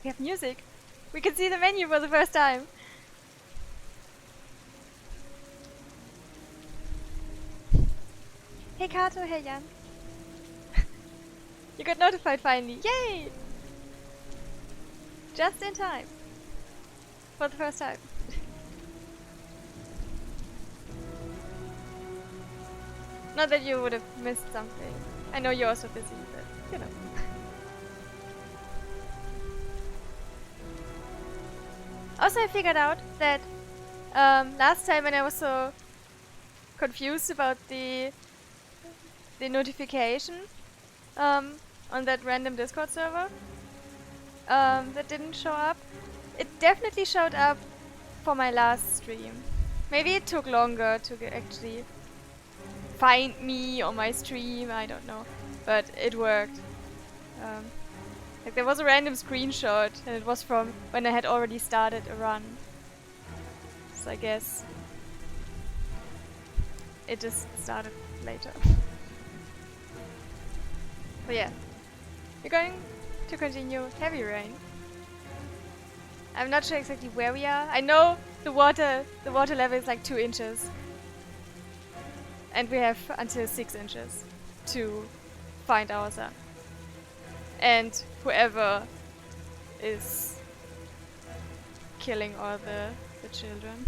We have music. We can see the menu for the first time. Hey Kato, hey Jan. You got notified finally. Yay! Just in time. For the first time. Not that you would have missed something. I know you're also busy, but you know. Also, I figured out that last time when I was so confused about the notification on that random Discord server that didn't show up, it definitely showed up for my last stream. Maybe it took longer to actually find me on my stream, I don't know, but it worked. Like there was a random screenshot and it was from when I had already started a run. So I guess it just started later. But yeah, we're going to continue Heavy Rain. I'm not sure exactly where we are. I know the water level is like 2 inches. And we have until 6 inches to find our son. And whoever is killing all the children.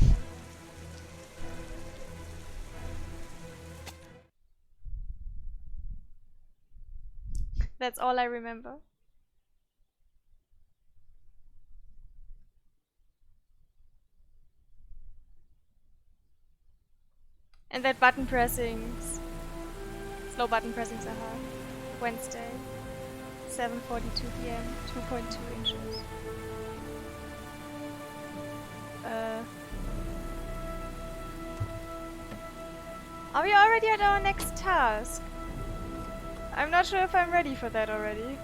That's all I remember. And that button pressings, slow button pressings are hard. Wednesday, 7:42 p.m., 2.2 inches. Are we already at our next task? I'm not sure if I'm ready for that already.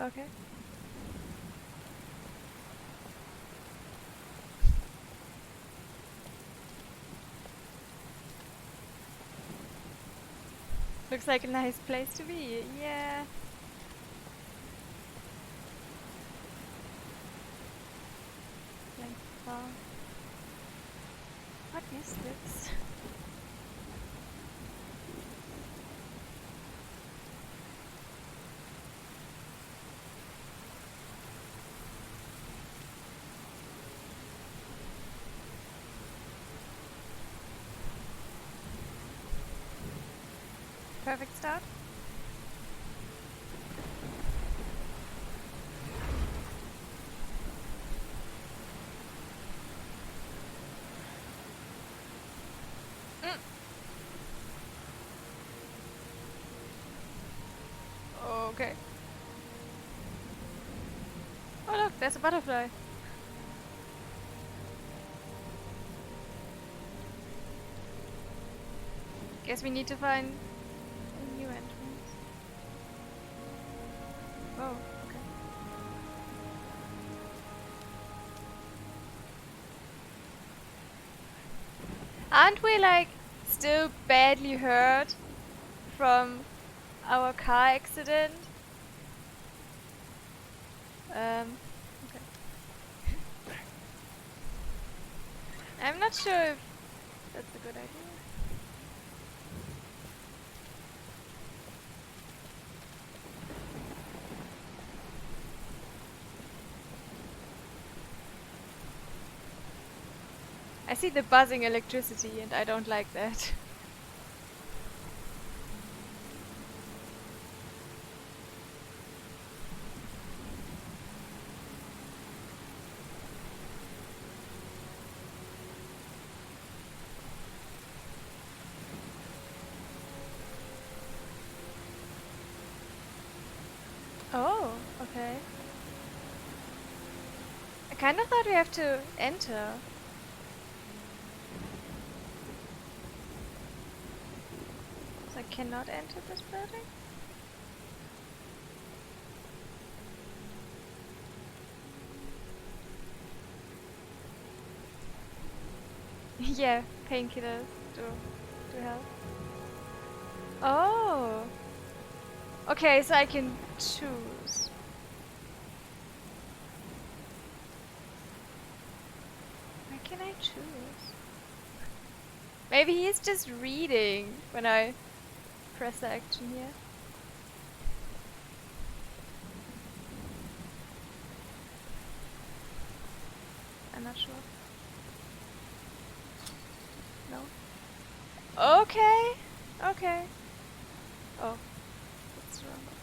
Okay. Looks like a nice place to be, yeah. What is this? Perfect start. Okay. Oh look, there's a butterfly. Guess we need to find a new entrance. Oh, okay. Aren't we like still badly hurt from our car accident? Okay. I'm not sure if that's a good idea. I see the buzzing electricity and I don't like that. Oh, okay. I kind of thought we have to enter. So I cannot enter this building? Yeah, painkillers do help. Oh! Okay, so I can choose. Where can I choose? Maybe he's just reading when I press the action here. I'm not sure. No. Okay. Okay. Oh, that's the wrong button.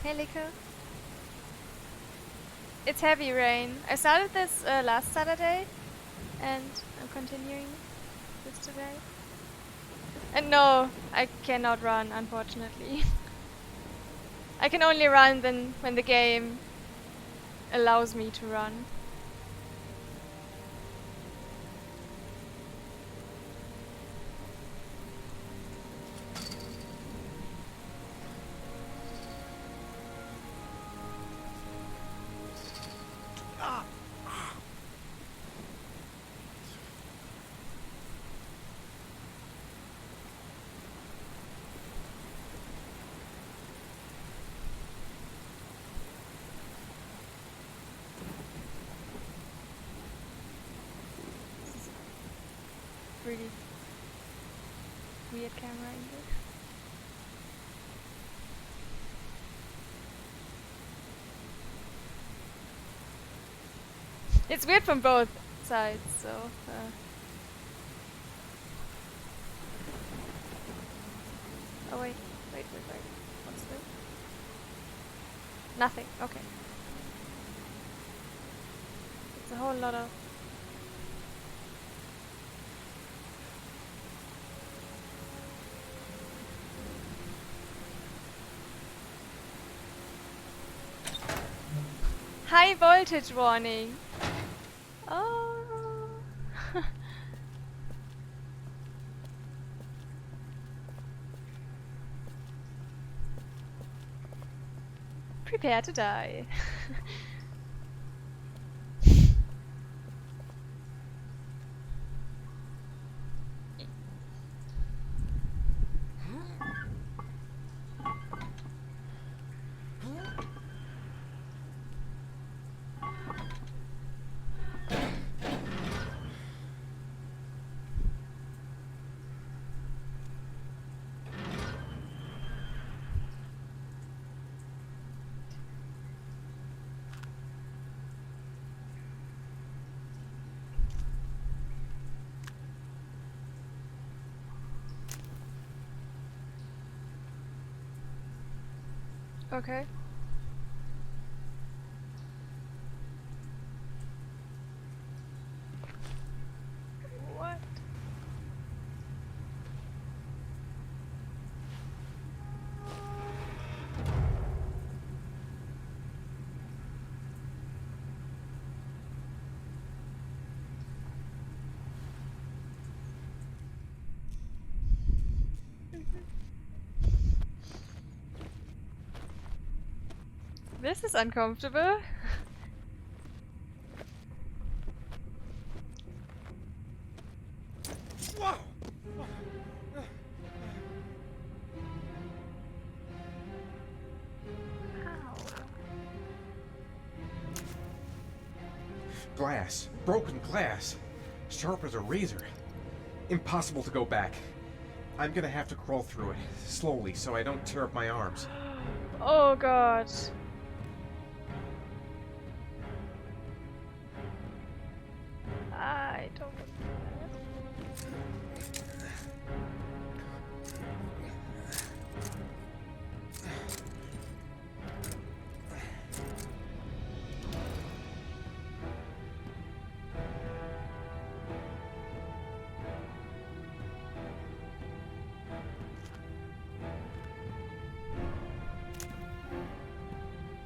Hey, Lico. It's heavy rain. I started this last Saturday, and I'm continuing this today. And no, I cannot run, unfortunately. I can only run when the game allows me to run. Really weird camera angle. It's weird from both sides, so. Oh wait. What's this? Nothing. Okay. It's a whole lot of. High voltage warning. Oh. Prepare to die. Okay. What? This is uncomfortable. Glass. Broken glass. Sharp as a razor. Impossible to go back. I'm gonna have to crawl through it, slowly, so I don't tear up my arms. Oh god. I don't want to do that.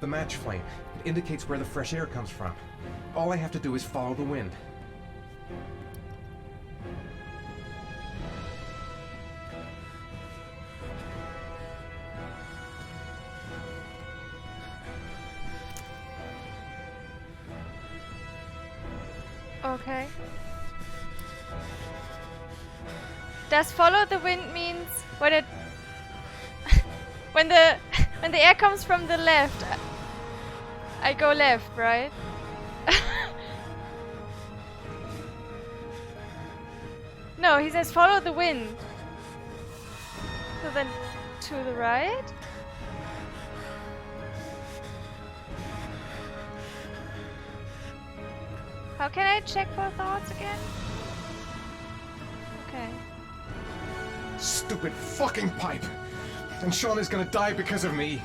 The match flame. It indicates where the fresh air comes from. all I have to do is follow the wind. Okay. Does follow the wind means when it when the air comes from the left, I go left, right? No, he says follow the wind. So then to the right? How can I check for thoughts again? Okay. Stupid fucking pipe! And Sean is gonna die because of me!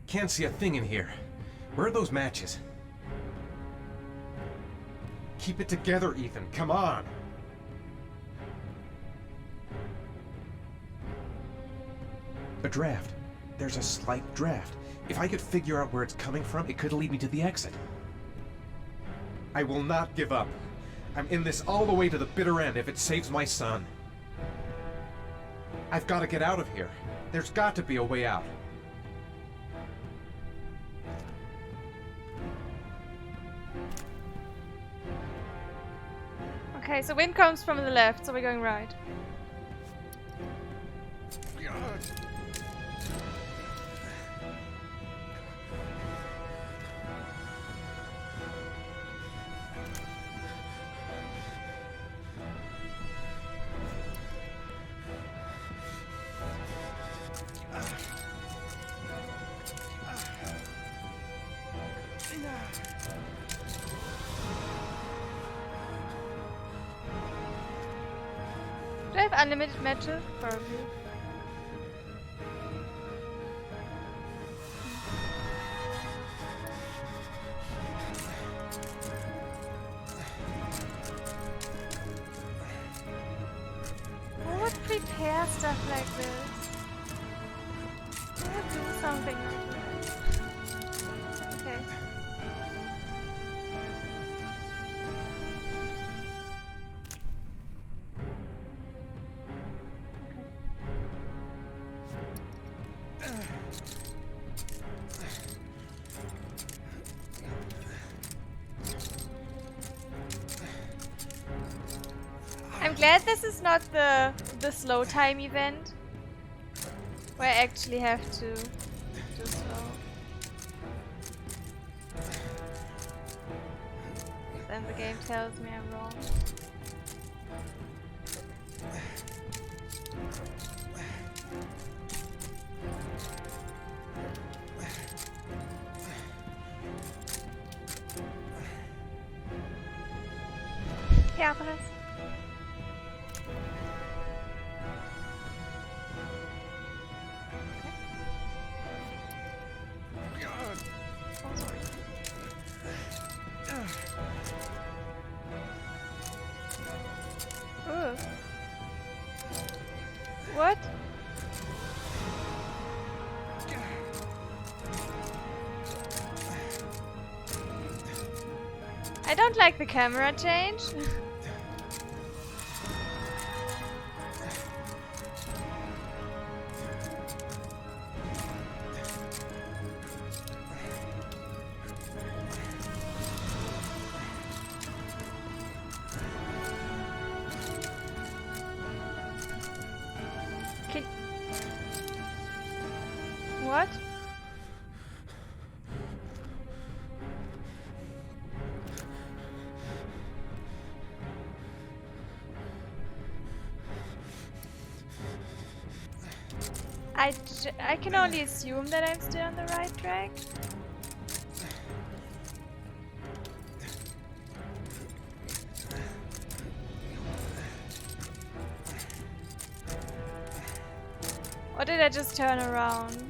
Can't see a thing in here. Where are those matches? Keep it together, Ethan. Come on! A draft. There's a slight draft. If I could figure out where it's coming from, it could lead me to the exit. I will not give up. I'm in this all the way to the bitter end if it saves my son. I've got to get out of here. There's got to be a way out. Okay, so wind comes from the left, so we're going right. Do I have unlimited matches? Probably. Who would prepare stuff like this? Who would do something like this? Okay. I'm glad this is not the slow time event where I actually have to do slow. Then the game tells me I'm wrong. Yeah, but what? I don't like the camera change. What? I can only assume that I'm still on the right track. Or did I just turn around?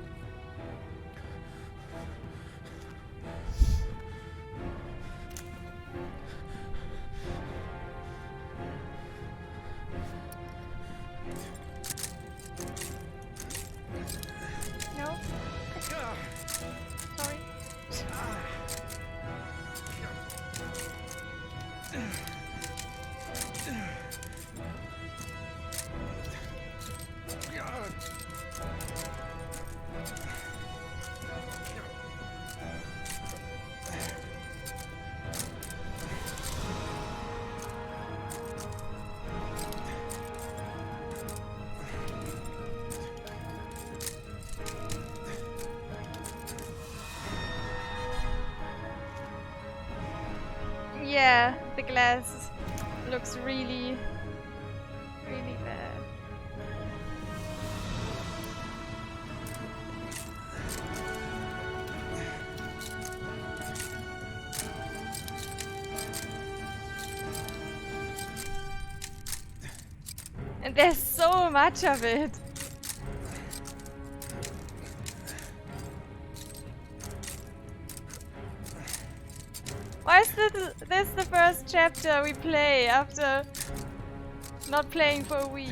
No? Yeah, the glass looks really, really bad. And there's so much of it. Why is this the first chapter we play after not playing for a week?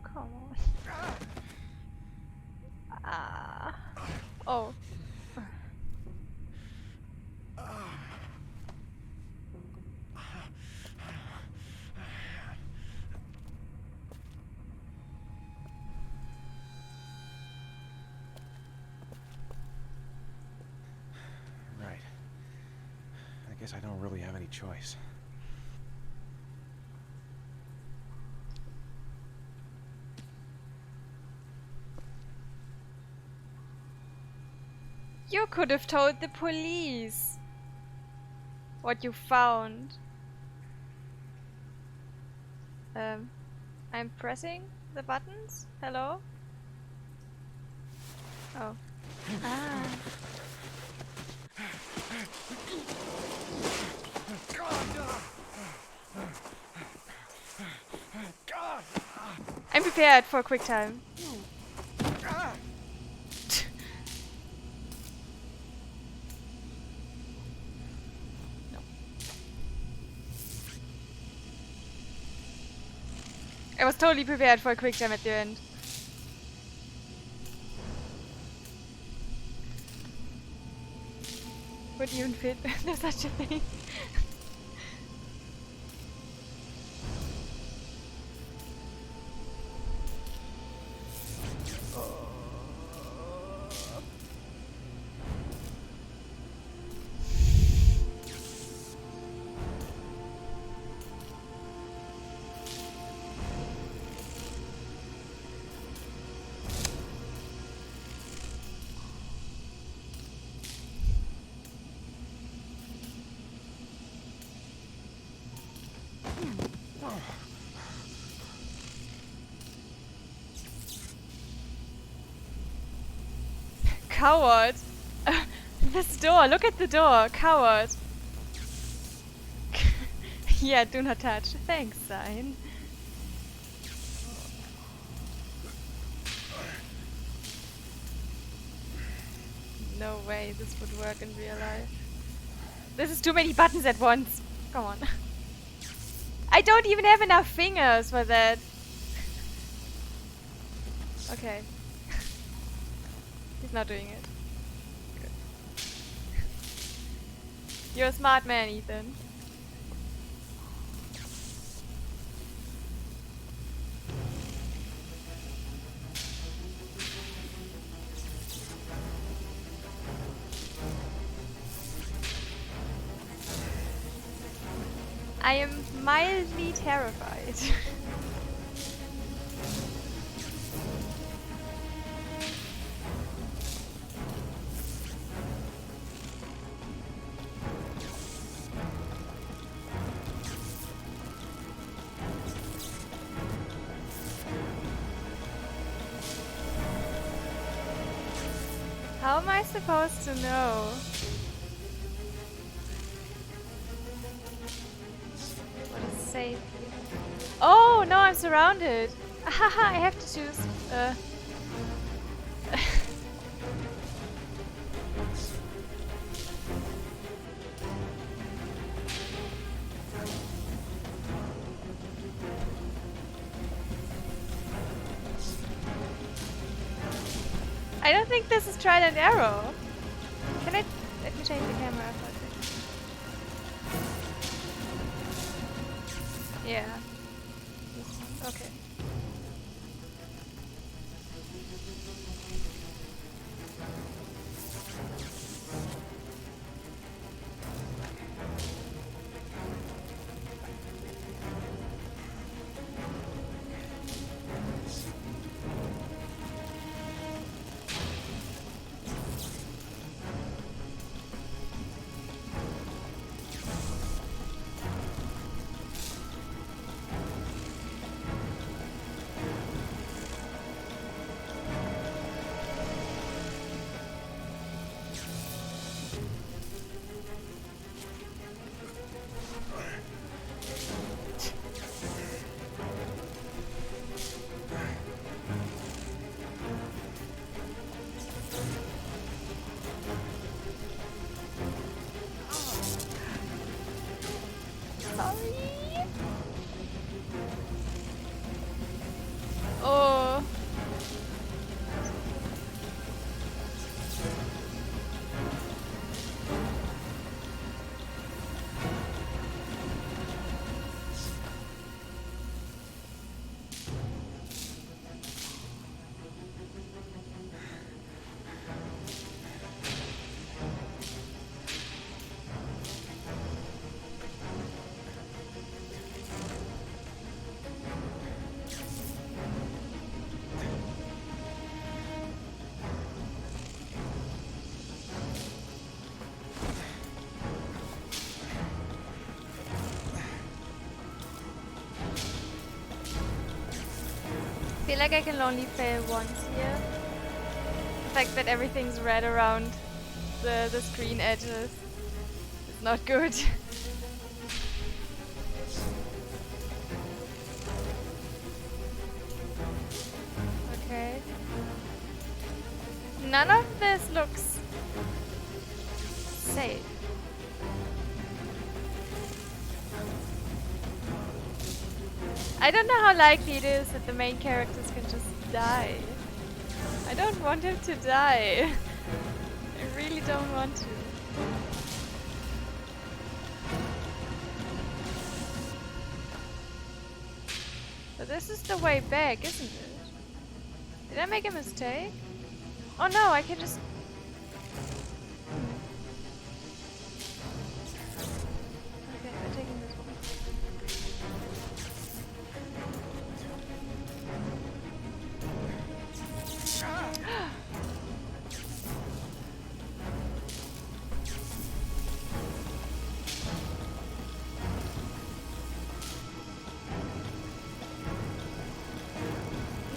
Come on. Ah. Oh. Right. I guess I don't really have any choice. You could have told the police what you found. I'm pressing the buttons? Hello? Oh. Ah. I'm prepared for a quick time. No. I was totally prepared for a quick time at the end. Would even fit if there's such a thing. Coward! This door, look at the door, coward! Yeah, do not touch. Thanks, sign. No way this would work in real life. This is too many buttons at once. Come on. I don't even have enough fingers for that. Okay. He's not doing it. Good. You're a smart man, Ethan. I am mildly terrified. How am I supposed to know? What is safe? Oh, no, I'm surrounded. Haha, I have to choose. I I don't think this is trial and error. Can I... Let me change the camera for a second. Yeah. This one. Okay. Sorry. Oh. I feel like I can only fail once here. The fact that everything's red around the screen edges is not good. Okay. None of this looks safe. I don't know how likely it is that the main characters can just die. I don't want him to die. I really don't want to. But this is the way back, isn't it? Did I make a mistake? Oh no, I can just... Okay, I'm taking this one.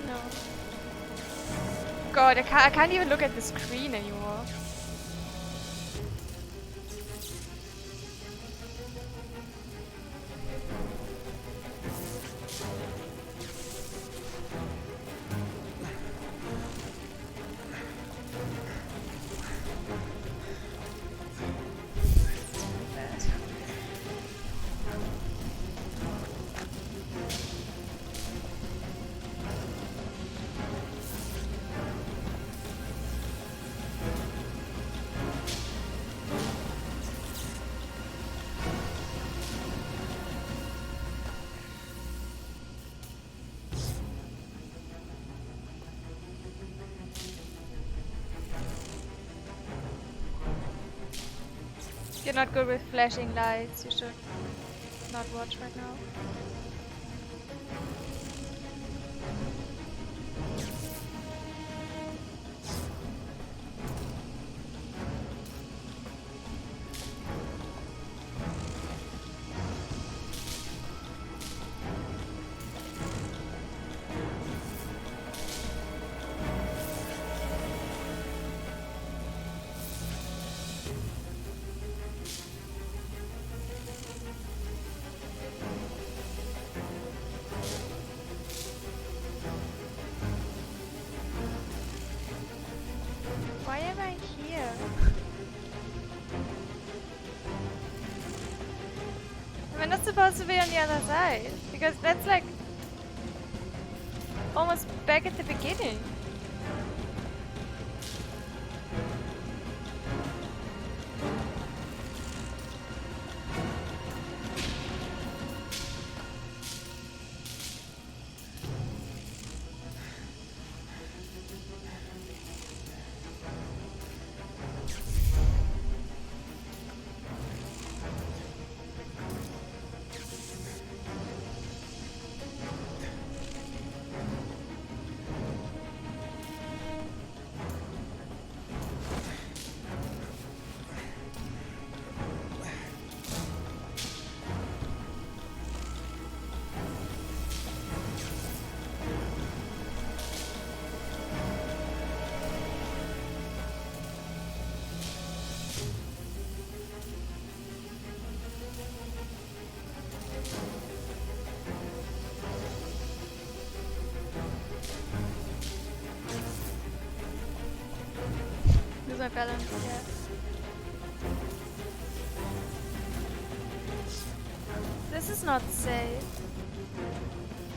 No. God, I can't even look at the screen anymore. You're not good with flashing lights, you should not watch right now. Why am I here? Am I not supposed to be on the other side? Because that's like almost back at the beginning. my balance, yeah. This is not safe.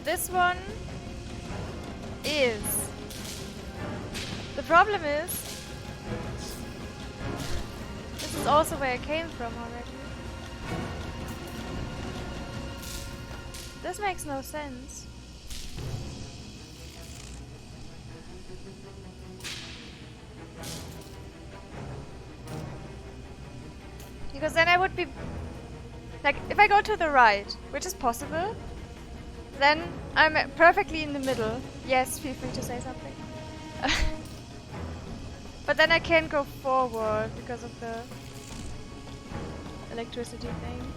This one is. The problem is, this is also where I came from already. This makes no sense. Because then I would be... Like, if I go to the right, which is possible, then I'm perfectly in the middle. Yes, feel free to say something. But then I can't go forward because of the electricity thing.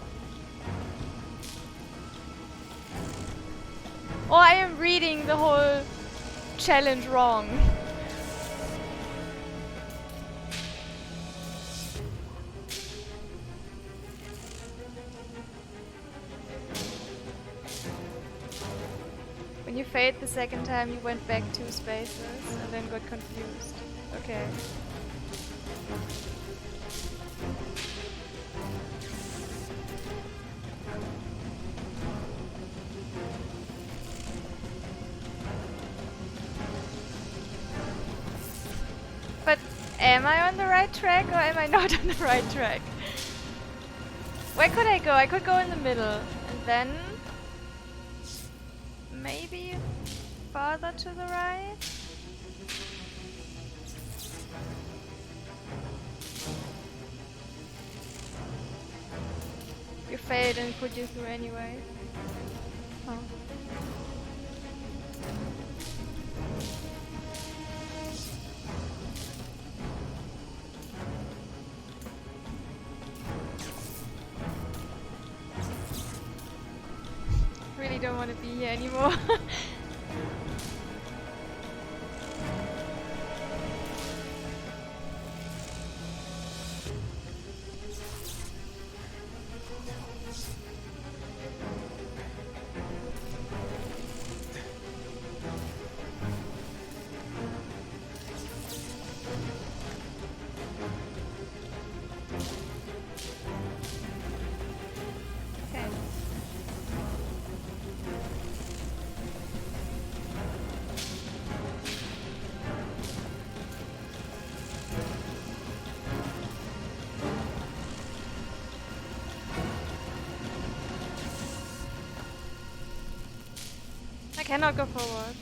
Or I am reading the whole challenge wrong. When you failed the second time, you went back 2 spaces and then got confused. Okay. But am I on the right track or am I not on the right track? Where could I go? I could go in the middle and then maybe farther to the right? You failed and put you through anyway. Oh. Really don't want to be here anymore. Okay. I cannot go forward.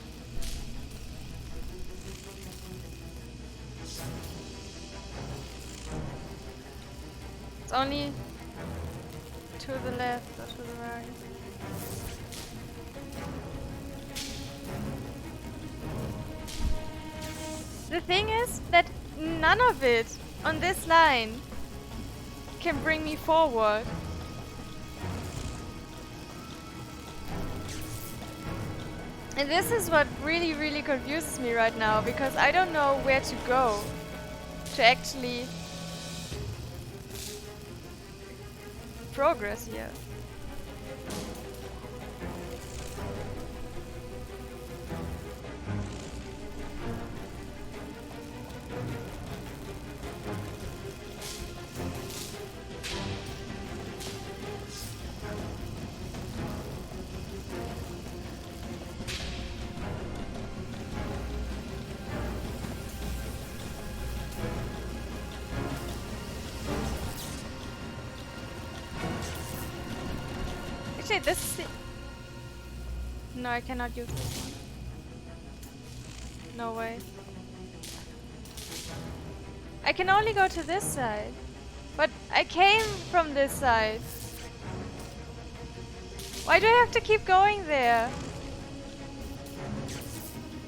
It's only to the left or to the right. The thing is that none of it on this line can bring me forward. And this is what really, really confuses me right now, because I don't know where to go to actually progress here. Actually, this is the... No, I cannot use this one. No way. I can only go to this side. But I came from this side. Why do I have to keep going there?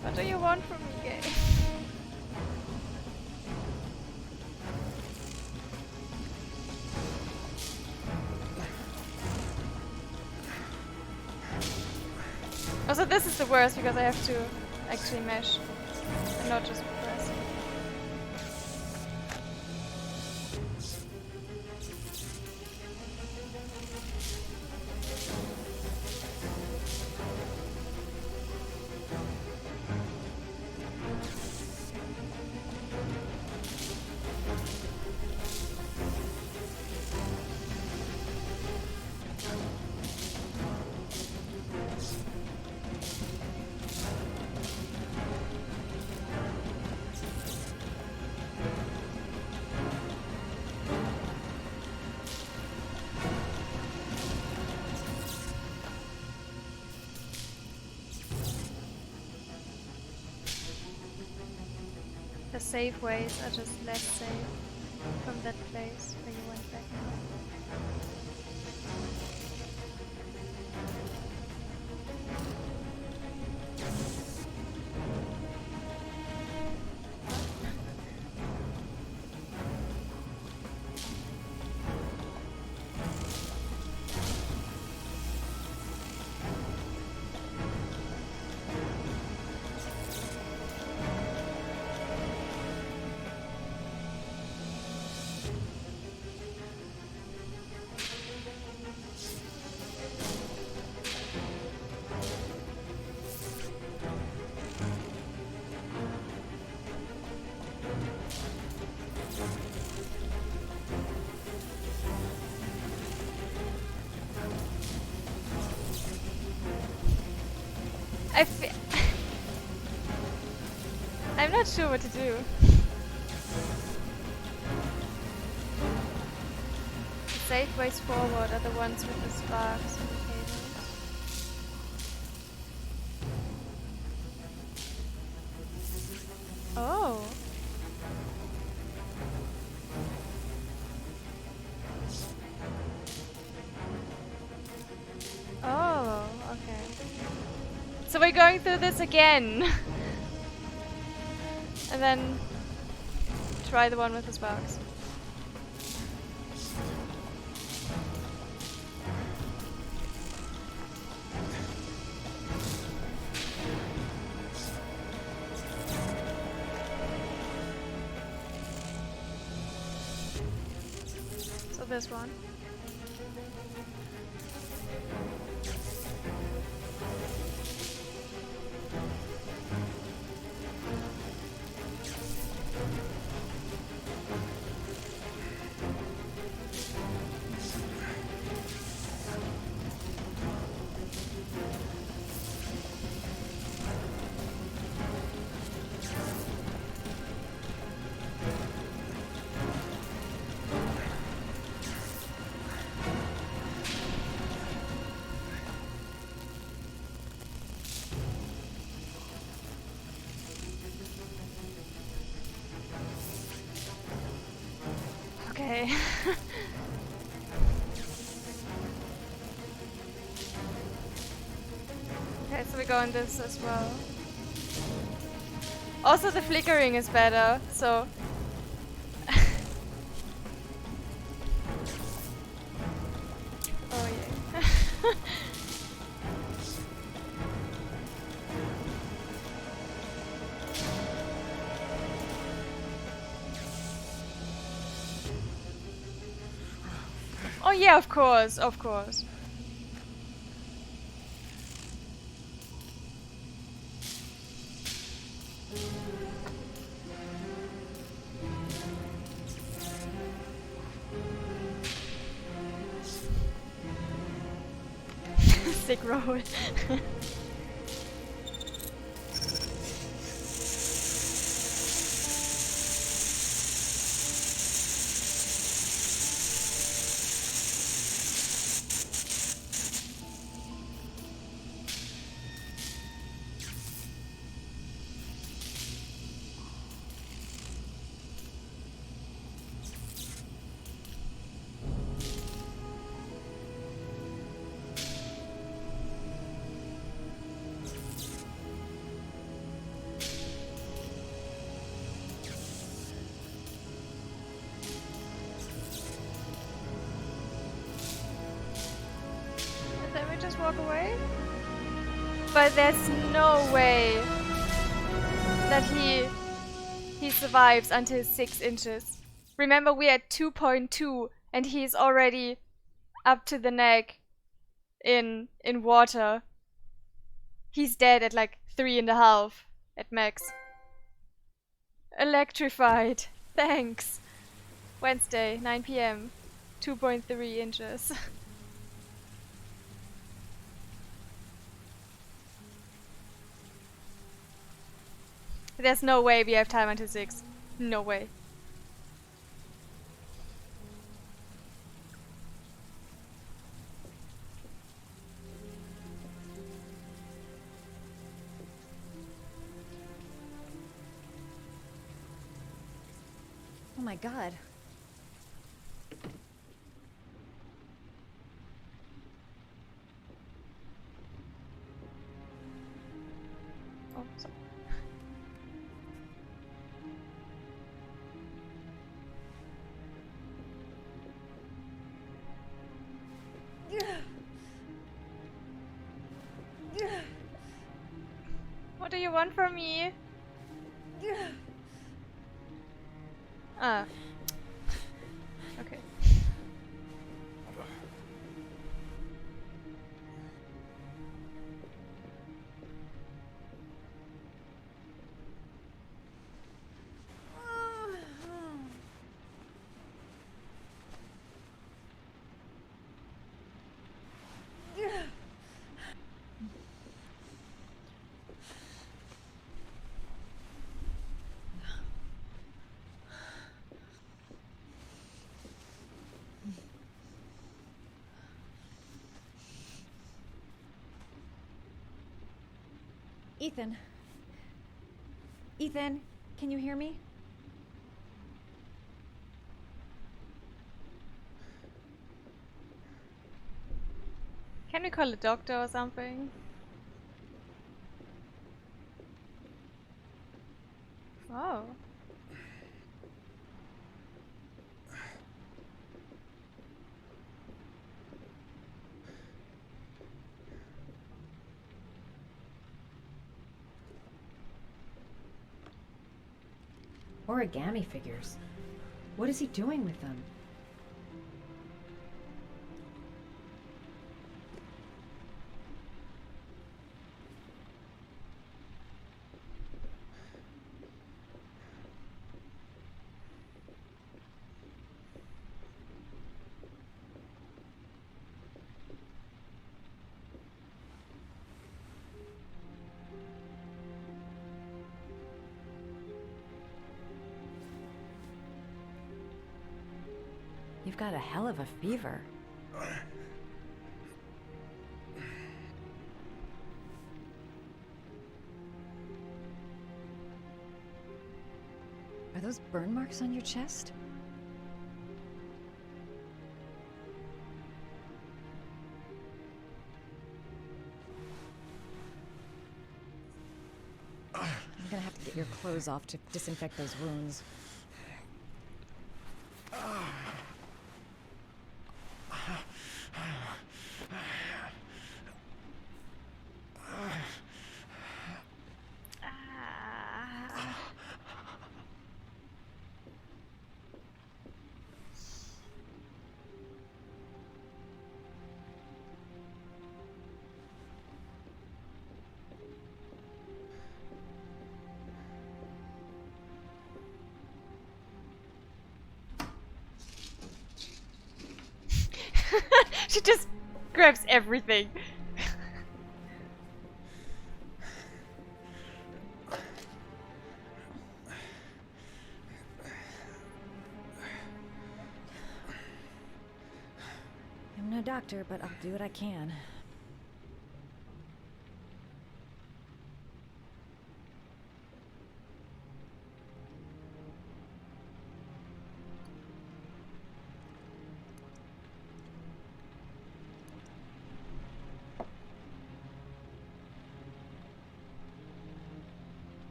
What do you want from me, game? Also, this is the worst because I have to actually mesh and not just press. safe ways are just less safe from that place where you went back now. I'm not sure what to do. The safe ways forward are the ones with the sparks and the cables. Oh. Oh, okay. So we're going through this again. And then try the one with the sparks. So this one. Okay. Okay, so we go on this as well. Also, the flickering is better, so. Oh yeah. Oh yeah, of course, of course. Sick roll. Then we just walk away? But there's no way that he survives until 6 inches. Remember, we're at 2.2 and he's already up to the neck in water. He's dead at like 3.5 at max. Electrified. Thanks. Wednesday, 9 p.m. 2.3 inches. There's no way we have time until 6. No way. Oh my god. Oh, sorry. What do you want from me? Ah. Okay. Ethan. Ethan, can you hear me? Can we call a doctor or something? Oh. Origami figures. What is he doing with them? You've got a hell of a fever. Are those burn marks on your chest? I'm gonna have to get your clothes off to disinfect those wounds. Ah. She just grabs everything. I'm no doctor, but I'll do what I can.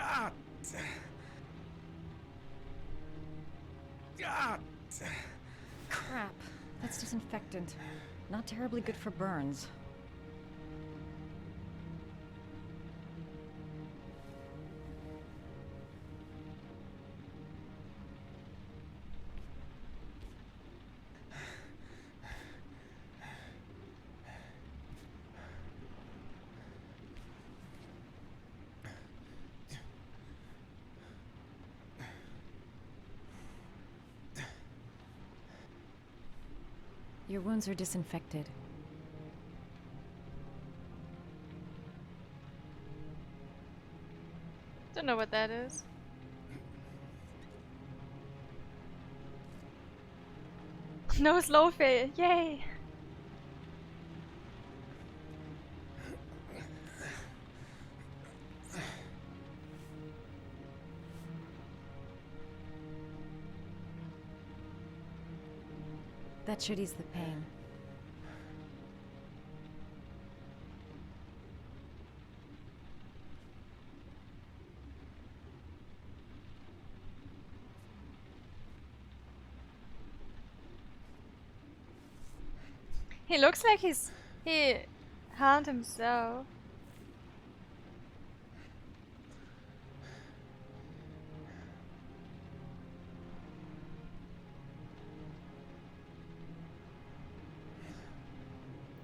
Ah! Ah! Crap. That's disinfectant. Not terribly good for burns. Your wounds are disinfected. Don't know what that is. No slow fail. Yay! That should ease the pain. He looks like he harmed himself.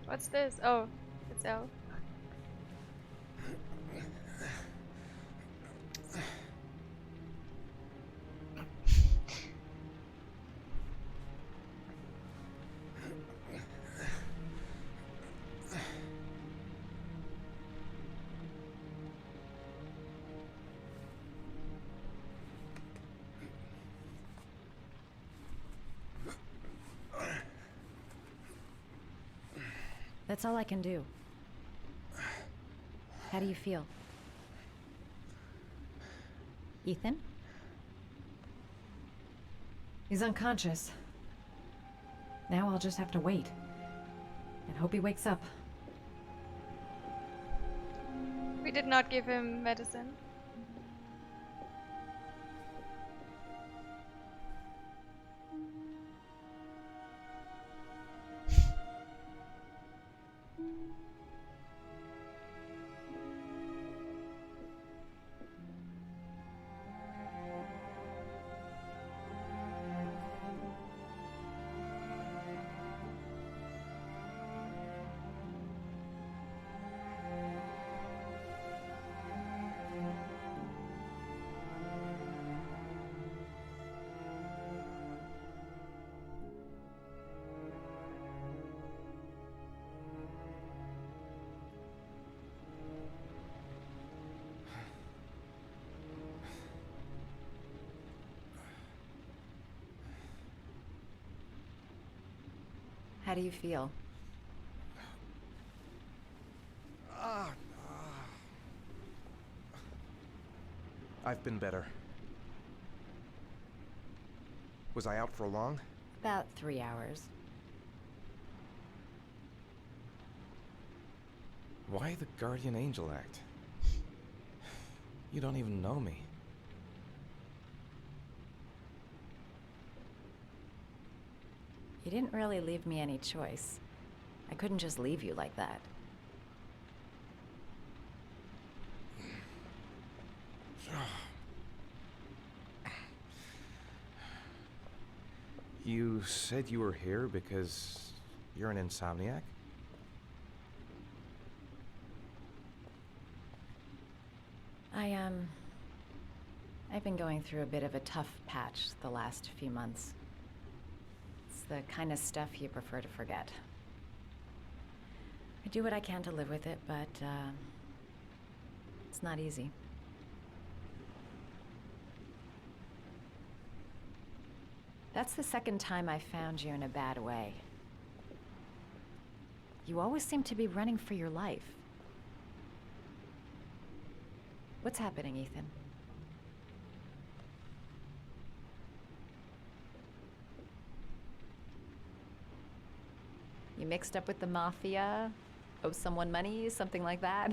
What's this? Oh, it's L. That's all I can do. How do you feel? Ethan? He's unconscious. Now I'll just have to wait. And hope he wakes up. We did not give him medicine. How do you feel? I've been better. Was I out for long? About 3 hours. Why the guardian angel act? You don't even know me. You didn't really leave me any choice. I couldn't just leave you like that. You said you were here because you're an insomniac? I've been going through a bit of a tough patch the last few months. It's the kind of stuff you prefer to forget. I do what I can to live with it, but it's not easy. That's the second time I found you in a bad way. You always seem to be running for your life. What's happening, Ethan? You mixed up with the mafia? Owe someone money? Something like that?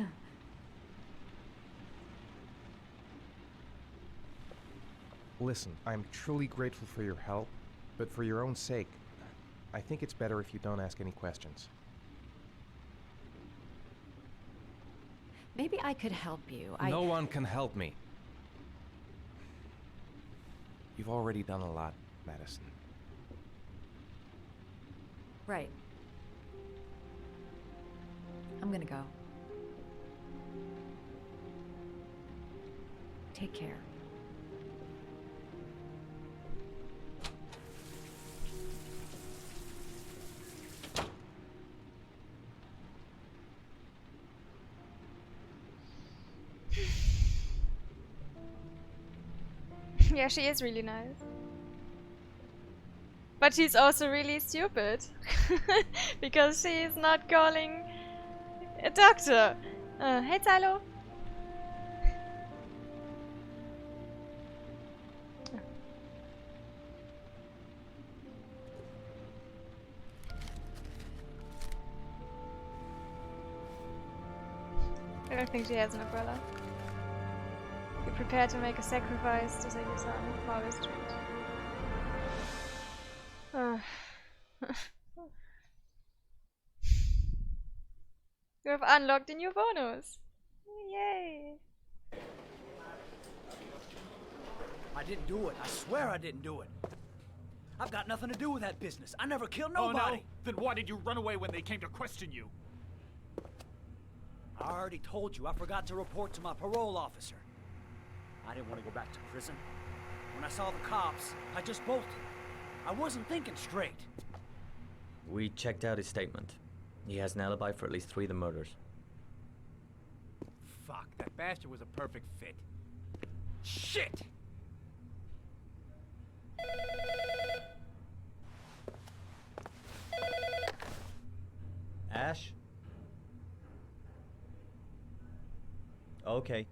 Listen, I'm truly grateful for your help, but for your own sake, I think it's better if you don't ask any questions. Maybe I could help you. No one can help me. You've already done a lot, Madison. Right. I'm gonna go. Take care. Yeah, she is really nice. But she's also really stupid. Because she's not calling a doctor. Hey, Tylo. don't think she has an umbrella. You're prepared to make a sacrifice to save your son. Marvel Street. You have unlocked a new bonus. Yay! I didn't do it. I swear I didn't do it. I've got nothing to do with that business. I never killed nobody. Oh, no? Then why did you run away when they came to question you? I already told you I forgot to report to my parole officer. I didn't want to go back to prison. When I saw the cops, I just bolted. I wasn't thinking straight. We checked out his statement. He has an alibi for at least 3 of the murders. Fuck, that bastard was a perfect fit. Shit! Ash? Okay.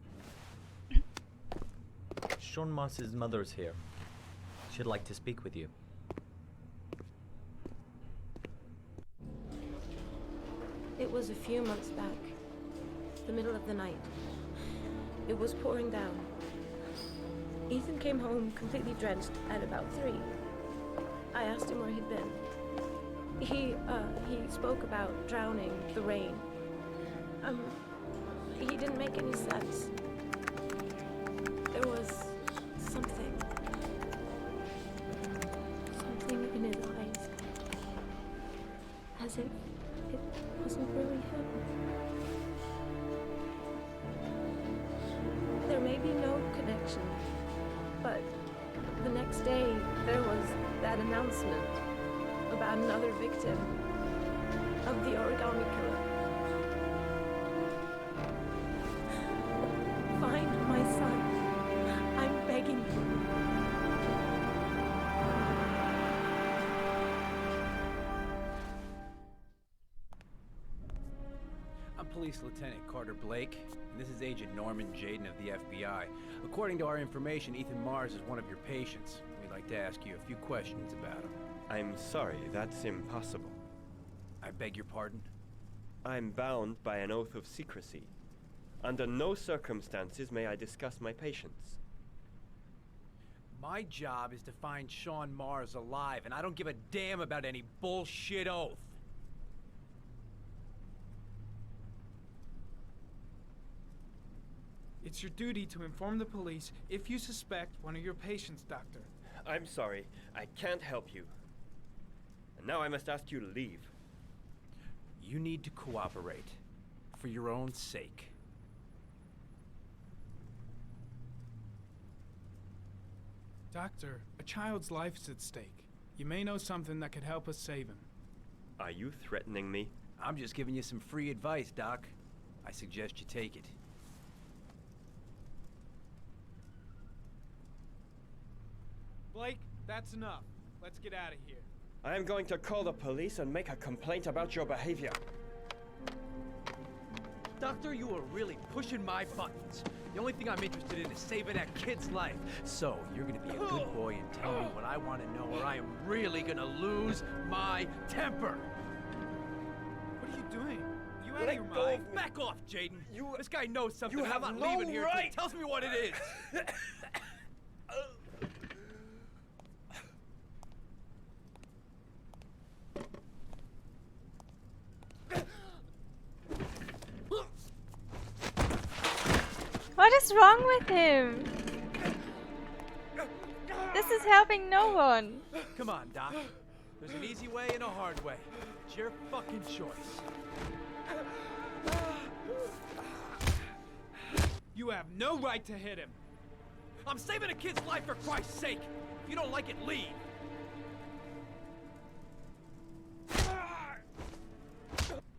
Sean Moss's mother's here. She'd like to speak with you. It was a few months back. The middle of the night. It was pouring down. Ethan came home completely drenched at about 3. I asked him where he'd been. He spoke about drowning, the rain. He didn't make any sense. There was something in his eyes. As if it wasn't really him. There may be no connection, but the next day there was that announcement about another victim of the origami killer. Find my son. I'm begging you. I'm Police Lieutenant Carter Blake, and this is Agent Norman Jaden of the FBI. According to our information, Ethan Mars is one of your patients. We'd like to ask you a few questions about him. I'm sorry, that's impossible. I beg your pardon? I'm bound by an oath of secrecy. Under no circumstances may I discuss my patients. My job is to find Sean Mars alive, and I don't give a damn about any bullshit oath. It's your duty to inform the police if you suspect one of your patients, Doctor. I'm sorry, I can't help you. And now I must ask you to leave. You need to cooperate, for your own sake. Doctor, a child's life's at stake. You may know something that could help us save him. Are you threatening me? I'm just giving you some free advice, Doc. I suggest you take it. Blake, that's enough. Let's get out of here. I am going to call the police and make a complaint about your behavior. Doctor, you are really pushing my buttons. The only thing I'm interested in is saving that kid's life. So, you're gonna be a good boy and tell me what I want to know, or I am really gonna lose my temper. What are you doing? You out Let of your go mind? of me. Back off, Jaden. You- This guy knows something. you I'm have not no leaving here. right. He tells me what it is. What is wrong with him? This is helping no one. Come on, Doc. There's an easy way and a hard way. It's your fucking choice. You have no right to hit him. I'm saving a kid's life for Christ's sake. If you don't like it, leave.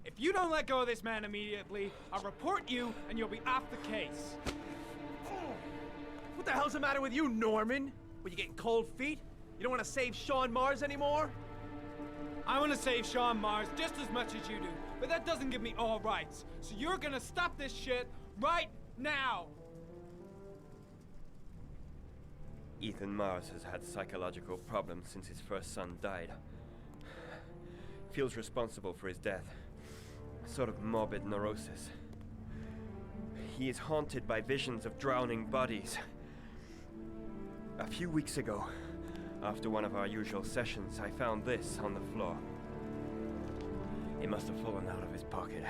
If you don't let go of this man immediately, I'll report you and you'll be off the case. What the hell's the matter with you, Norman? Were you getting cold feet? You don't want to save Sean Mars anymore? I want to save Sean Mars just as much as you do, but that doesn't give me all rights. So you're gonna stop this shit right now. Ethan Mars has had psychological problems since his first son died. Feels responsible for his death. A sort of morbid neurosis. he is haunted by visions of drowning bodies. A few weeks ago, after one of our usual sessions, I found this on the floor. It must have fallen out of his pocket.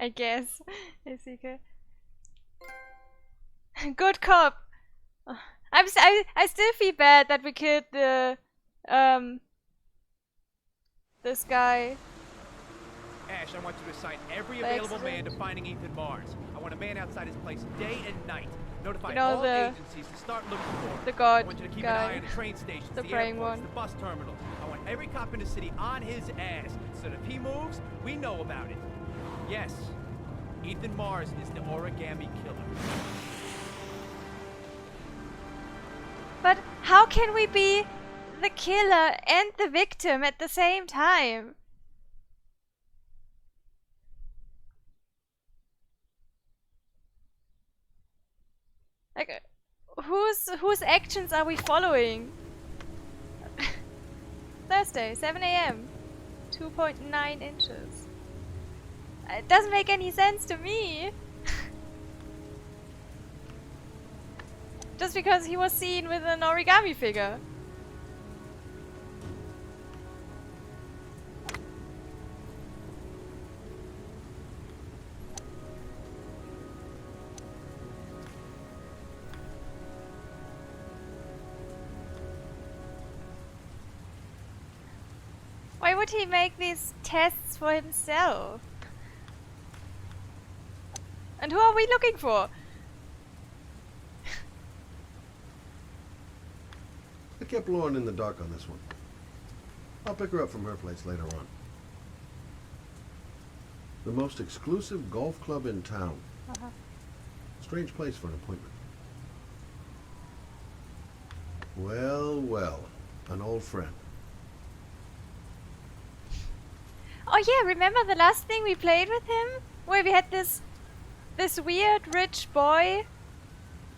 I guess. Ezekiel. Good cop. I still feel bad that we killed the this guy. Ash, I want you to assign every available man to finding Ethan Mars. I want a man outside his place day and night. Notify all agencies to start looking for him. The god I want you to keep guy. an eye on the train stations, The the praying airports, one. the bus terminals. I want every cop in the city on his ass, so that if he moves, we know about it. Yes, Ethan Mars is the origami killer. But how can we be the killer and the victim at the same time? Like, whose actions are we following? Thursday, 7 AM, 2.9 inches. It doesn't make any sense to me. Just because he was seen with an origami figure. Why would he make these tests for himself? And who are we looking for? I kept Lauren in the dark on this one. I'll pick her up from her place later on. The most exclusive golf club in town. Strange place for an appointment. Well, well, an old friend. Oh yeah, remember the last thing we played with him? Where we had this weird rich boy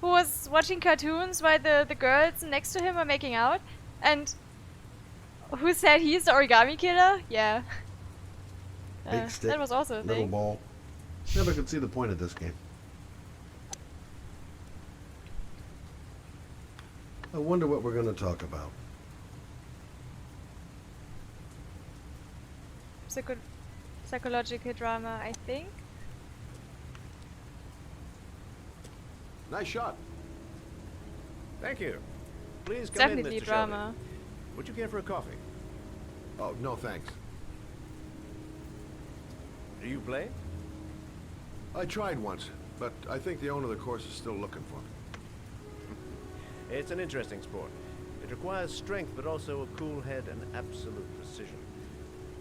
who was watching cartoons while the girls next to him were making out? And who said he's the origami killer? Yeah. Big stick, that was also a little thing. ball. Never could see the point of this game. I wonder what we're going to talk about. Psychological drama, I think. Nice shot. Thank you. Please come Definitely in, Mr. drama. Shelby. Would you care for a coffee? Oh, no thanks. Do you play? I tried once, but I think the owner of the course is still looking for me. It's an interesting sport. It requires strength, but also a cool head and absolute precision.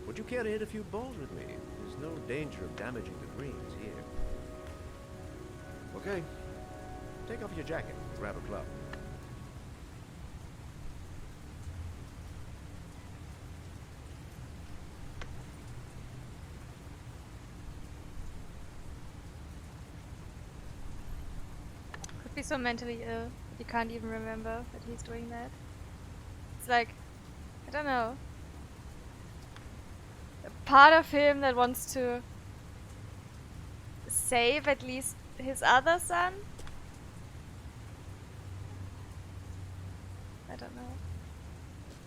Would you care to hit a few balls with me? There's no danger of damaging the greens here. Okay. Take off your jacket and grab a club. Could be so mentally ill, you can't even remember that he's doing that. It's like, I don't know. A part of him that wants to save at least his other son? I don't know.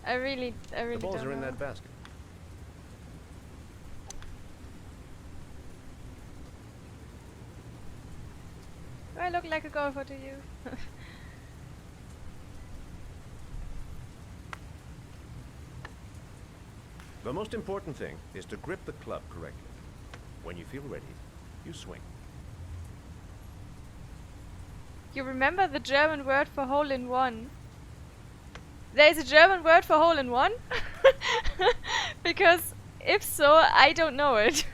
I really The balls don't are in know. that basket. Do I look like a golfer to you? The most important thing is to grip the club correctly. When you feel ready, you swing. You remember the German word for hole in one? There is a German word for hole in one? Because if so, I don't know it.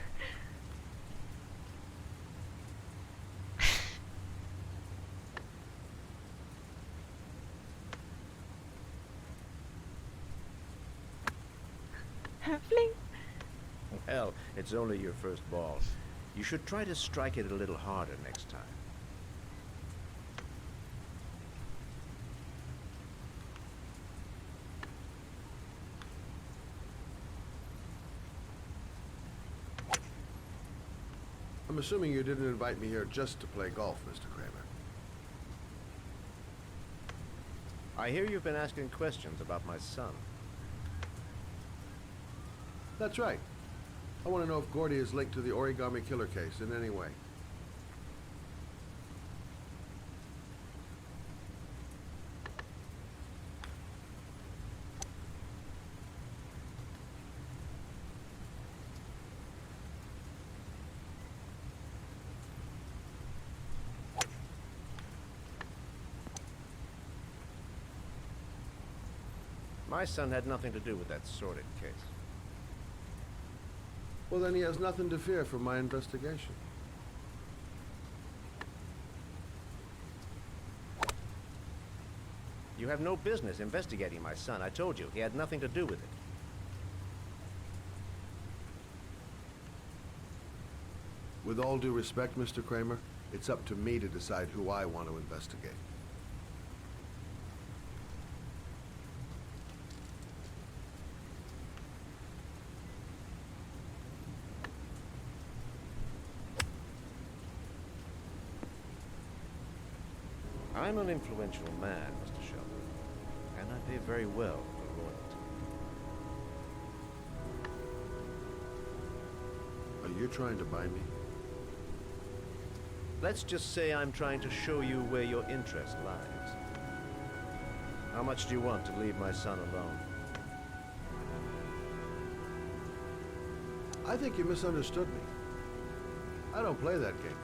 Fling. Well, it's only your first ball. You should try to strike it a little harder next time. I'm assuming you didn't invite me here just to play golf, Mr. Kramer. I hear you've been asking questions about my son. That's right. I want to know if Gordy is linked to the Origami Killer case in any way. My son had nothing to do with that sordid case. Well, then he has nothing to fear from my investigation. You have no business investigating my son. I told you, he had nothing to do with it. With all due respect, Mr. Kramer, it's up to me to decide who I want to investigate. I'm an influential man, Mr. Shelby, and I pay very well for royalty. Are you trying to buy me? Let's just say I'm trying to show you where your interest lies. How much do you want to leave my son alone? I think you misunderstood me. I don't play that game.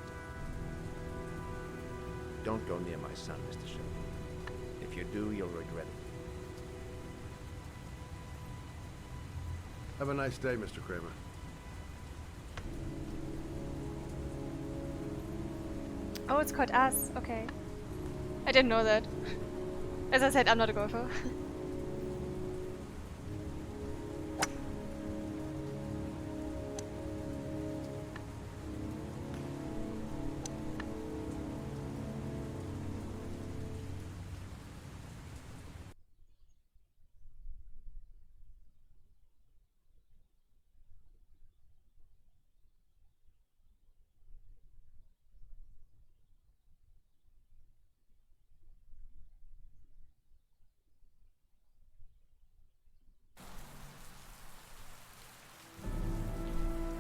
Don't go near my son, Mr. Shelby. If you do, you'll regret it. Have a nice day, Mr. Kramer. Oh, it's called Us. Okay. I didn't know that. As I said, I'm not a golfer.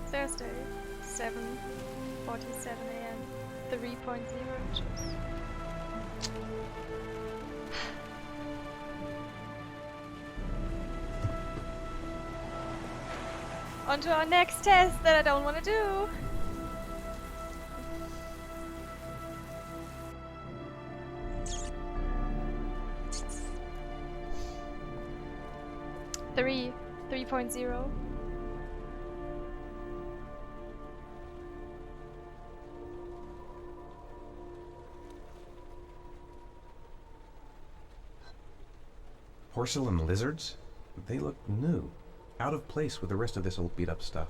Thursday, 7:47 a.m. 3.0 inches. On to our next test that I don't want to do. Three, 3.0. Porcelain lizards? They look new. Out of place with the rest of this old beat-up stuff.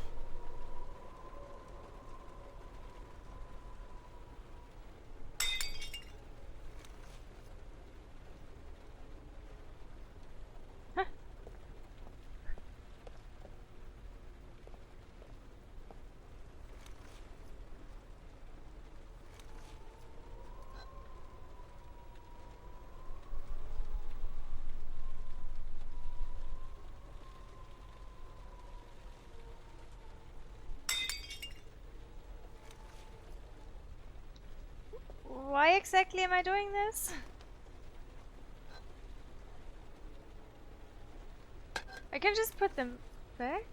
Why exactly am I doing this? I can just put them back?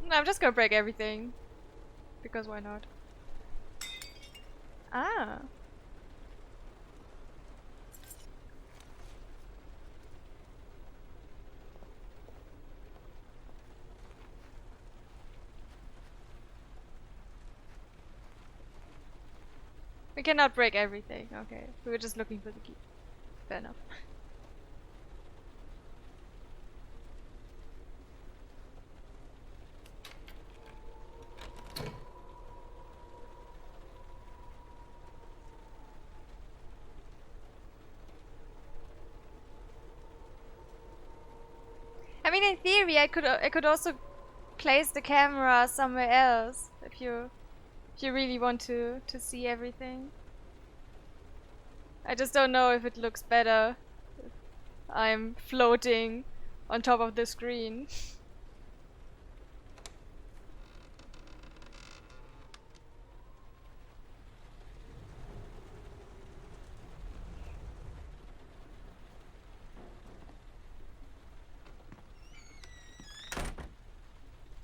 No, I'm just gonna break everything. Because why not? Ah. We cannot break everything. Okay. We were just looking for the key. Fair enough. mean, in theory, I could also place the camera somewhere else if you really want to see everything. I just don't know if it looks better if I'm floating on top of the screen.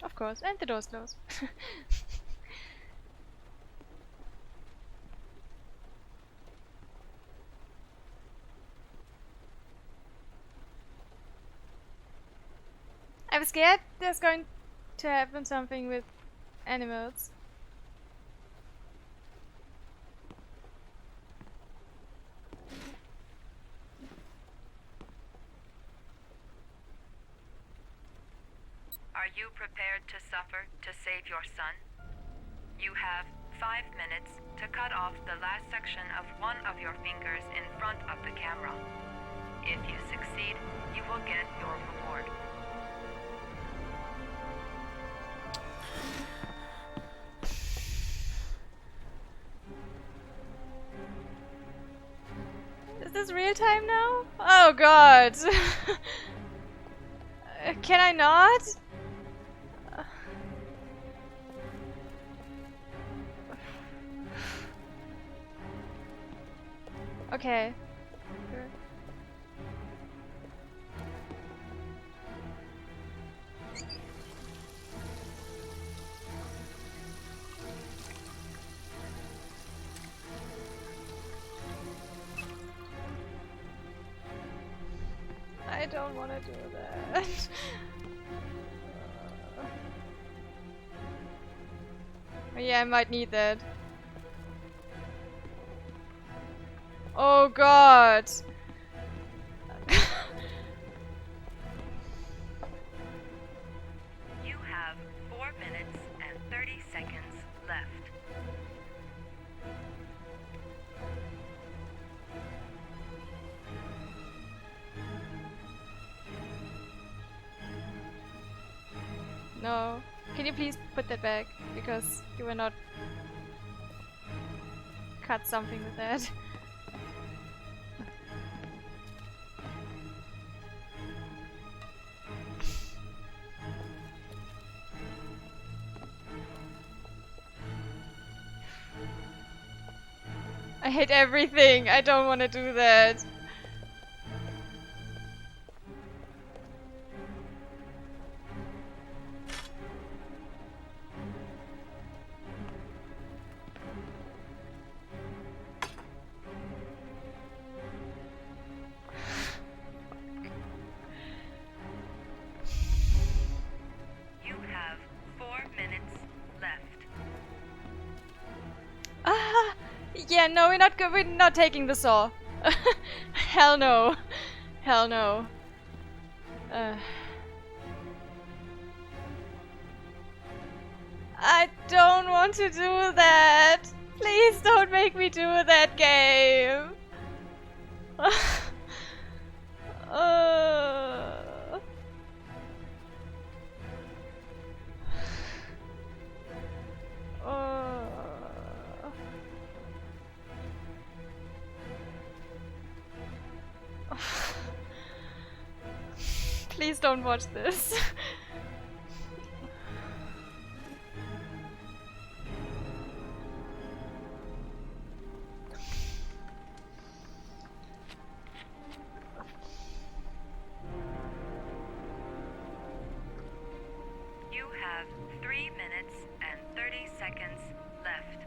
Of course, and the door's closed. I'm scared there's going to happen something with animals. Are you prepared to suffer to save your son? You have 5 minutes to cut off the last section of one of your fingers in front of the camera. If you succeed, you will get your reward. Is this real time now? Oh god! Can I not? Okay. Good. I don't want to do that. Yeah, I might need that. Oh god. You have 4 minutes and 30 seconds left. No. Can you please put that back? Because you will not cut something with that. I hate everything. I don't want to do that. You have 4 minutes left. Ah, yeah, no, we're not taking the saw. Hell no. Hell no. I don't want to do that. Please don't make me do that game. Please don't watch this. You have 3 minutes and 30 seconds left.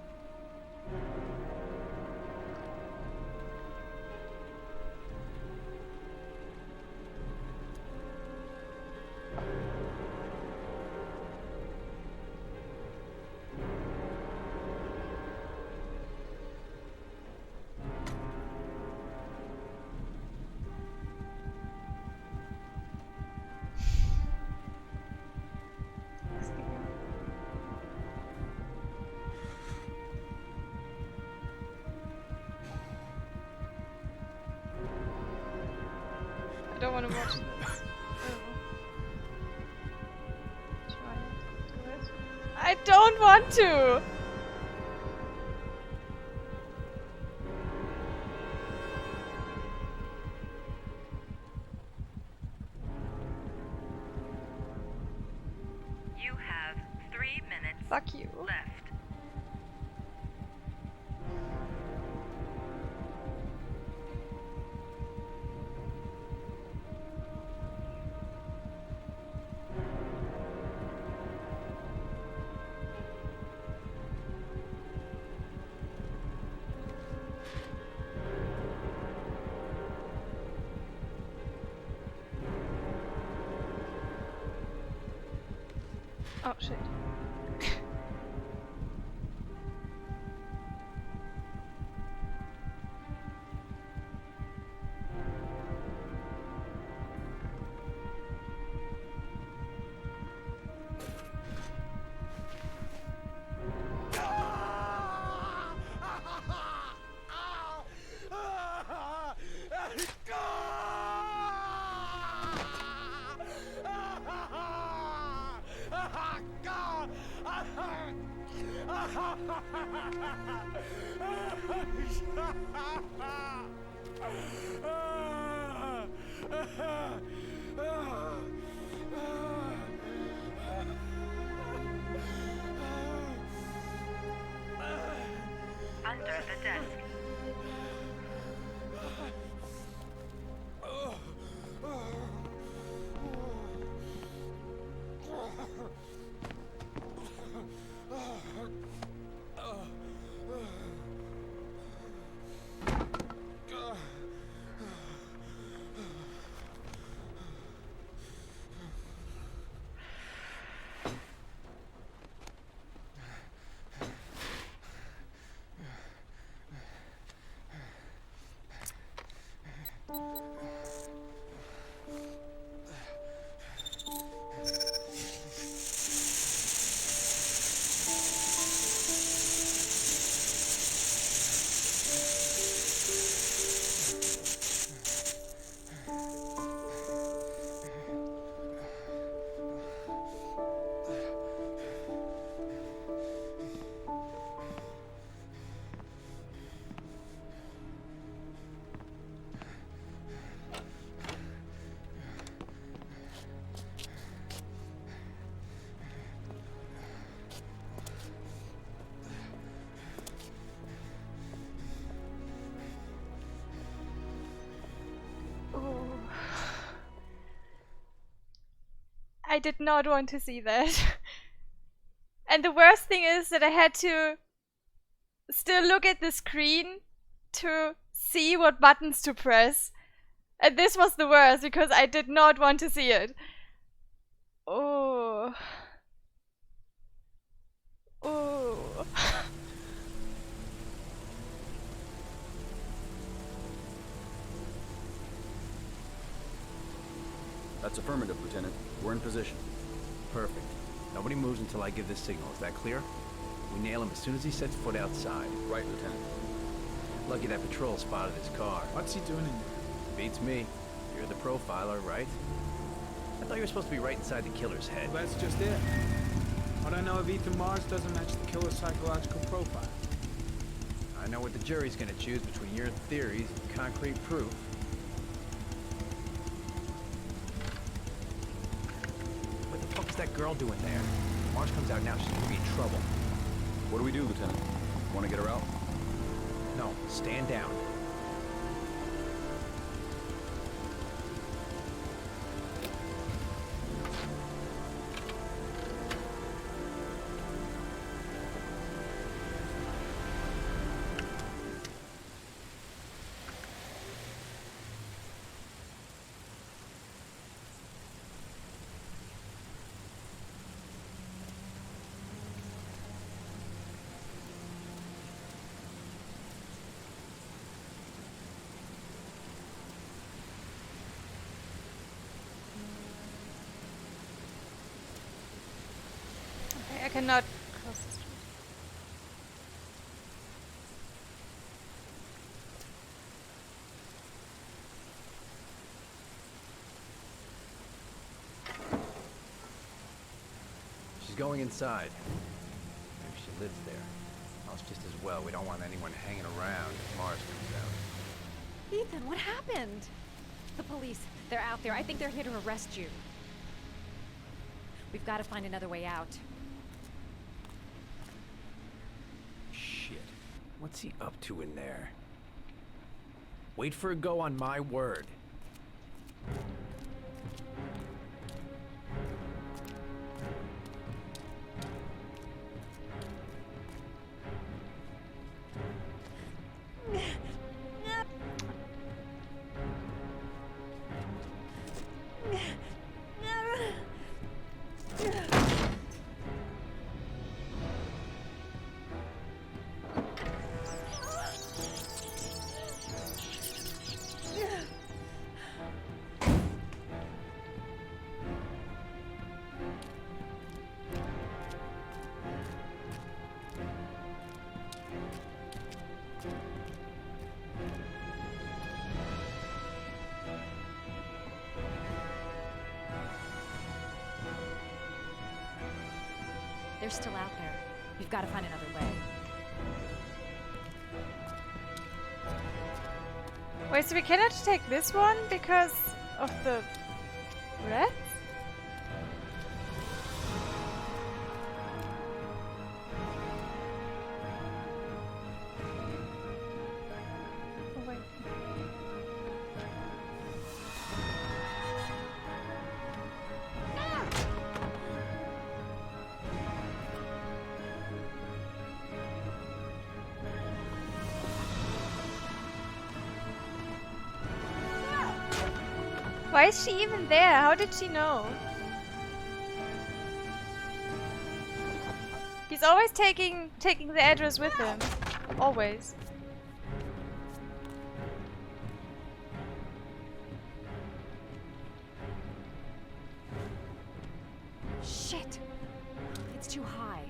I don't want to watch this. Oh. don't want to. You have 3 minutes Fuck you. left. Oh shit. Under the desk. I did not want to see that. And the worst thing is that I had to still look at the screen to see what buttons to press. And this was the worst because I did not want to see it. Oh. Oh. That's affirmative, Lieutenant. We're in position. Perfect. Nobody moves until I give this signal. Is that clear? We nail him as soon as he sets foot outside. Right, Lieutenant. Lucky that patrol spotted his car. What's he doing in there? Beats me. You're the profiler, right? I thought you were supposed to be right inside the killer's head. Well, that's just it. What I know of Ethan Mars doesn't match the killer's psychological profile. I know what the jury's gonna choose between your theories and concrete proof. What the fuck is that girl doing there? If Mars comes out now, she's gonna be in trouble. What do we do, Lieutenant? Want to get her out? No, stand down. Okay, I cannot cross the street. She's going inside. lives there. Well, it's just as well. We don't want anyone hanging around if Mars comes out. Ethan, what happened? The police. They're out there. I think they're here to arrest you. We've got to find another way out. Shit. What's he up to in there? Wait for a go on my word. They're still out there. We've got to find another way. Wait, so we cannot take this one because of the rats? Oh, wait. Why is she even there? How did she know? He's always taking the address with him. Always. Shit! It's too high.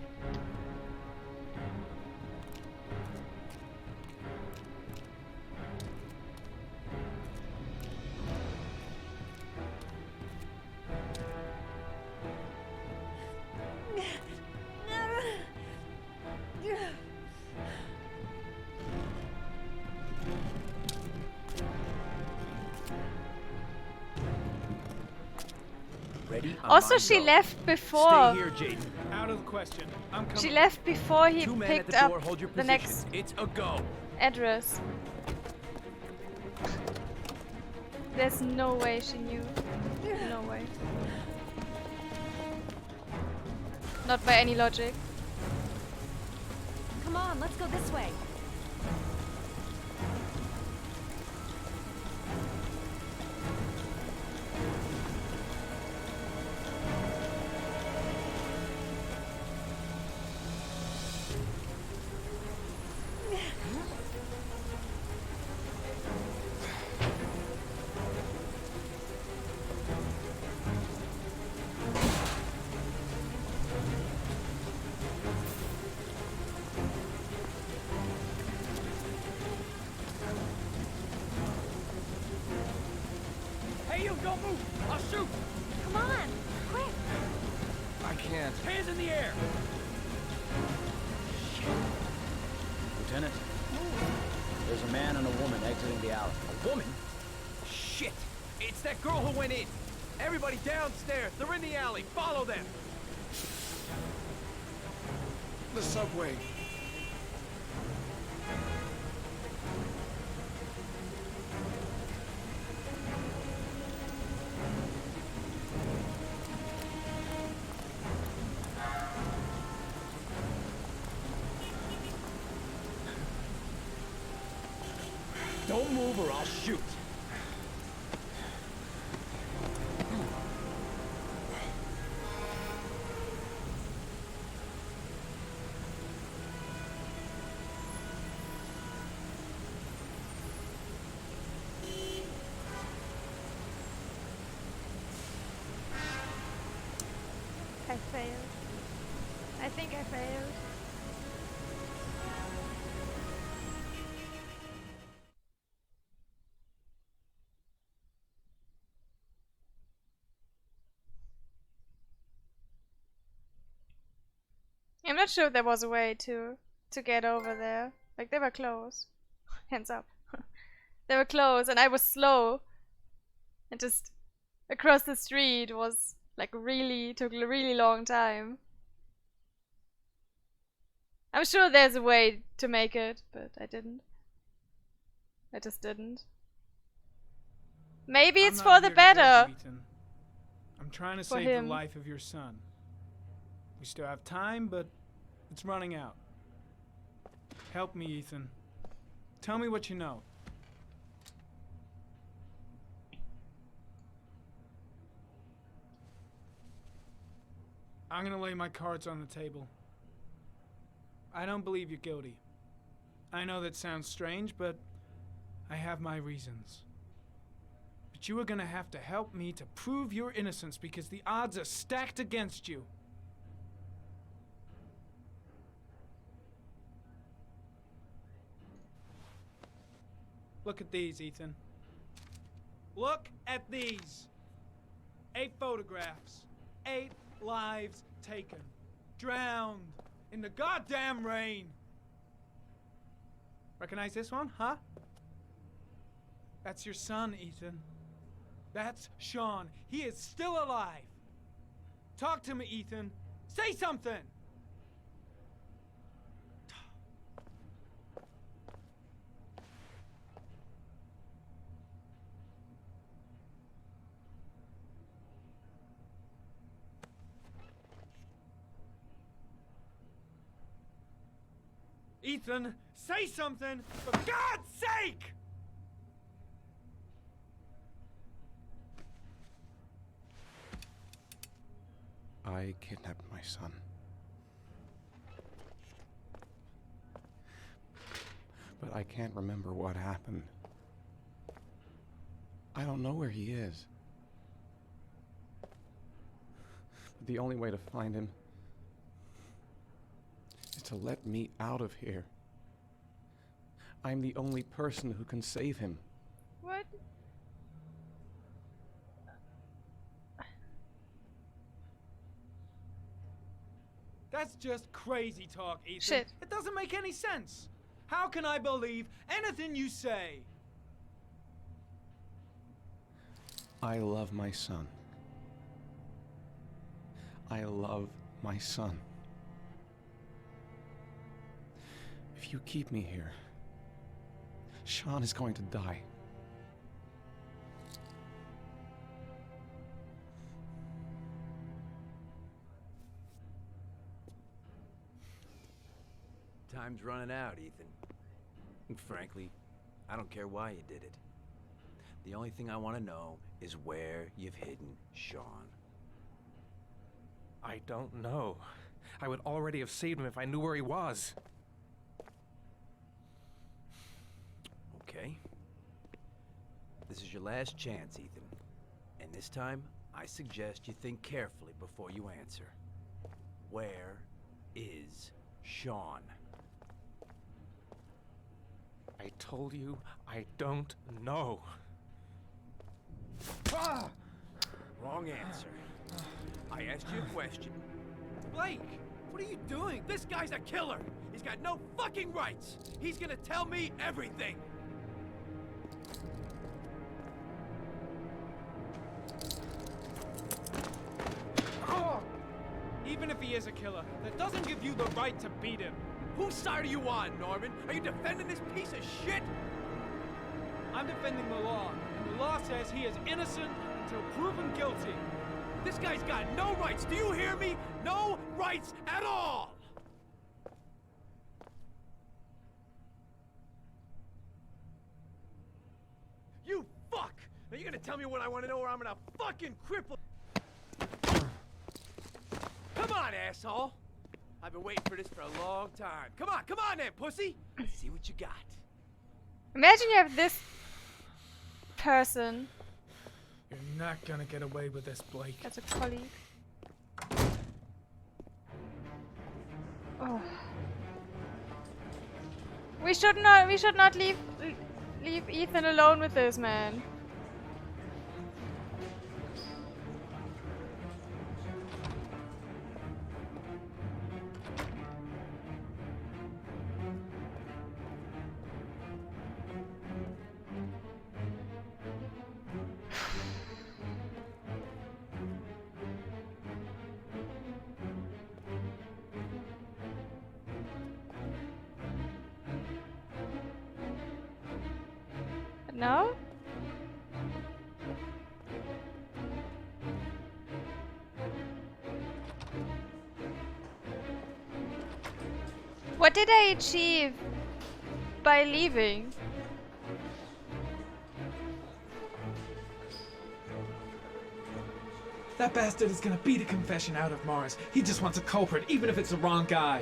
Ready? Also, she left before. Stay here, Jaden. Out of the question. I'm coming. She left before he Two men at picked the up door. Hold your the position. next It's a go. address. There's no way she knew. No way. Not by any logic. Come on, let's go this way. Hey, you don't move. I'll shoot. Come on, quick. I can't. Hands in the air. Lieutenant, there's a man and a woman exiting the alley. A woman? Shit. It's that girl who went in. Everybody downstairs. They're in the alley. Follow them. The subway. Don't move or I'll shoot. I failed. I think I failed. I'm not sure there was a way to get over there. Like, they were close. Hands up. They were close, and I was slow. And just across the street was like took a really long time. I'm sure there's a way to make it, but I didn't. I just didn't. Maybe it's for the better. I'm trying to For save him. the life of your son. We still have time, but it's running out. Help me, Ethan. Tell me what you know. I'm gonna lay my cards on the table. I don't believe you're guilty. I know that sounds strange, but I have my reasons. But you are gonna have to help me to prove your innocence because the odds are stacked against you. Look at these, Ethan. Look at these. 8 photographs. 8 lives taken. Drowned in the goddamn rain. Recognize this one, huh? That's your son, Ethan. That's Sean. He is still alive. Talk to me, Ethan. Say something! Ethan, say something, for God's sake! I kidnapped my son. But I can't remember what happened. I don't know where he is. The only way to find him is to let me out of here. I'm the only person who can save him. What? That's just crazy talk, Ethan. Shit. It doesn't make any sense. How can I believe anything you say? I love my son. I love my son. If you keep me here, Sean is going to die. Time's running out, Ethan. And frankly, I don't care why you did it. The only thing I want to know is where you've hidden Sean. I don't know. I would already have saved him if I knew where he was. Okay. This is your last chance, Ethan. And this time, I suggest you think carefully before you answer. Where is Sean? I told you I don't know. Wrong answer. I asked you a question. Blake, what are you doing? This guy's a killer! He's got no fucking rights! He's gonna tell me everything! Even if he is a killer, that doesn't give you the right to beat him. Whose side are you on, Norman? Are you defending this piece of shit? I'm defending the law, and the law says he is innocent until proven guilty. This guy's got no rights, do you hear me? No rights at all! You fuck! Now you're gonna tell me what I want to know or I'm gonna fucking cripple... Come on, asshole! I've been waiting for this for a long time. Come on then, pussy! Let's see what you got. Imagine you have this person. You're not gonna get away with this, Blake. That's a colleague. Oh. We should not leave Ethan alone with this man. No? What did I achieve by leaving? That bastard is gonna beat a confession out of Morris. He just wants a culprit, even if it's the wrong guy.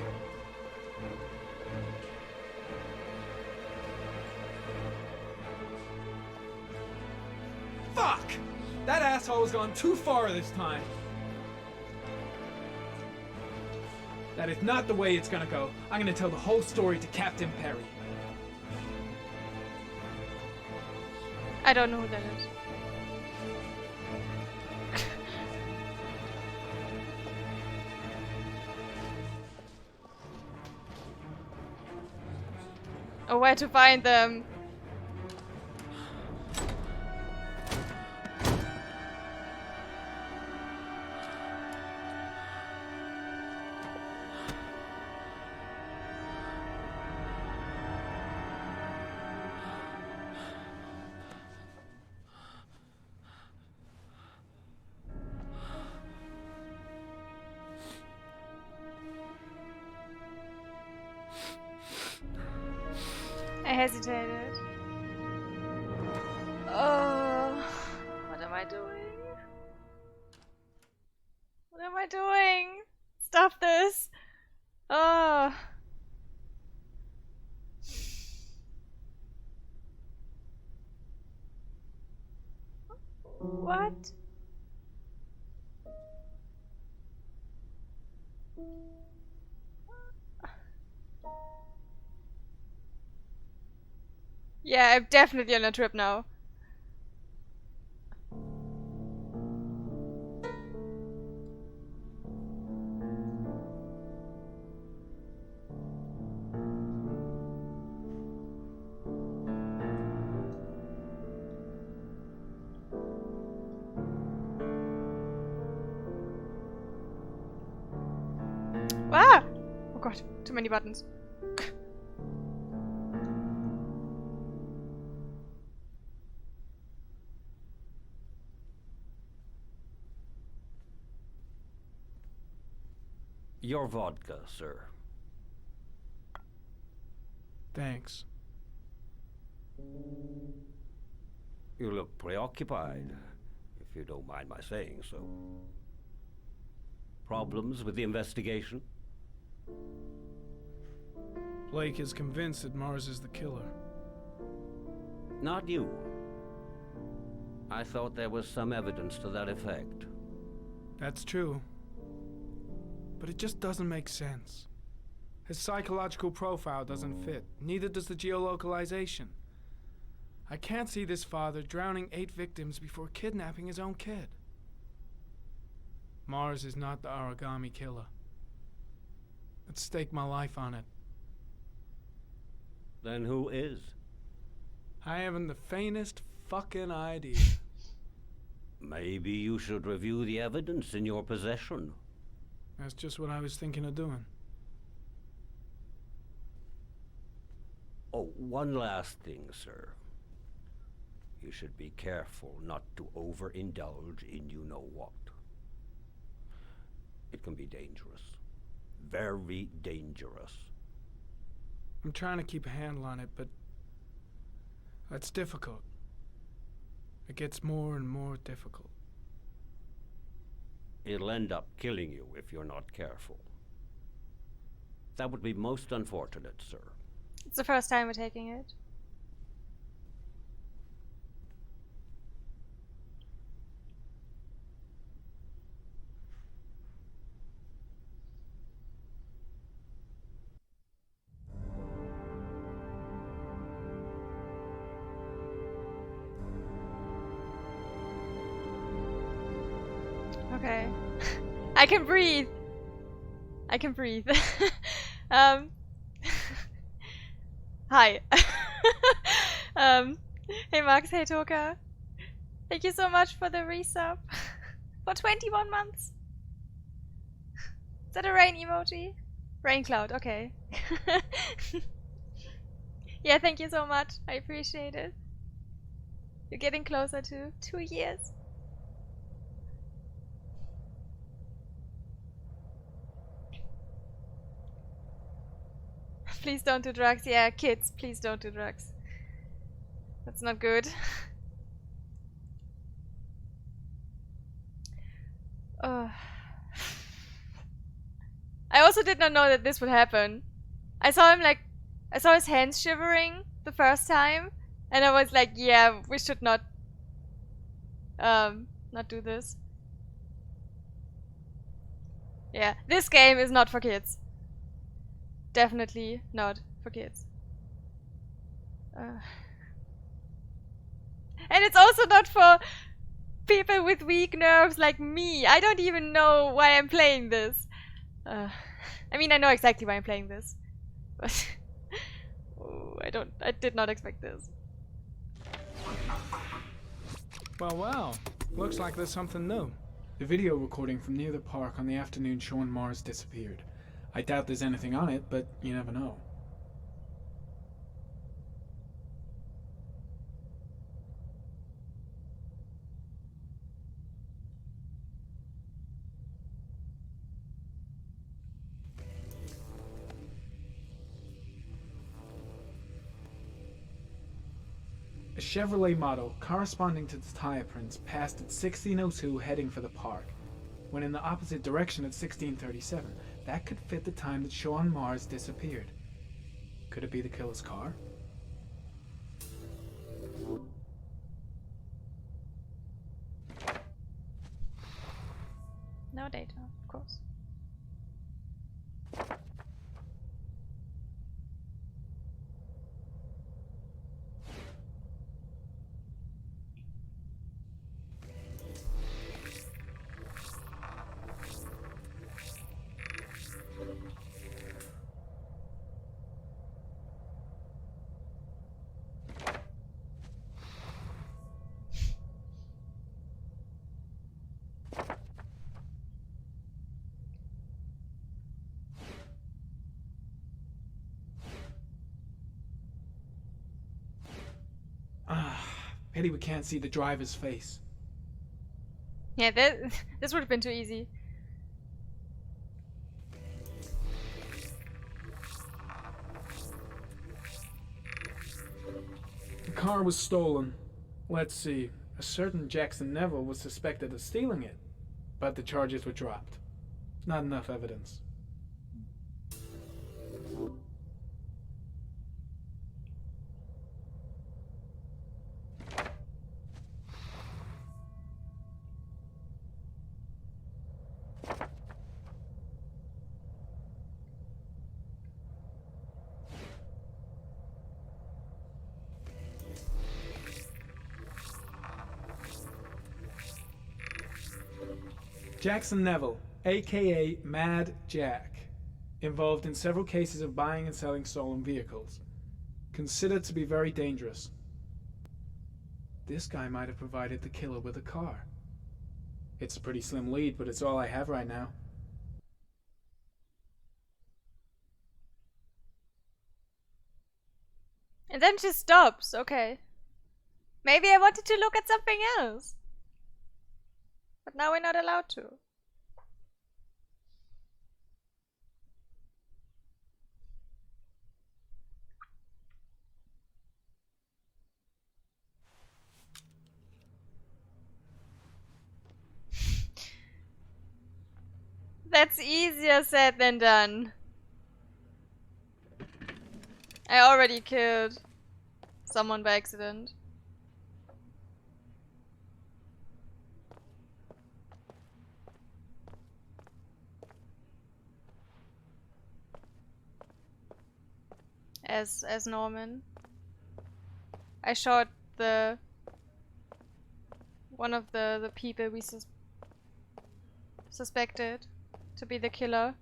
Fuck! That asshole has gone too far this time. That is not the way it's gonna go. I'm gonna tell the whole story to Captain Perry. I don't know who that is. Oh, where to find them? I hesitated. What am I doing? What am I doing? Stop this! Oh. What? Yeah, I'm definitely on a trip now. Ah! Oh god, too many buttons. Your vodka, sir. Thanks. You look preoccupied, if you don't mind my saying so. Problems with the investigation? Blake is convinced that Mars is the killer. Not you. I thought there was some evidence to that effect. That's true. But it just doesn't make sense. His psychological profile doesn't fit. Neither does the geolocalization. I can't see this father drowning 8 victims before kidnapping his own kid. Mars is not the origami killer. I'd stake my life on it. Then who is? I haven't the faintest fucking idea. Maybe you should review the evidence in your possession. That's just what I was thinking of doing. Oh, one last thing, sir. You should be careful not to overindulge in you-know-what. It can be dangerous. Very dangerous. I'm trying to keep a handle on it, but that's difficult. It gets more and more difficult. It'll end up killing you if you're not careful. That would be most unfortunate, sir. It's the first time we're taking it. Okay. I can breathe. I can breathe. Hi. Hey Max, hey Toka. Thank you so much for the resub. For 21 months. Is that a rain emoji? Rain cloud, okay. Yeah, thank you so much. I appreciate it. You're getting closer to 2 years. Please don't do drugs. Yeah, kids, please don't do drugs. That's not good. I also did not know that this would happen. I saw his hands shivering the first time, and I was like, yeah, we should not do this. Yeah, this game is not for kids. Definitely not for kids. And it's also not for people with weak nerves like me. I don't even know why I'm playing this. I mean, I know exactly why I'm playing this. But I did not expect this. Well. Looks like there's something new. The video recording from near the park on the afternoon Sean Mars disappeared. I doubt there's anything on it, but you never know. A Chevrolet model corresponding to the tire prints passed at 16:02 heading for the park, when in the opposite direction at 16:37. That could fit the time that Sean Mars disappeared. Could it be the killer's car? No data, of course. Pity we can't see the driver's face. Yeah, this would have been too easy. The car was stolen. Let's see. A certain Jackson Neville was suspected of stealing it, but the charges were dropped. Not enough evidence. Jackson Neville, aka Mad Jack, involved in several cases of buying and selling stolen vehicles. Considered to be very dangerous. This guy might have provided the killer with a car. It's a pretty slim lead, but it's all I have right now. And then she stops, okay. Maybe I wanted to look at something else. But now we're not allowed to. That's easier said than done. I already killed someone by accident. As Norman. I shot one of the people we suspected to be the killer.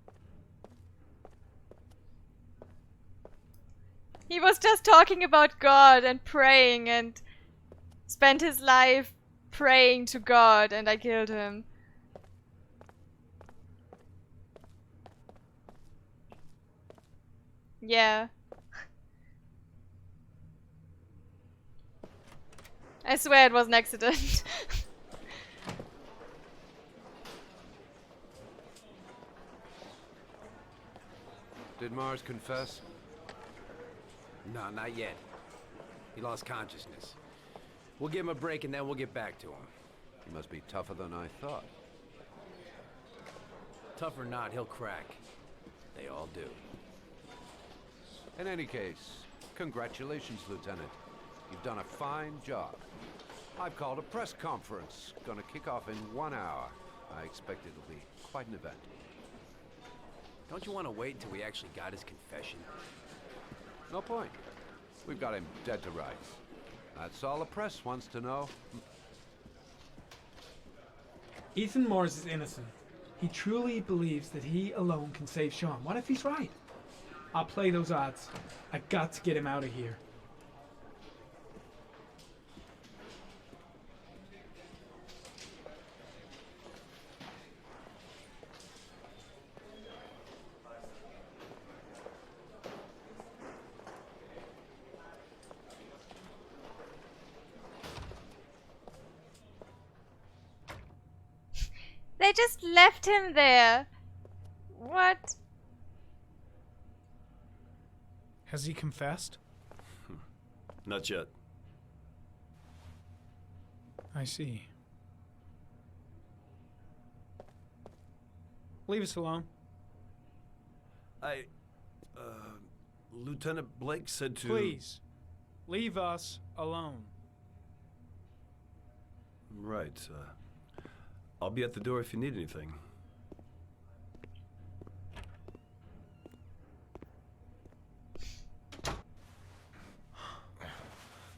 He was just talking about God and praying and spent his life praying to God, and I killed him. Yeah. I swear it was an accident. Did Mars confess? No, not yet. He lost consciousness. We'll give him a break and then we'll get back to him. He must be tougher than I thought. Tough or not, he'll crack. They all do. In any case, congratulations, Lieutenant. You've done a fine job. I've called a press conference. Gonna kick off in 1 hour. I expect it'll be quite an event. Don't you want to wait until we actually got his confession? No point. We've got him dead to rights. That's all the press wants to know. Ethan Mars is innocent. He truly believes that he alone can save Sean. What if he's right? I'll play those odds. I got to get him out of here. They just left him there. What? Has he confessed? Not yet. I see. Leave us alone. Lieutenant Blake said to... Please, leave us alone. Right. I'll be at the door if you need anything.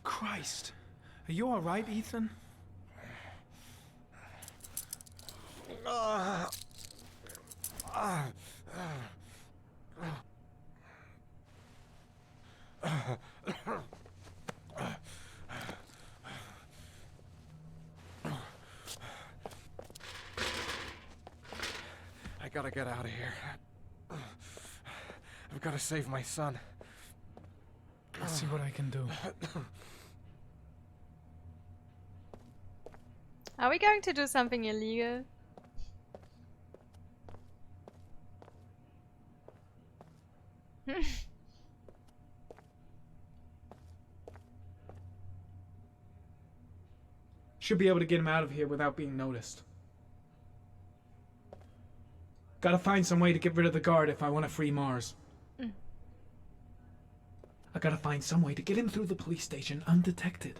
Christ. Are you all right, Ethan? I gotta get out of here. I've gotta save my son. Let's see what I can do. Are we going to do something illegal? Should be able to get him out of here without being noticed. Gotta find some way to get rid of the guard if I want to free Mars. I gotta find some way to get him through the police station undetected.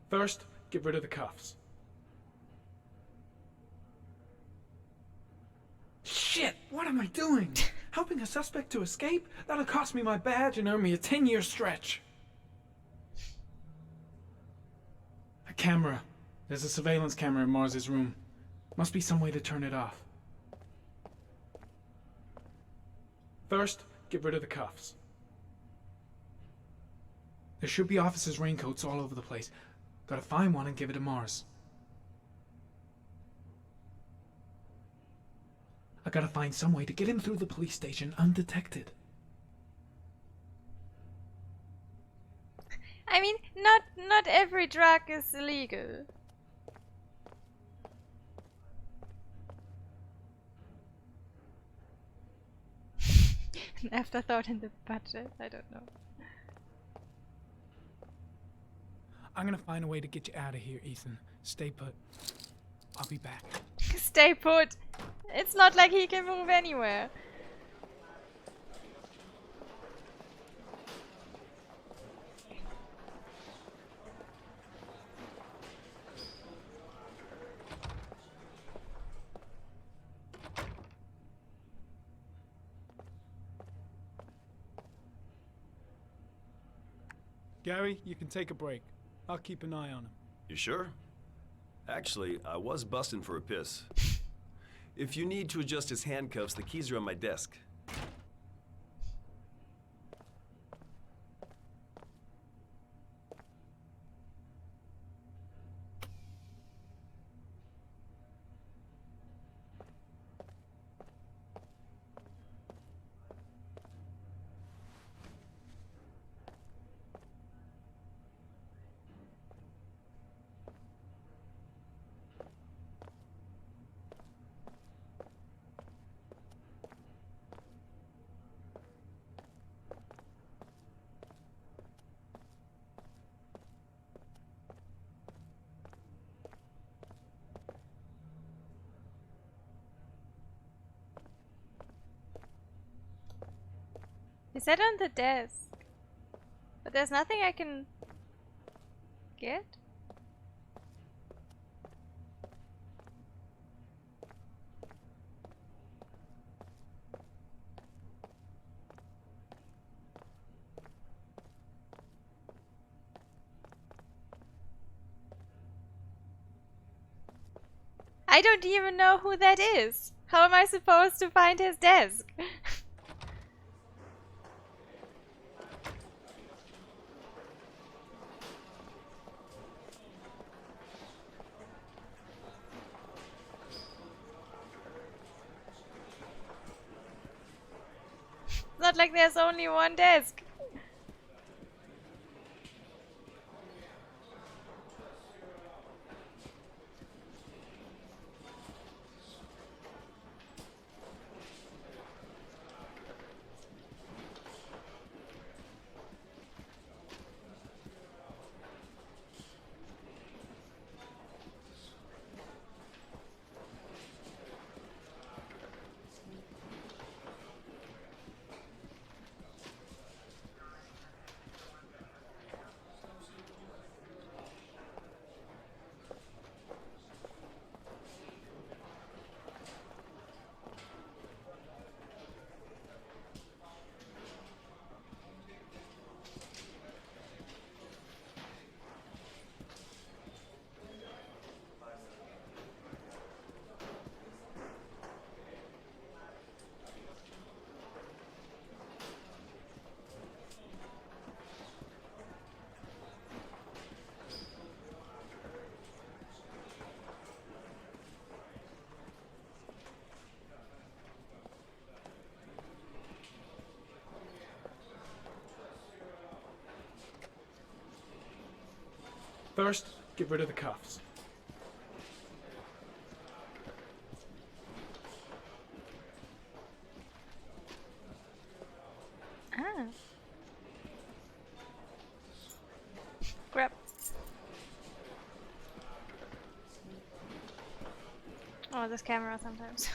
First, get rid of the cuffs. Shit! What am I doing? Helping a suspect to escape? That'll cost me my badge and earn me a 10-year stretch. A camera. There's a surveillance camera in Mars's room. Must be some way to turn it off. First, get rid of the cuffs. There should be officers' raincoats all over the place. Gotta find one and give it to Mars. I gotta find some way to get him through the police station undetected. I mean, not every drug is illegal. An afterthought in the budget. I don't know. I'm gonna find a way to get you out of here, Ethan. Stay put. I'll be back. Stay put. It's not like he can move anywhere. Gary, you can take a break. I'll keep an eye on him. You sure? Actually, I was busting for a piss. If you need to adjust his handcuffs, the keys are on my desk. Is that on the desk? But there's nothing I can get? I don't even know who that is. How am I supposed to find his desk? It's not like there's only one desk. First, get rid of the cuffs. Ah. Grab. Oh, this camera sometimes.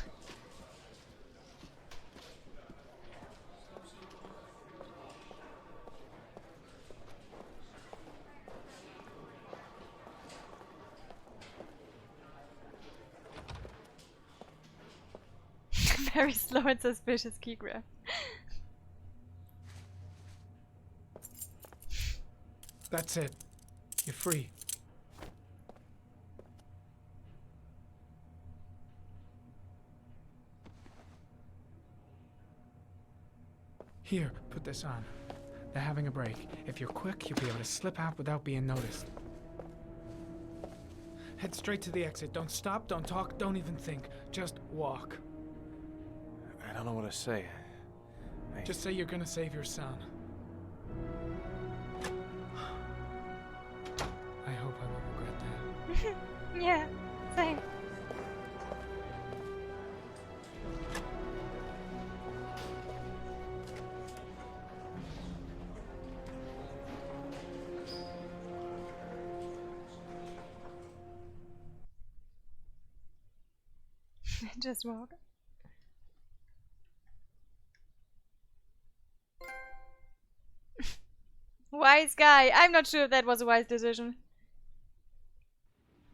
Very slow and suspicious key grab. That's it. You're free. Here, put this on. They're having a break. If you're quick, you'll be able to slip out without being noticed. Head straight to the exit. Don't stop, don't talk, don't even think. Just walk. I don't know what to say. Just say you're gonna save your son. I hope I won't regret that. Yeah, same. Just walk. Wise guy. I'm not sure if that was a wise decision.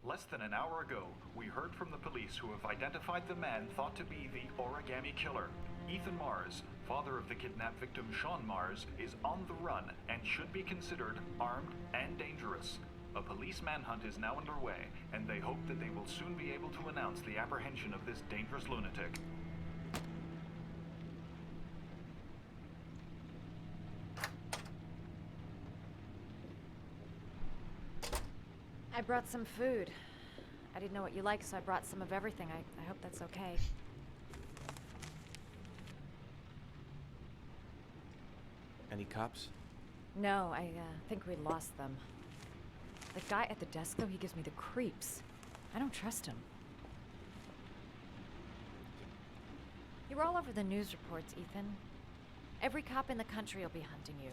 Less than an hour ago, we heard from the police who have identified the man thought to be the origami killer. Ethan Mars, father of the kidnapped victim Sean Mars, is on the run and should be considered armed and dangerous. A police manhunt is now underway, and they hope that they will soon be able to announce the apprehension of this dangerous lunatic. I brought some food. I didn't know what you like, so I brought some of everything. I hope that's okay. Any cops? No, I think we lost them. The guy at the desk, though, he gives me the creeps. I don't trust him. You're all over the news reports, Ethan. Every cop in the country will be hunting you.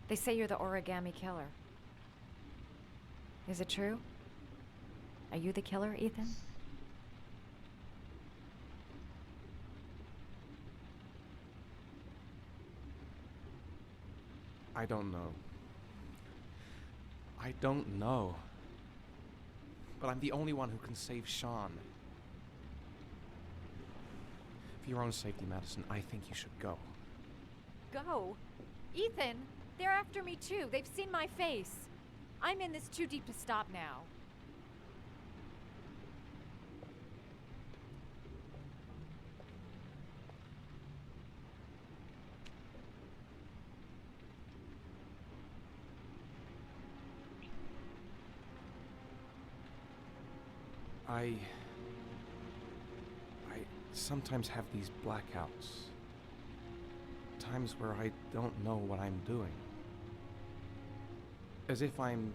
They say you're the origami killer. Is it true? Are you the killer, Ethan? I don't know. I don't know. But I'm the only one who can save Sean. For your own safety, Madison, I think you should go. Go? Ethan, they're after me too. They've seen my face. I'm in this too deep to stop now. I sometimes have these blackouts. Times where I don't know what I'm doing. As if I'm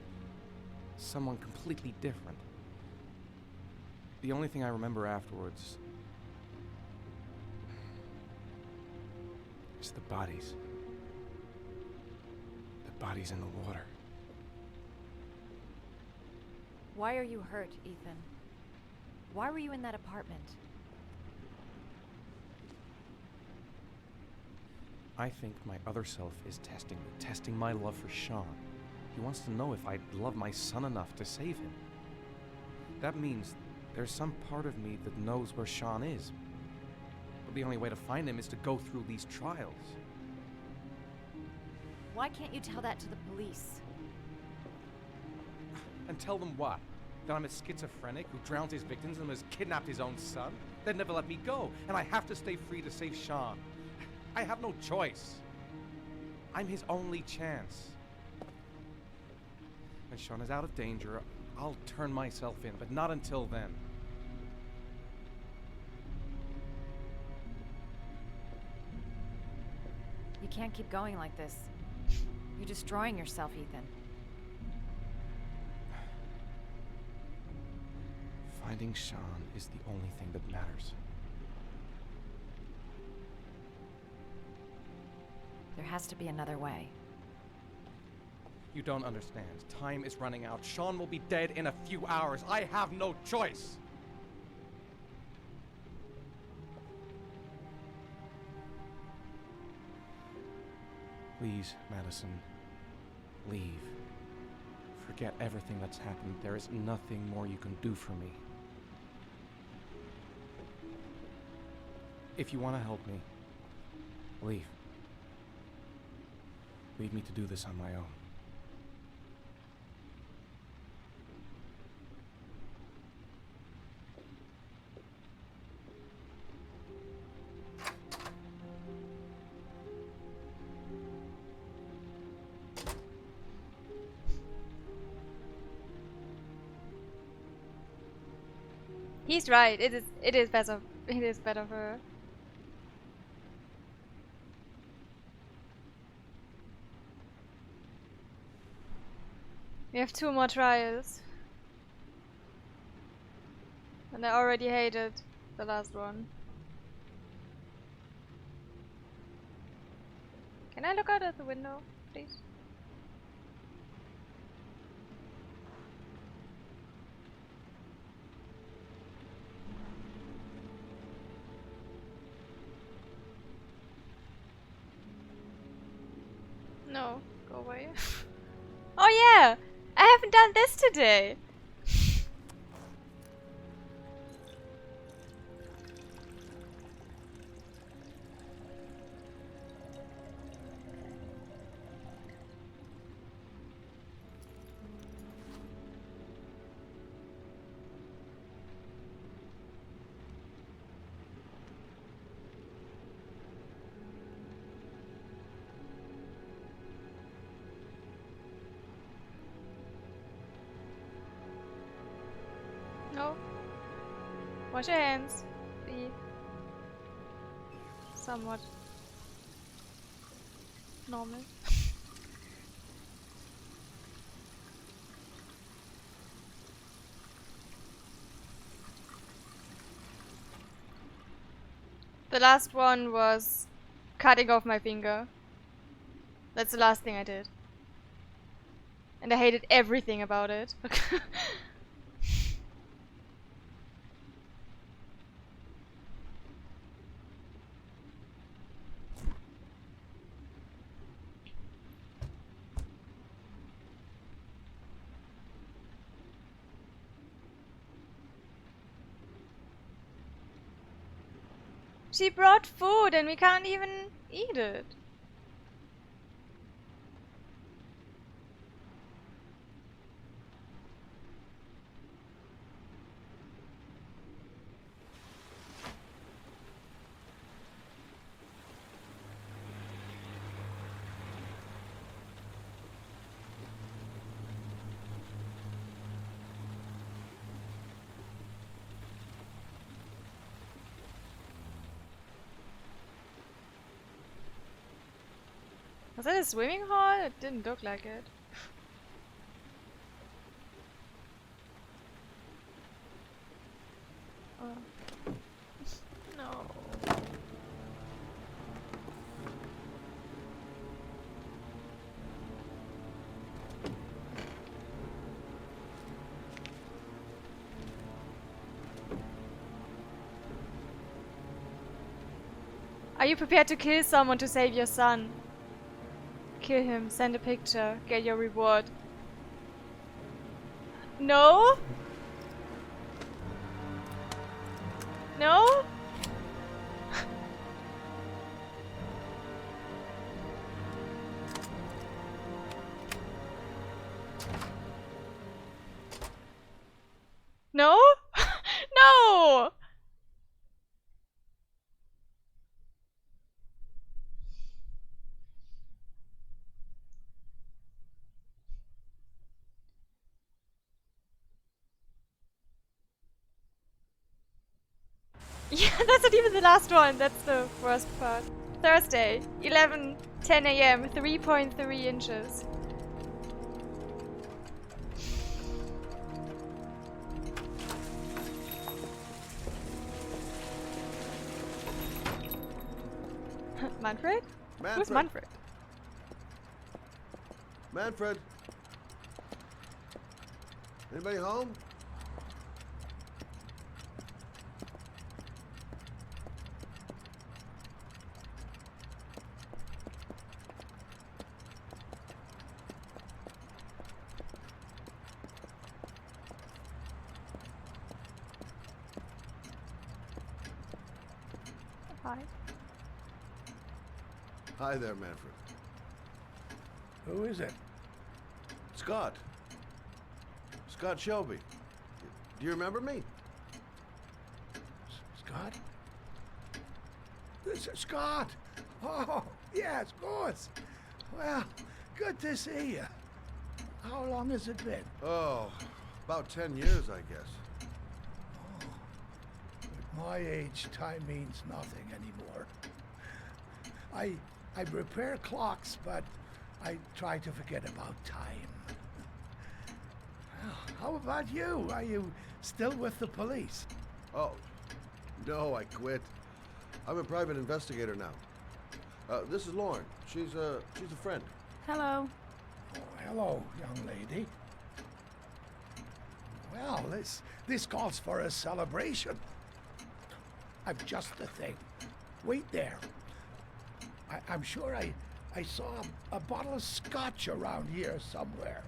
someone completely different. The only thing I remember afterwards is the bodies. The bodies in the water. Why are you hurt, Ethan? Why were you in that apartment? I think my other self is testing me, testing my love for Sean. He wants to know if I love my son enough to save him. That means there's some part of me that knows where Sean is. But the only way to find him is to go through these trials. Why can't you tell that to the police? And tell them what? That I'm a schizophrenic who drowns his victims and has kidnapped his own son? They'd never let me go, and I have to stay free to save Sean. I have no choice. I'm his only chance. When Sean is out of danger, I'll turn myself in, but not until then. You can't keep going like this. You're destroying yourself, Ethan. Finding Sean is the only thing that matters. There has to be another way. You don't understand. Time is running out. Sean will be dead in a few hours. I have no choice. Please, Madison, leave. Forget everything that's happened. There is nothing more you can do for me. If you want to help me, leave. Leave me to do this on my own. He's right. It is better. It is better for her. We have 2 more trials. And I already hated the last one. Can I look out at the window, please? No, go away. Oh yeah! I haven't done this today! No. Wash your hands. Be somewhat normal. The last one was cutting off my finger. That's the last thing I did. And I hated everything about it. She brought food and we can't even eat it. Was that a swimming hall? It didn't look like it. Oh. No. Are you prepared to kill someone to save your son? Kill him, send a picture, get your reward. No? No? No? No! Yeah, that's not even the last one. That's the worst part. Thursday, 11:10 a.m., 3.3 inches. Manfred? Who's Manfred? Manfred? Anybody home? Hi. Hi there, Manfred. Who is it? Scott. Scott Shelby. Do you remember me? Scott? This is Scott! Oh, yes, of course. Well, good to see you. How long has it been? Oh, about 10 years, I guess. At my age, time means nothing anymore. I repair clocks, but I try to forget about time. Well, how about you? Are you still with the police? Oh, no, I quit. I'm a private investigator now. This is Lauren. She's a friend. Hello. Oh, hello, young lady. Well, this calls for a celebration. I've just the thing. Wait there. I'm sure I saw a bottle of scotch around here somewhere.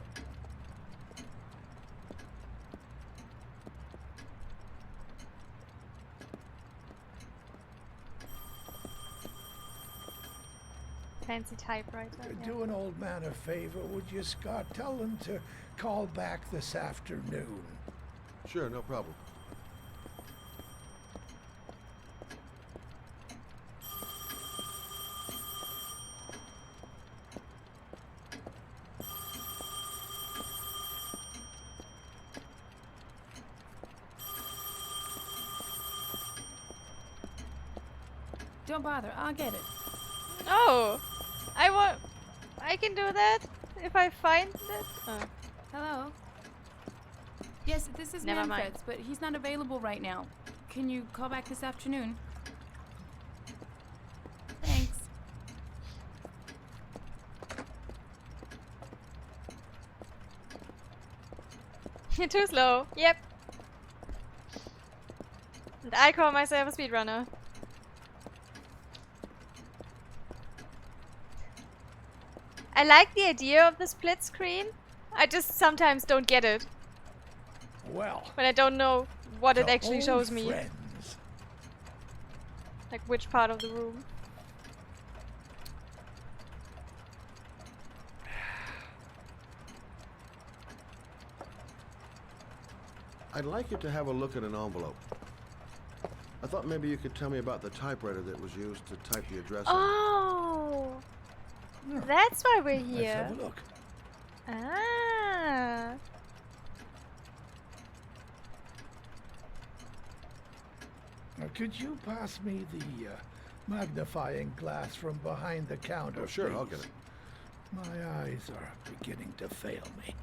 Fancy typewriter. Yeah. Do an old man a favor, would you, Scott? Tell them to call back this afternoon. Sure, no problem. Don't bother, I'll get it. No! I can do that if I find it. Oh. Hello? Yes, this is Never Manfred's, but he's not available right now. Can you call back this afternoon? Thanks. You're too slow. Yep. And I call myself a speedrunner. I like the idea of the split screen. I just sometimes don't get it. Well, when I don't know what it the actually old shows me. friends. Like which part of the room? I'd like you to have a look at an envelope. I thought maybe you could tell me about the typewriter that was used to type the address on. Oh, that's why we're here. Let's have a look. Ah. Now, could you pass me the magnifying glass from behind the counter, Sure, please? I'll get it. My eyes are beginning to fail me.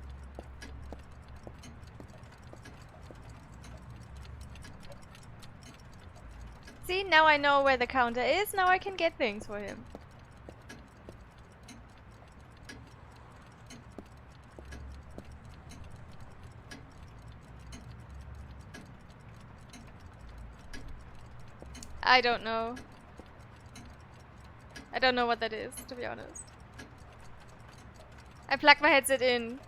See, now I know where the counter is. Now I can get things for him. I don't know. I don't know what that is, to be honest. I plug my headset in,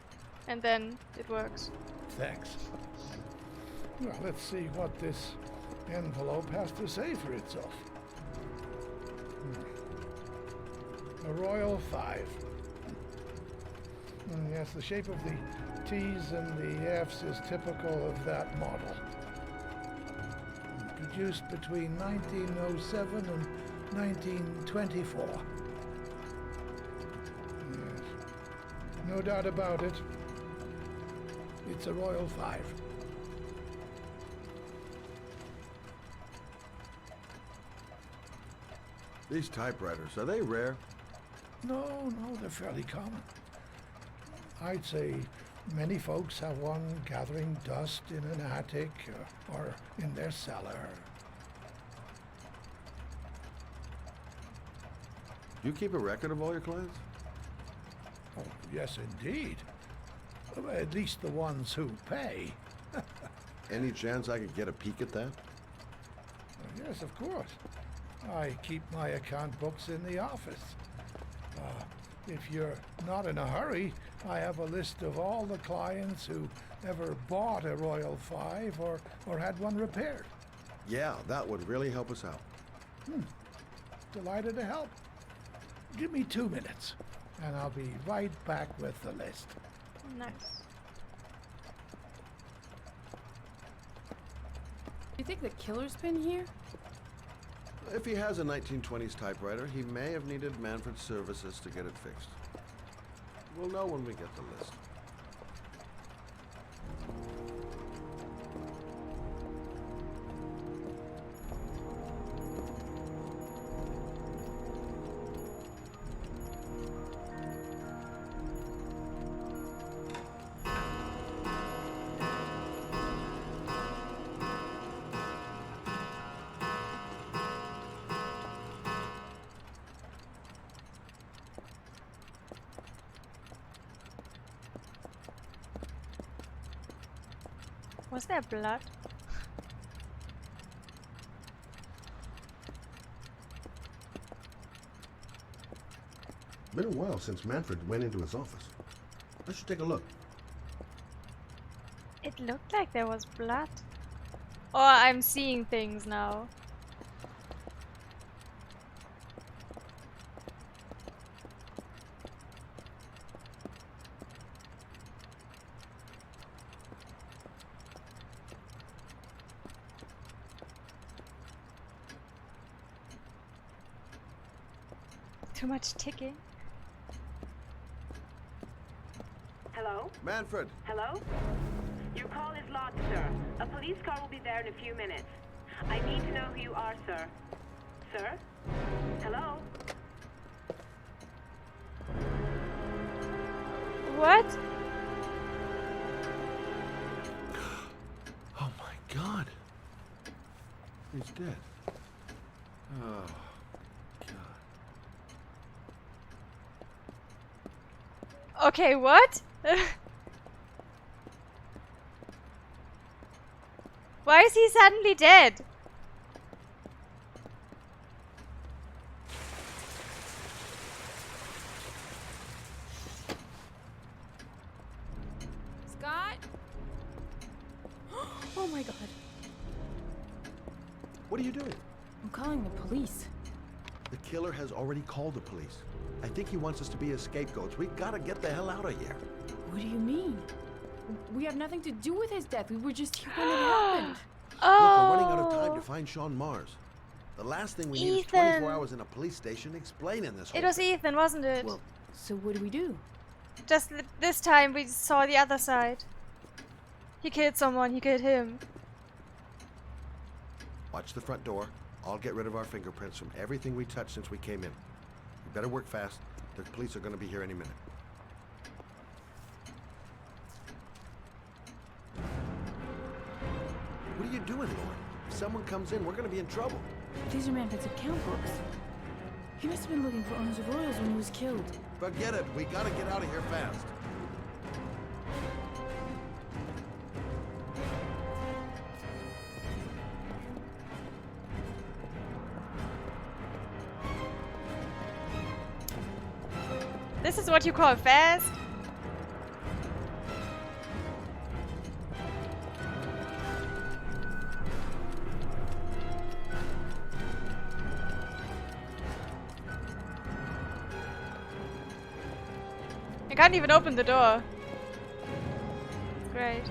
and then it works. Thanks. Well, let's see what this envelope has to say for itself. A Royal 5. Yes, the shape of the T's and the F's is typical of that model. Produced between 1907 and 1924. Yes. No doubt about it. It's a Royal 5. These typewriters, are they rare? No, they're fairly common. I'd say many folks have one gathering dust in an attic or in their cellar. You keep a record of all your clients? Oh, yes, indeed. At least the ones who pay. Any chance I could get a peek at that? Yes, of course. I keep my account books in the office. If you're not in a hurry, I have a list of all the clients who ever bought a Royal 5 or had one repaired. Yeah, that would really help us out. Delighted to help. Give me 2 minutes, and I'll be right back with the list. Nice. You think the killer's been here? If he has a 1920s typewriter, he may have needed Manfred's services to get it fixed. We'll know when we get the list. Was there blood? Been a while since Manfred went into his office. I should take a look. It looked like there was blood. Or I'm seeing things now. Too much ticking. Hello? Manfred! Hello? Your call is logged, sir. A police car will be there in a few minutes. I need to know who you are, sir. Sir? Hello? What? Oh my God! He's dead. Oh. Okay, what? Why is he suddenly dead? Scott? Oh my God. What are you doing? I'm calling the police. The killer has already called the police. I think he wants us to be his scapegoats. We gotta get the hell out of here. What do you mean? We have nothing to do with his death. We were just here when it happened. Look, we're running out of time to find Sean Mars. The last thing we need is 24 Ethan. hours in a police station explaining this whole It was thing. Ethan, wasn't it? Well, so what do we do? Just this time we saw the other side. He killed someone, he killed him. Watch the front door. I'll get rid of our fingerprints from everything we touched since we came in. You better work fast. The police are going to be here any minute. What are you doing, Lauren? If someone comes in, we're going to be in trouble. These are Manfred's account books. He must have been looking for owners of oils when he was killed. Forget it. We got to get out of here fast. This is what you call fast? I can't even open the door. It's great.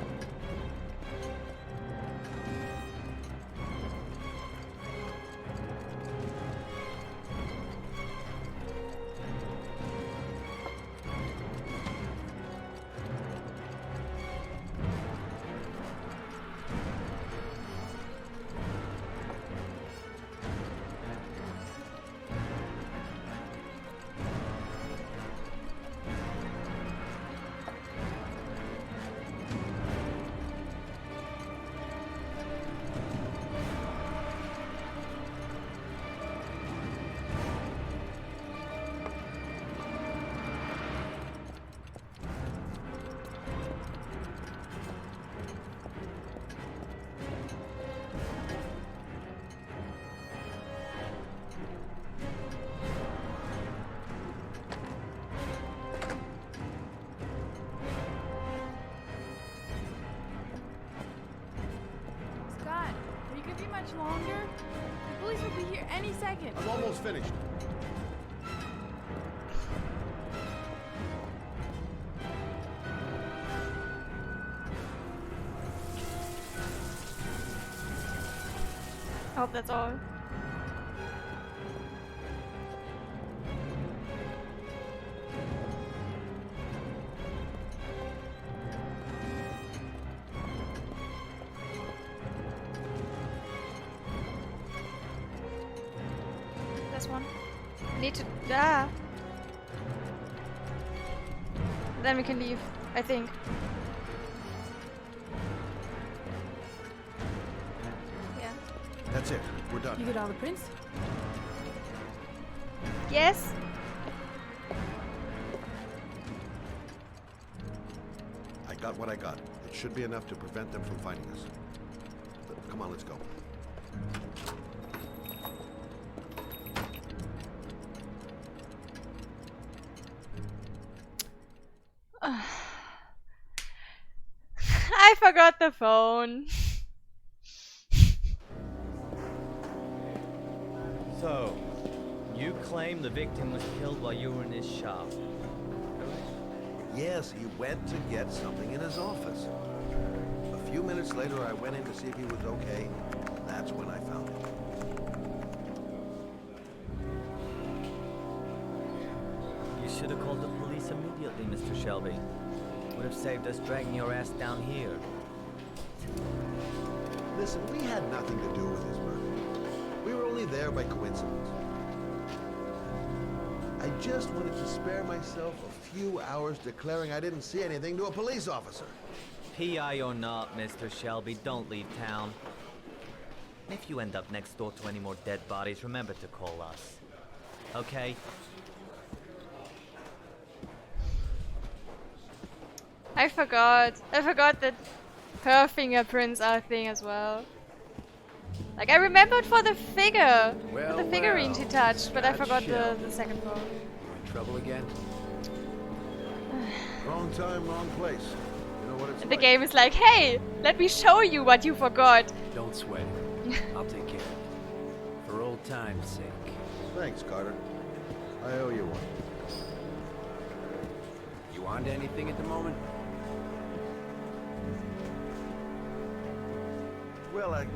Scott, are you gonna be much longer? The police will be here any second. I'm almost finished. I hope that's all. This one. I need to... Ah! Then we can leave, I think. Yeah. That's it. We're done. You get all the prints? Yes? I got what I got. It should be enough to prevent them from finding us. Come on, let's go. I forgot the phone. So, you claim the victim was killed while you were in his shop. Yes, he went to get something in his office. A few minutes later, I went in to see if he was okay. That's when I found him. You should have called the police immediately, Mr. Shelby. Would have saved us dragging your ass down here. Listen, we had nothing to do with his murder. We were only there by coincidence. I just wanted to spare myself a few hours declaring I didn't see anything to a police officer. PI or not, Mr. Shelby, don't leave town. If you end up next door to any more dead bodies, remember to call us. Okay? I forgot. I forgot that her fingerprints are a thing as well. Like, I remembered for the figure. Well, for the figurine she touched, but I forgot the second one. In trouble again? Wrong time, wrong place. You know what it's The like. game is like, hey, let me show you what you forgot. Don't sweat it. I'll take care of it. For old old time's sake. Thanks, Carter. I owe you one. You on to anything at the moment? Well, I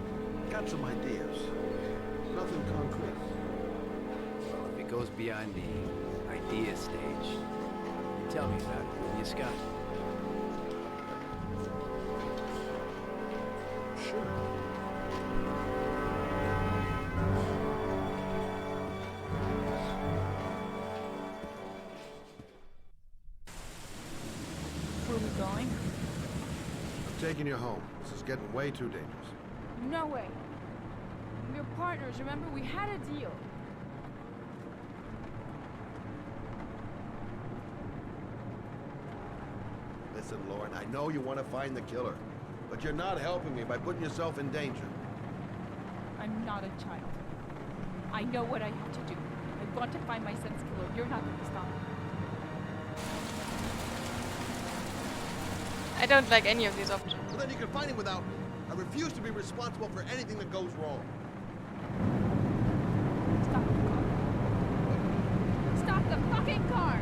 got some ideas. Nothing concrete. Well, if it goes beyond the idea stage, you tell me about it, will you, Scott? Sure. Where are we going? I'm taking you home. This is getting way too dangerous. No way. We're partners, remember? We had a deal. Listen, Lauren, I know you want to find the killer, but you're not helping me by putting yourself in danger. I'm not a child. I know what I have to do. I've got to find my son's killer. You're not going to stop me. I don't like any of these options. Well, then you can find him without me. I refuse to be responsible for anything that goes wrong. Stop the fucking car!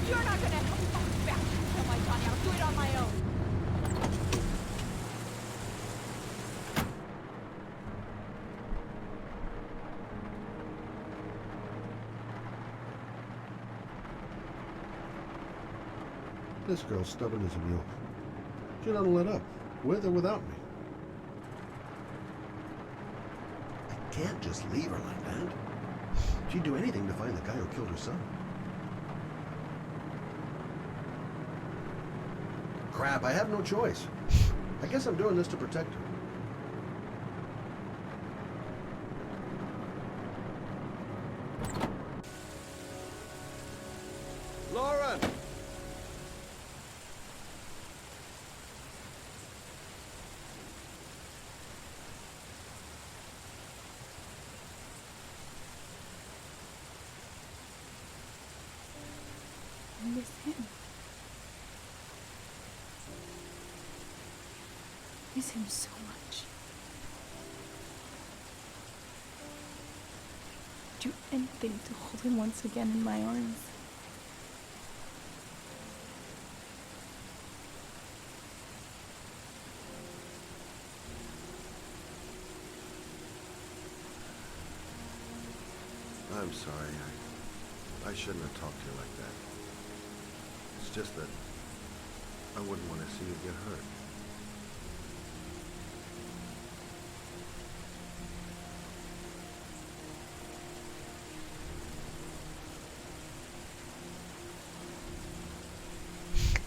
You're not gonna help me fucking back kill my Johnny. I'll do it on my own. This girl's stubborn as a mule. She doesn't let up, with or without me. I can't just leave her like that. She'd do anything to find the guy who killed her son. Crap, I have no choice. I guess I'm doing this to protect her. Lauren! I miss him. Miss him so much. Do anything to hold him once again in my arms. I'm sorry. I shouldn't have talked to you like that. It's just that I wouldn't want to see you get hurt.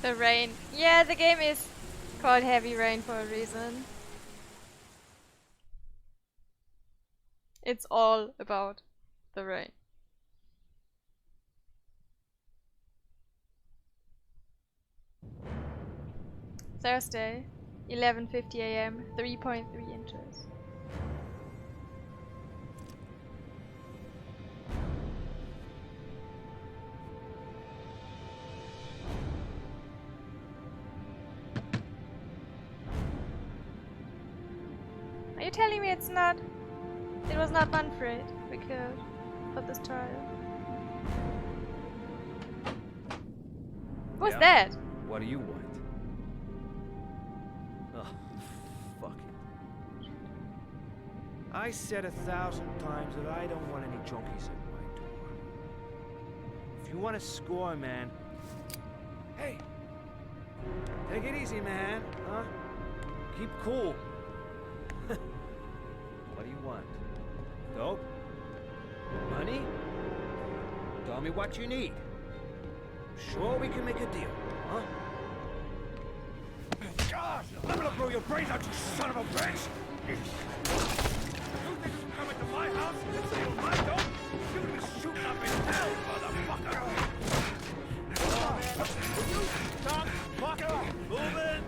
The rain. Yeah, the game is called Heavy Rain for a reason. It's all about the rain. Thursday, 11:50 AM, 3.3 inches. Are you telling me it was not Manfred we killed for this trial? What's that? What do you want? Oh, fuck it. I said 1,000 times that I don't want any junkies at my door. If you want to score, man, hey, take it easy, man, huh? Keep cool. What do you want? Dope? Money? Tell me what you need. Sure we can make a deal, huh? God, I'm gonna blow your brains out, you son of a bitch! You think you come into my house and say you'll mind, don't? You're gonna be shooting up in hell, motherfucker! Oh, man. Will you stop fucking moving?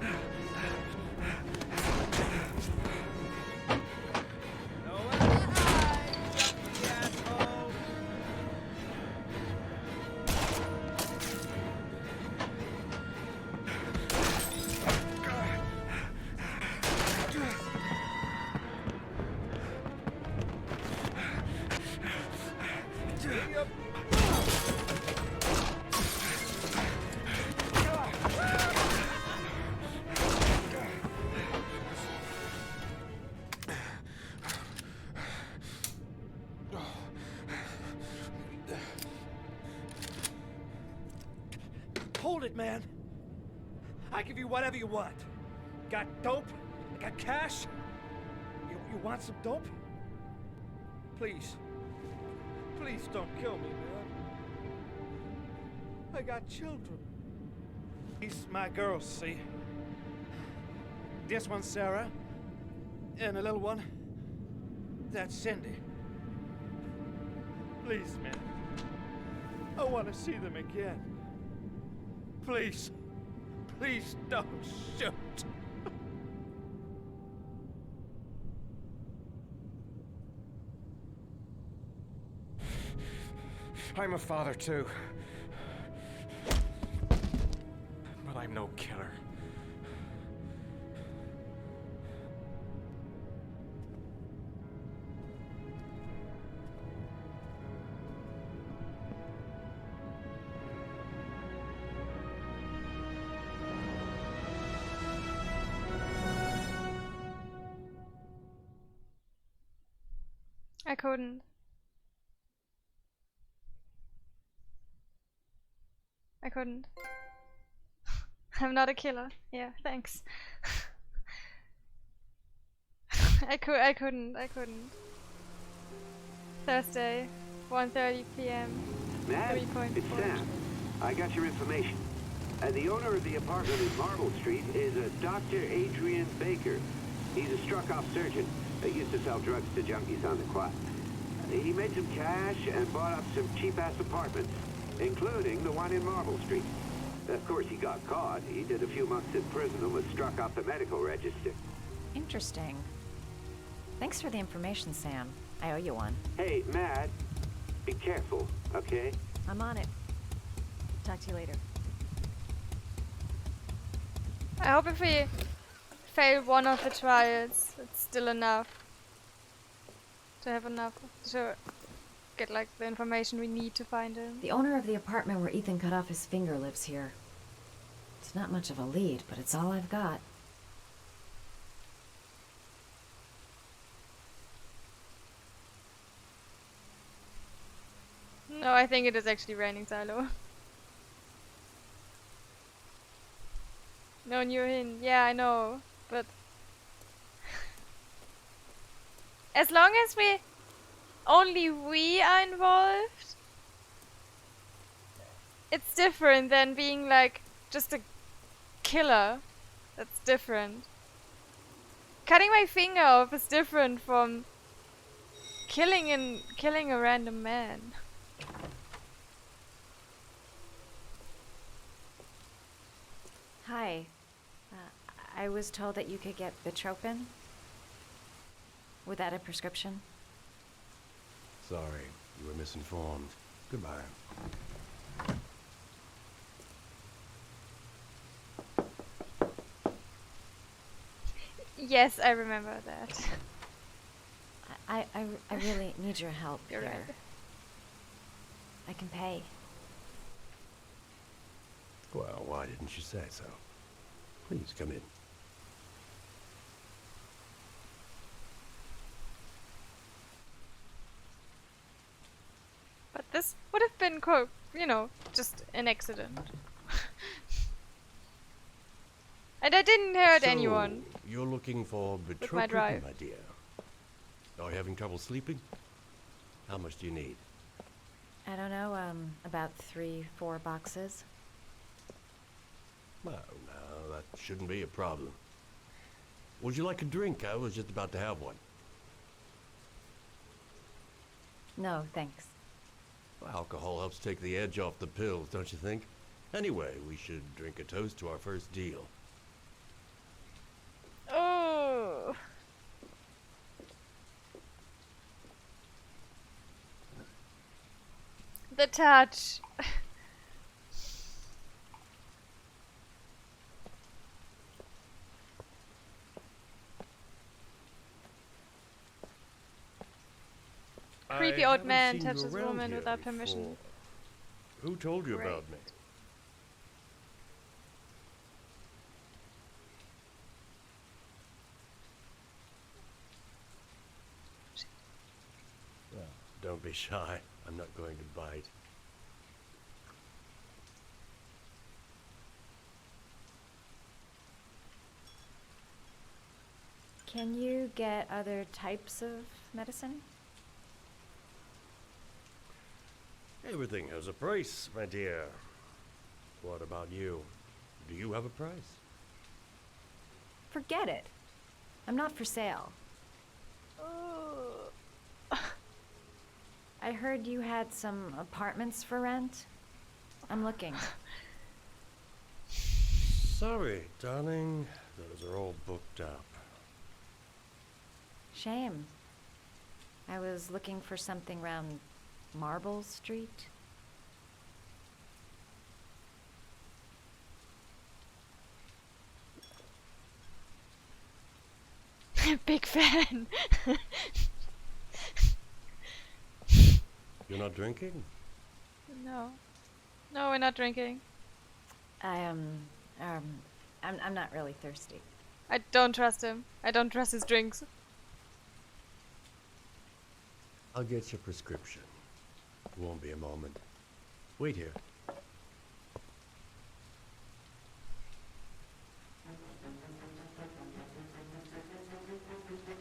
Hold it, man. I give you whatever you want. Got dope? Got cash? You want some dope? Please. Please don't kill me, man. I got children. These my girls, see? This one's Sarah. And the little one, that's Cindy. Please, man. I want to see them again. Please. Please don't shoot. I'm a father too. But I'm no killer. I couldn't. I couldn't. I'm not a killer. Yeah, thanks. I couldn't. Thursday, 1:30 p.m. Matt, 3.4. it's Sam. I got your information. The owner of the apartment in Marble Street is a Dr. Adrian Baker. He's a struck-off surgeon. He used to sell drugs to junkies on the quad. He made some cash and bought up some cheap-ass apartments, including the one in Marble Street. Of course, he got caught. He did a few months in prison and was struck off the medical register. Interesting. Thanks for the information, Sam. I owe you one. Hey, Matt, be careful, okay? I'm on it. Talk to you later. I hope if we fail one of the trials, it's still enough to have enough to get like the information we need to find him. The owner of the apartment where Ethan cut off his finger lives here. It's not much of a lead, but it's all I've got. No, I think it is actually raining, Silo. No new hint. Yeah, I know, but as long as only we are involved, it's different than being like just a killer. That's different. Cutting my finger off is different from killing a random man. Hi. I was told that you could get Becci-chan. Without a prescription? Sorry, you were misinformed. Goodbye. Yes, I remember that. I really need your help You're here. right. I can pay. Well, why didn't you say so? Please come in. But this would have been, just an accident. And I didn't hurt anyone. You're looking for my Becci-chan, drive. my dear. Are you having trouble sleeping? How much do you need? I don't know, about 3-4 boxes. No, that shouldn't be a problem. Would you like a drink? I was just about to have one. No, thanks. Alcohol helps take the edge off the pills, don't you think? Anyway, we should drink a toast to our first deal. Oh. The touch. creepy I old haven't man seen you touches around woman here without before. permission. Who told you Great. about me? Well, don't be shy. I'm not going to bite. Can you get other types of medicine? Everything has a price, my dear. What about you? Do you have a price? Forget it. I'm not for sale. I heard you had some apartments for rent. I'm looking. Sorry, darling. Those are all booked up. Shame. I was looking for something around Marble Street. Big fan. You're not drinking? No. No, we're not drinking. I'm not really thirsty. I don't trust him. I don't trust his drinks. I'll get your prescription. Won't be a moment. Wait here.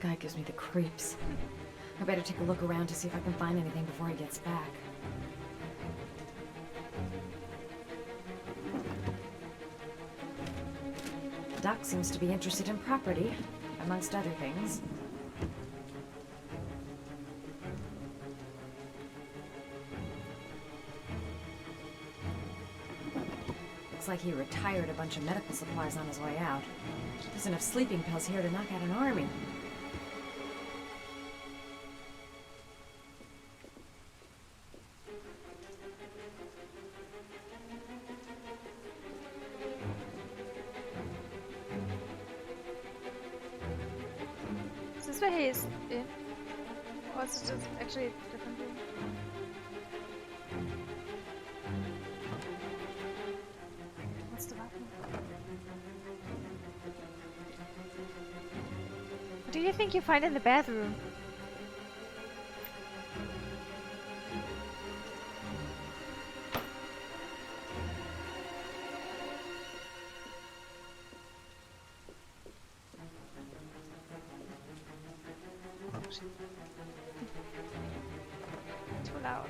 Guy gives me the creeps. I better take a look around to see if I can find anything before he gets back. Doc seems to be interested in property, amongst other things. Looks like he retired a bunch of medical supplies on his way out. There's enough sleeping pills here to knock out an army. Is this where he is in? Or is it just actually a different room? What's the weapon? What do you think you find in the bathroom? Too loud.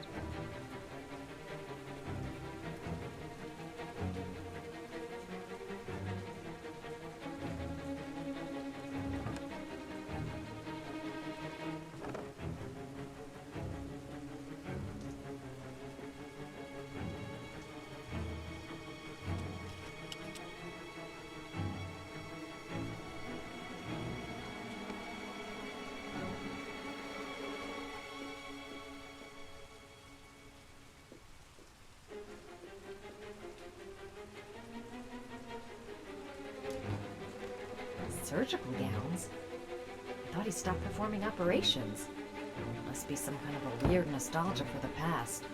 Surgical gowns? I thought he stopped performing operations. Must be some kind of a weird nostalgia for the past.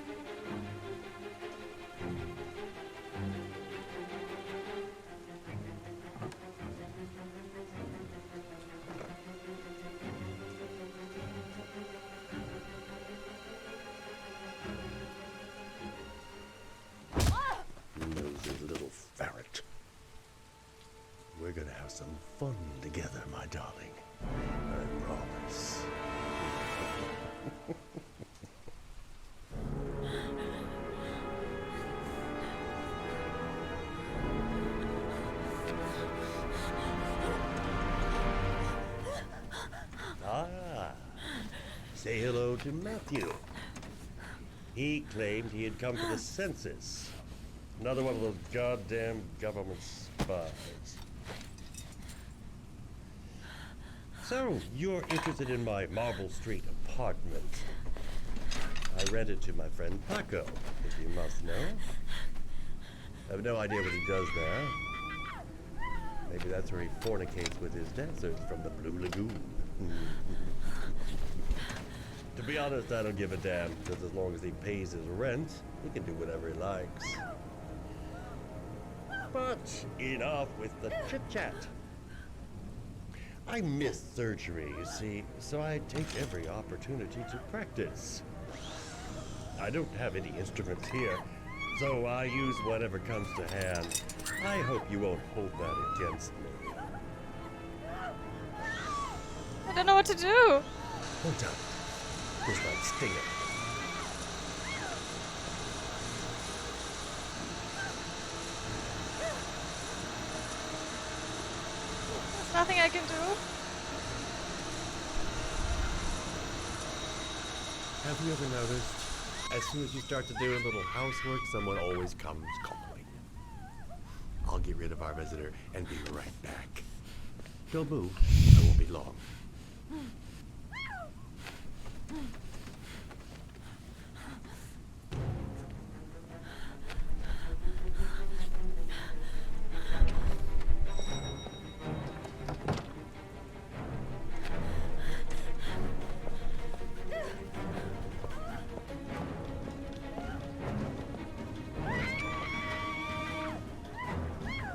Nosy little ferret. We're gonna have some fun together, my darling. I promise. Say hello to Matthew. He claimed he had come to the census. Another one of those goddamn government spies. So, you're interested in my Marble Street apartment. I rent it to my friend Paco, if you must know. I have no idea what he does there. Maybe that's where he fornicates with his dancers from the Blue Lagoon. To be honest, I don't give a damn, because as long as he pays his rent, he can do whatever he likes. But enough with the chit-chat. I miss surgery, you see, so I take every opportunity to practice. I don't have any instruments here, so I use whatever comes to hand. I hope you won't hold that against me. I don't know what to do. Hold on. This might sting it. There's nothing I can do. Have you ever noticed, as soon as you start to do a little housework, someone always comes calling? I'll get rid of our visitor and be right back. Don't move. I won't be long.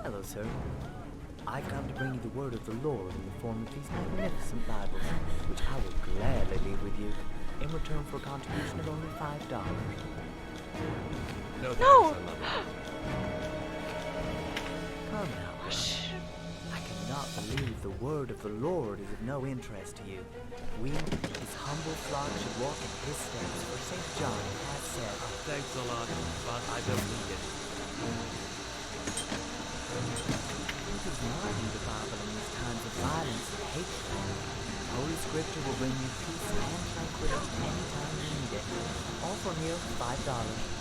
Hello, sir. I've come to bring you the word of the Lord in the form of these magnificent Bibles, which I will gladly leave with you in return for a contribution of only $5. No, thanks, No! I love it. Come now, Shh. I cannot believe the word of the Lord is of no interest to you. We, his humble flock, should walk in his steps, for St. John has said. Thanks a lot, but I don't need it. Who does not need a Bible in these times of violence and hatred? Holy Scripture will bring you peace and tranquility anytime you need it. All for mere $5.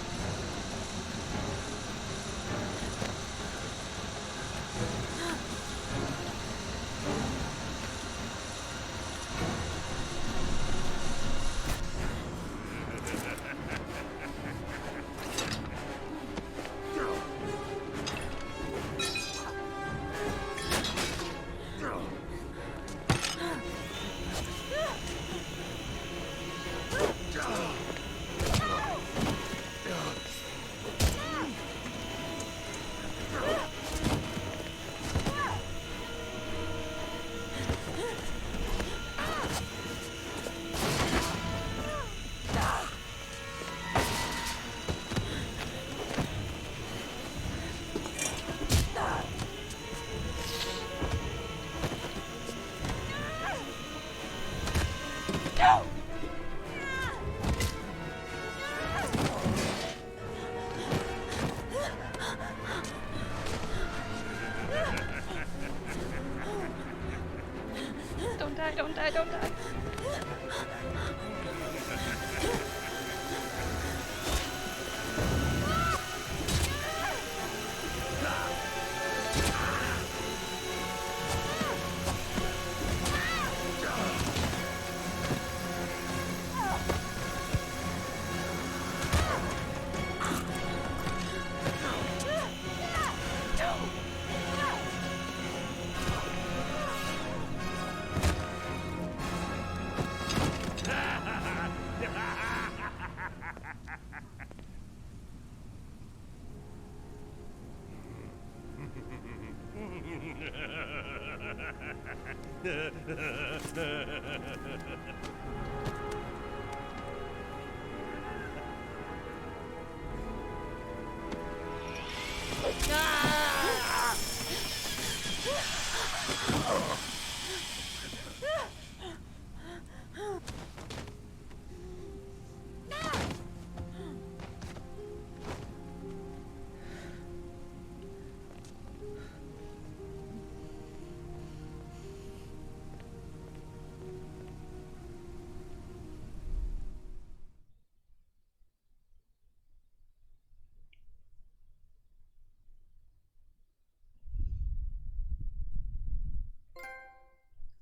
Don't die, don't die, don't die.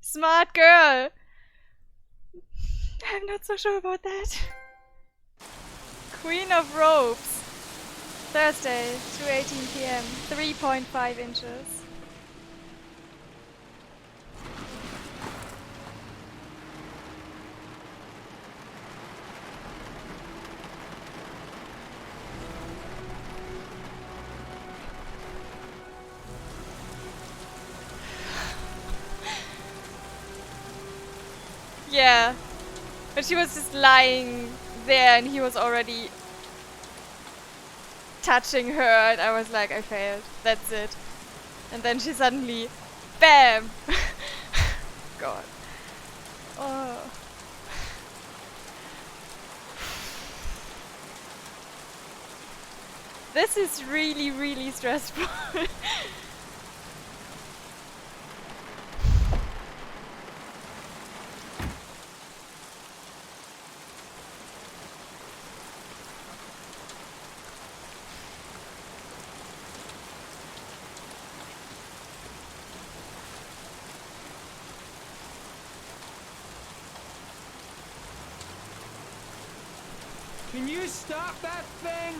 Smart girl! I'm not so sure about that. Queen of Ropes. Thursday, 2:18 p.m. 3.5 inches. But she was just lying there and he was already touching her and I was like, I failed. That's it. And then she suddenly, BAM! God. Oh. This is really, really stressful. Can you stop that thing?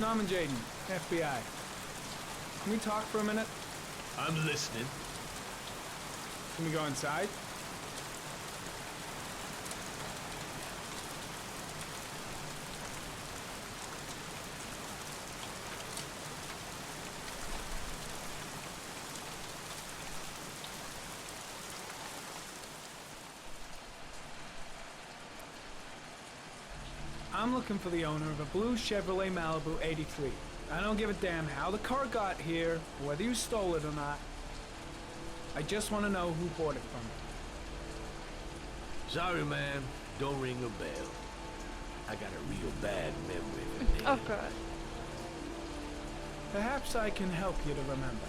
Norman Jaden, FBI. Can we talk for a minute? I'm listening. Can we go inside? I'm looking for the owner of a blue Chevrolet Malibu 83. I don't give a damn how the car got here, or whether you stole it or not. I just want to know who bought it from you. Sorry, man. Don't ring a bell. I got a real bad memory for names. Oh god. Perhaps I can help you to remember.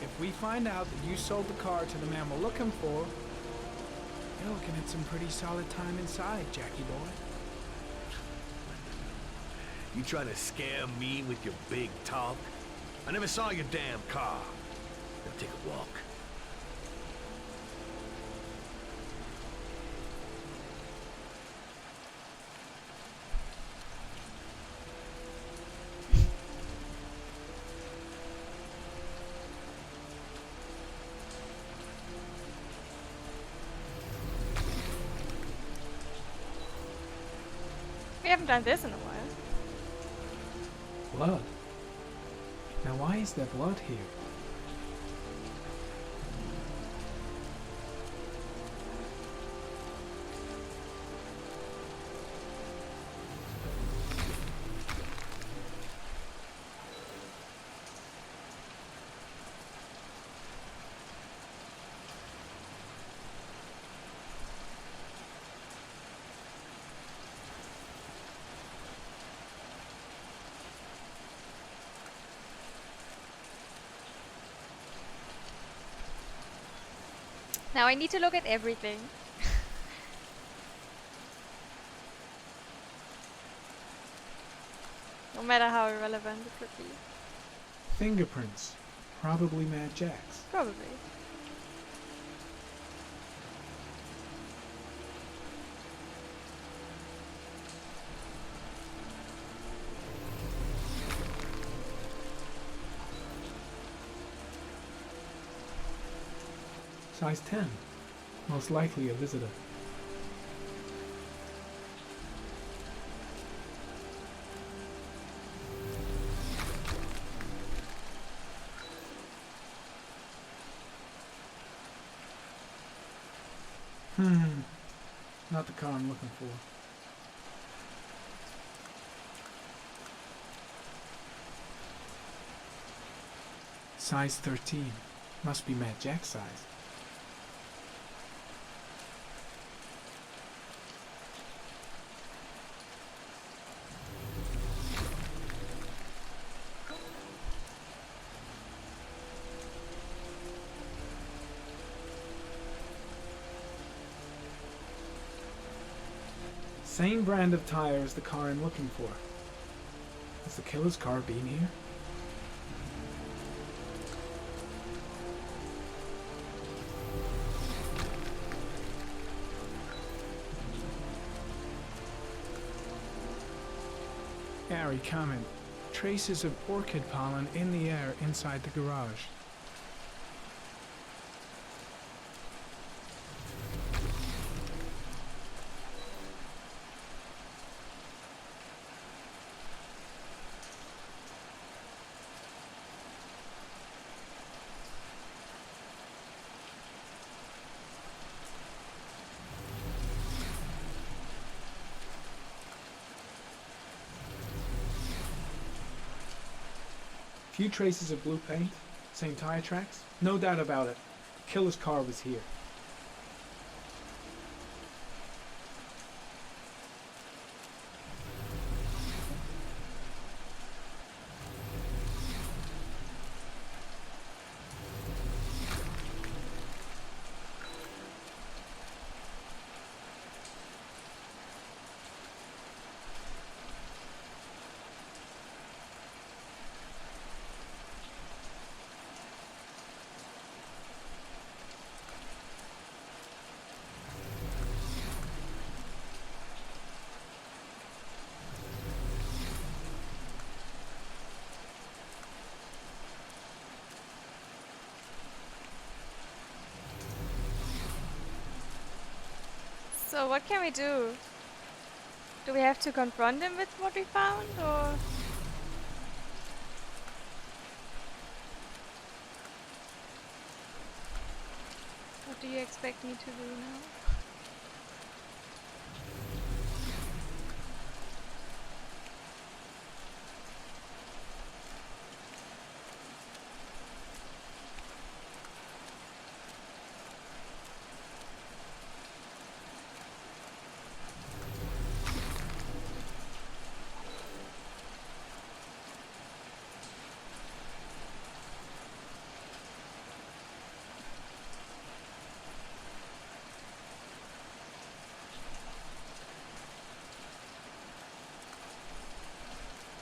If we find out that you sold the car to the man we're looking for, you're looking at some pretty solid time inside, Jackie boy. You trying to scare me with your big talk? I never saw your damn car. Now take a walk. We haven't done this in a while. Blood. Now why is there blood here? Now I need to look at everything. No matter how irrelevant it could be. Fingerprints. Probably Mad Jack's. Probably. Size 10. Most likely a visitor. Not the car I'm looking for. Size 13. Must be Matt Jack's size. Same brand of tire as the car I'm looking for. Has the killer's car been here? Gary, comment. Traces of orchid pollen in the air inside the garage. Few traces of blue paint, same tire tracks. No doubt about it. Killer's car was here. So what can we do? Do we have to confront him with what we found, or...? What do you expect me to do now?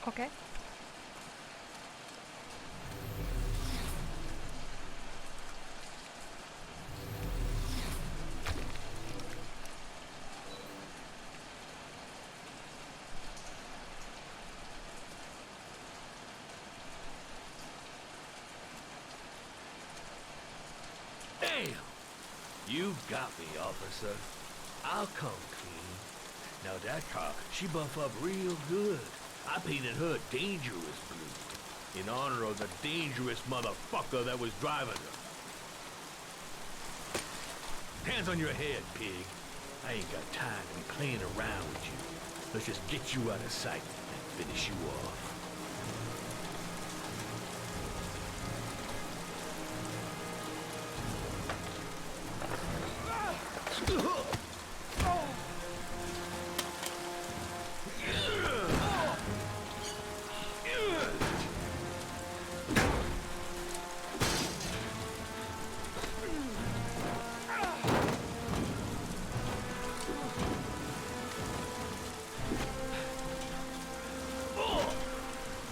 Okay. Damn! You got me, officer. I'll come clean. Now that car, she buff up real good. I painted her dangerous blue, in honor of the dangerous motherfucker that was driving her. Hands on your head, pig. I ain't got time to be playing around with you. Let's just get you out of sight and finish you off.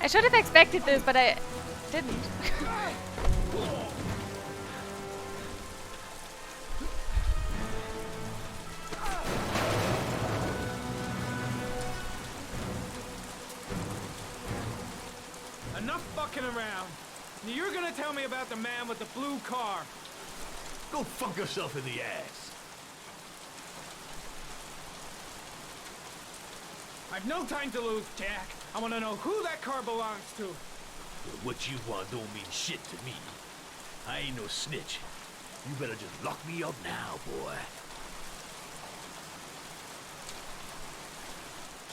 I should have expected this, but I didn't. Enough fucking around. You're gonna tell me about the man with the blue car. Go fuck yourself in the ass. I've no time to lose, Jack. I want to know who that car belongs to. What you want don't mean shit to me. I ain't no snitch. You better just lock me up now, boy.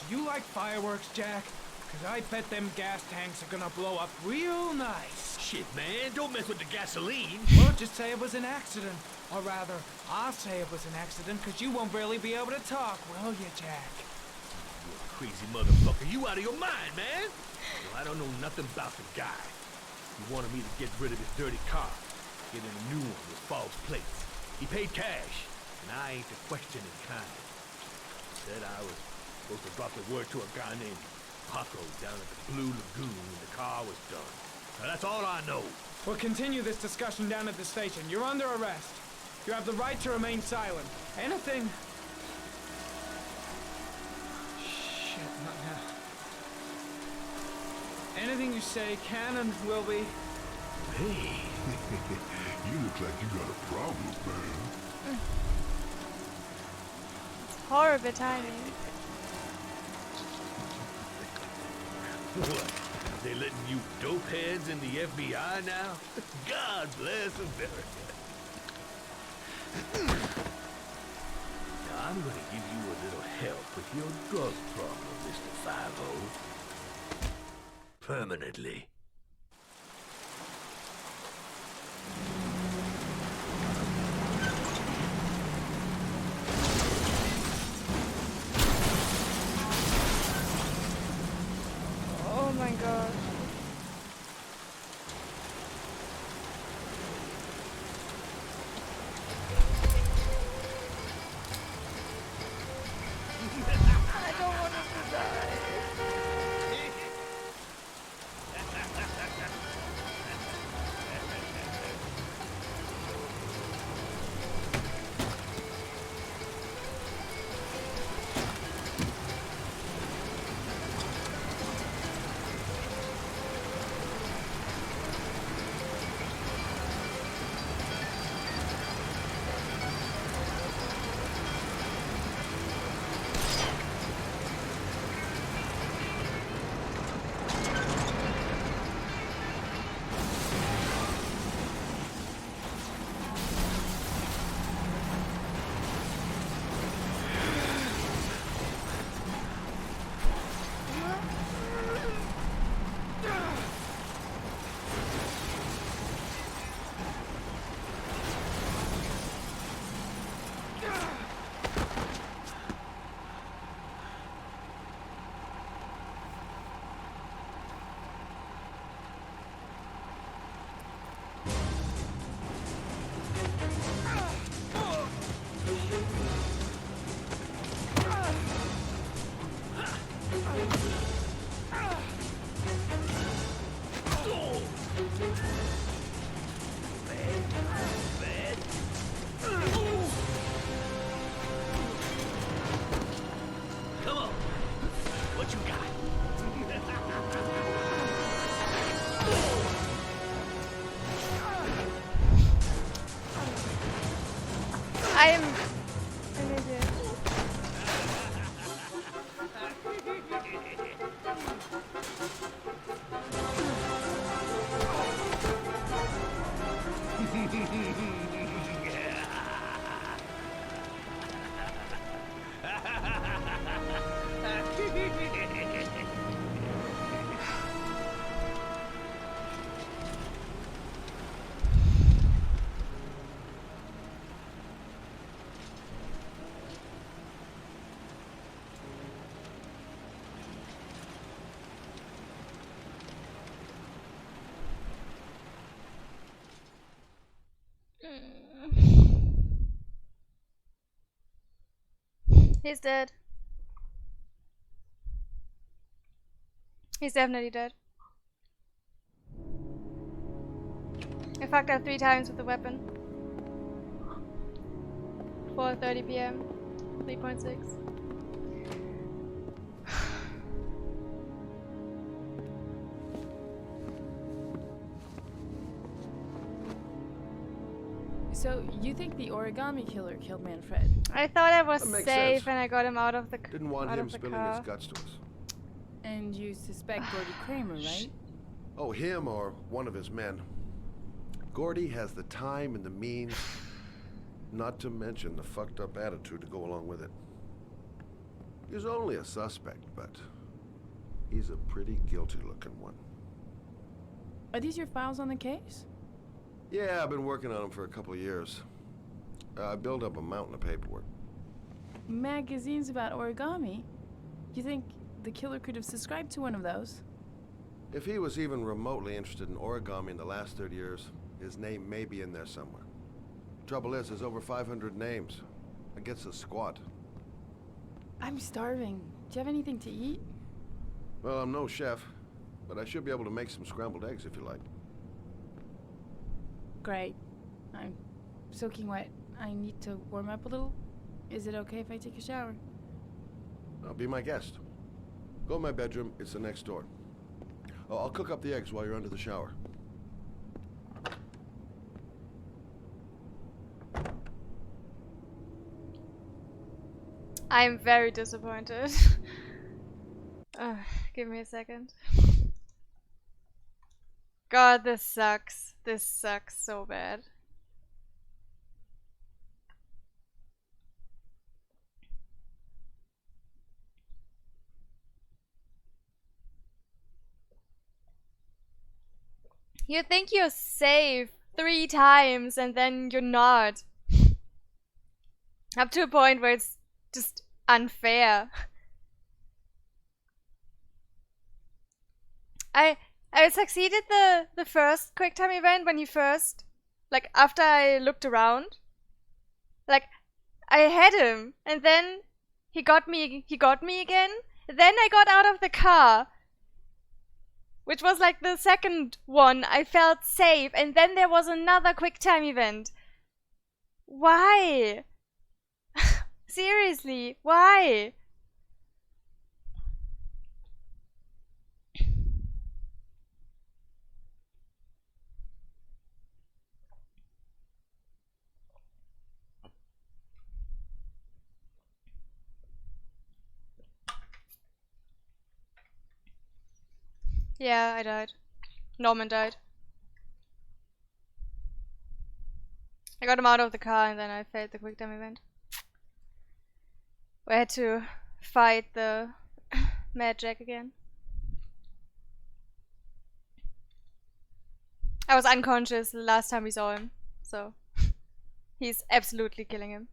Do you like fireworks, Jack? Because I bet them gas tanks are gonna blow up real nice. Shit, man, don't mess with the gasoline. Well, just say it was an accident. Or rather, I'll say it was an accident because you won't really be able to talk, will you, Jack? You a crazy motherfucker. You out of your mind, man. Well, I don't know nothing about the guy. He wanted me to get rid of his dirty car. Get him a new one with false plates. He paid cash, and I ain't the questioning kind. Said I was supposed to drop the word to a guy named Paco down at the Blue Lagoon when the car was done. Now, that's all I know. We'll continue this discussion down at the station. You're under arrest. You have the right to remain silent. Anything... Shit, not now. Anything you say can and will be... Hey. You look like you got a problem, man. It's horrible timing. What? They letting you dope heads in the FBI now? God bless America. Now I'm gonna give you a little help with your drug problem, Mr. 5-0. Permanently. I am an idiot. He's dead. He's definitely dead. I fucked up 3 times with the weapon. 4:30 p.m. 3.6. So, you think the origami killer killed Manfred? I thought I was That makes safe sense. and I got him out of the Didn't want out him of the spilling car. his guts to us. And you suspect Gordy Kramer, right? Oh, him or one of his men. Gordy has the time and the means, not to mention the fucked up attitude to go along with it. He's only a suspect, but he's a pretty guilty looking one. Are these your files on the case? Yeah, I've been working on him for a couple of years. I built up a mountain of paperwork. Magazines about origami? You think the killer could have subscribed to one of those? If he was even remotely interested in origami in the last 30 years, his name may be in there somewhere. Trouble is, there's over 500 names. It gets us squat. I'm starving. Do you have anything to eat? Well, I'm no chef, but I should be able to make some scrambled eggs if you like. Great. I'm soaking wet. I need to warm up a little. Is it okay if I take a shower? Be my guest. Go in my bedroom, it's the next door. Oh, I'll cook up the eggs while you're under the shower. I'm very disappointed. Give me a second. God, this sucks. This sucks so bad. You think you're safe 3 times and then you're not. Up to a point where it's just unfair. I succeeded the first quick time event when he first, like, after I looked around. Like, I had him and then he got me again. Then I got out of the car, which was like the second one. I felt safe, and then there was another quick time event. Why? Seriously, why? Yeah, I died. Norman died. I got him out of the car and then I failed the quick time event. I had to fight the Mad Jack again. I was unconscious the last time we saw him, so he's absolutely killing him.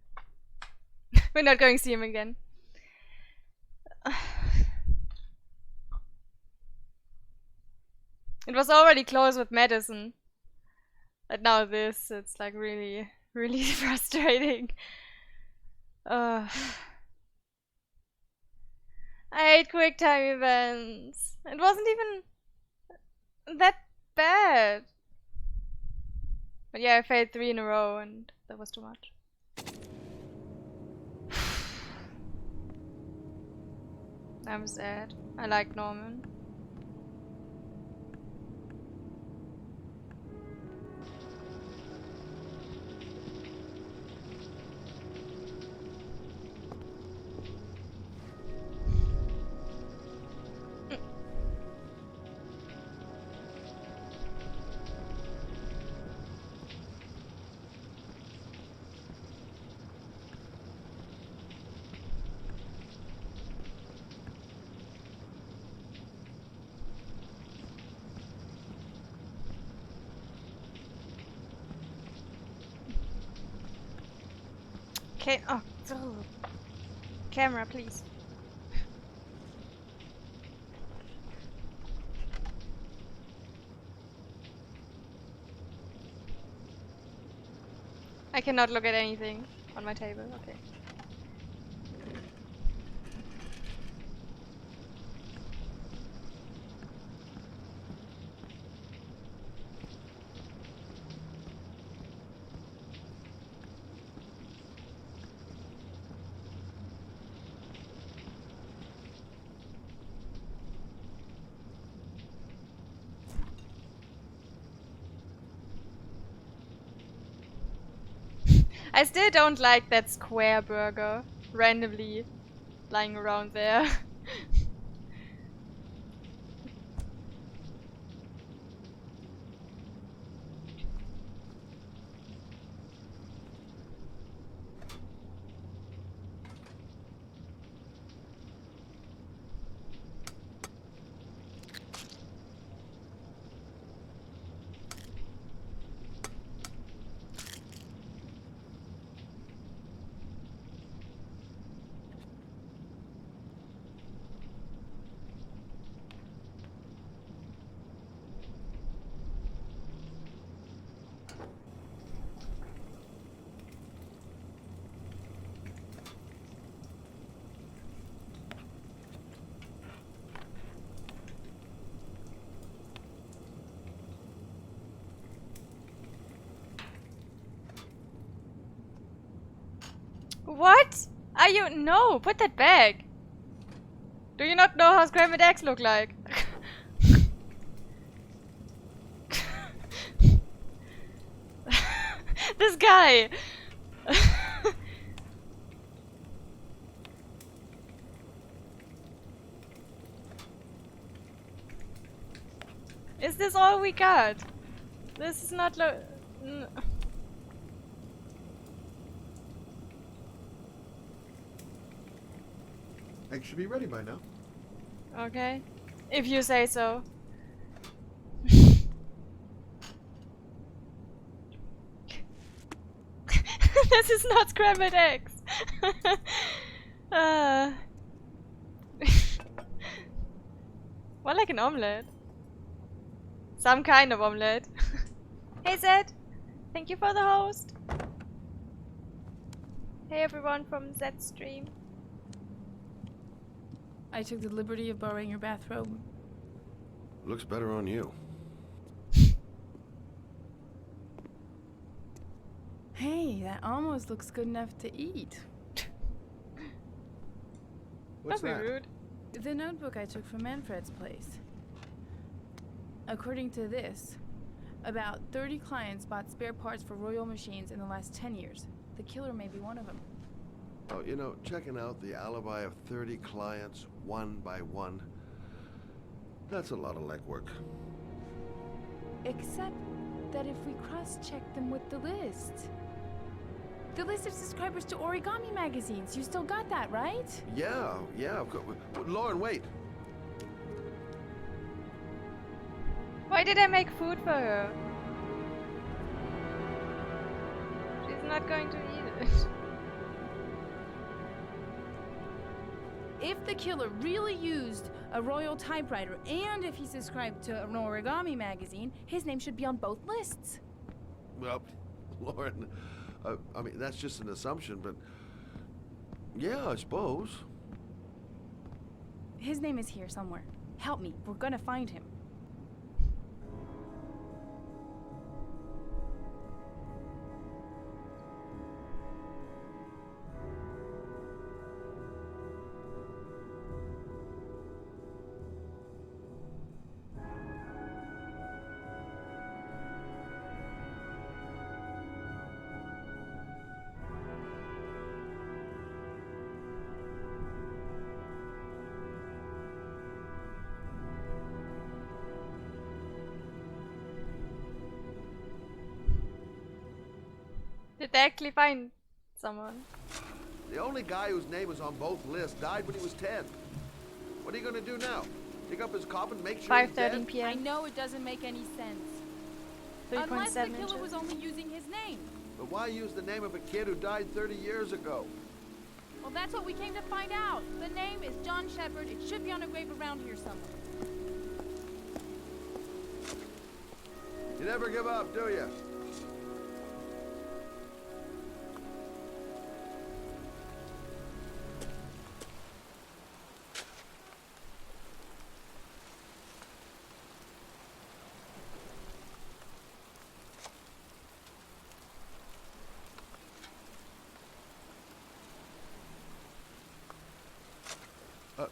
We're not going to see him again. It was already close with Madison. And now this, it's like really, really frustrating. I hate quick time events. It wasn't even that bad. But yeah, I failed 3 in a row and that was too much. I'm sad. I like Norman. Okay. Oh. Ugh. Camera, please. I cannot look at anything on my table. Okay. I still don't like that square burger randomly lying around there. What? Are you? No, put that back. Do you not know how scrambled eggs look like? This guy. Is this all we got? This is not Eggs should be ready by now. Okay. If you say so. This is not scrambled eggs. More like an omelette. Some kind of omelette. Hey Zed! Thank you for the host. Hey everyone from Zed's stream. I took the liberty of borrowing your bathrobe. Looks better on you. Hey, that almost looks good enough to eat. What's Don't that? be rude. The notebook I took from Manfred's place. According to this, about 30 clients bought spare parts for Royal machines in the last 10 years. The killer may be one of them. Oh, you know, checking out the alibi of 30 clients one by one, that's a lot of legwork. Except that if we cross-check them with the list. The list of subscribers to Origami magazines. You still got that, right? Yeah, of course. Lauren, wait. Why did I make food for her? She's not going to eat it. If the killer really used a Royal typewriter and if he subscribed to an Origami magazine, his name should be on both lists. Well, Lauren, I mean, that's just an assumption, but yeah, I suppose. His name is here somewhere. Help me. We're gonna find him. Did they actually find someone? The only guy whose name was on both lists died when he was 10. What are you gonna do now? Pick up his coffin and make sure he's dead? 5:13 p.m. I know it doesn't make any sense. 3.7 Unless the killer inches. was only using his name. But why use the name of a kid who died 30 years ago? Well, that's what we came to find out. The name is John Shepard. It should be on a grave around here somewhere. You never give up, do you?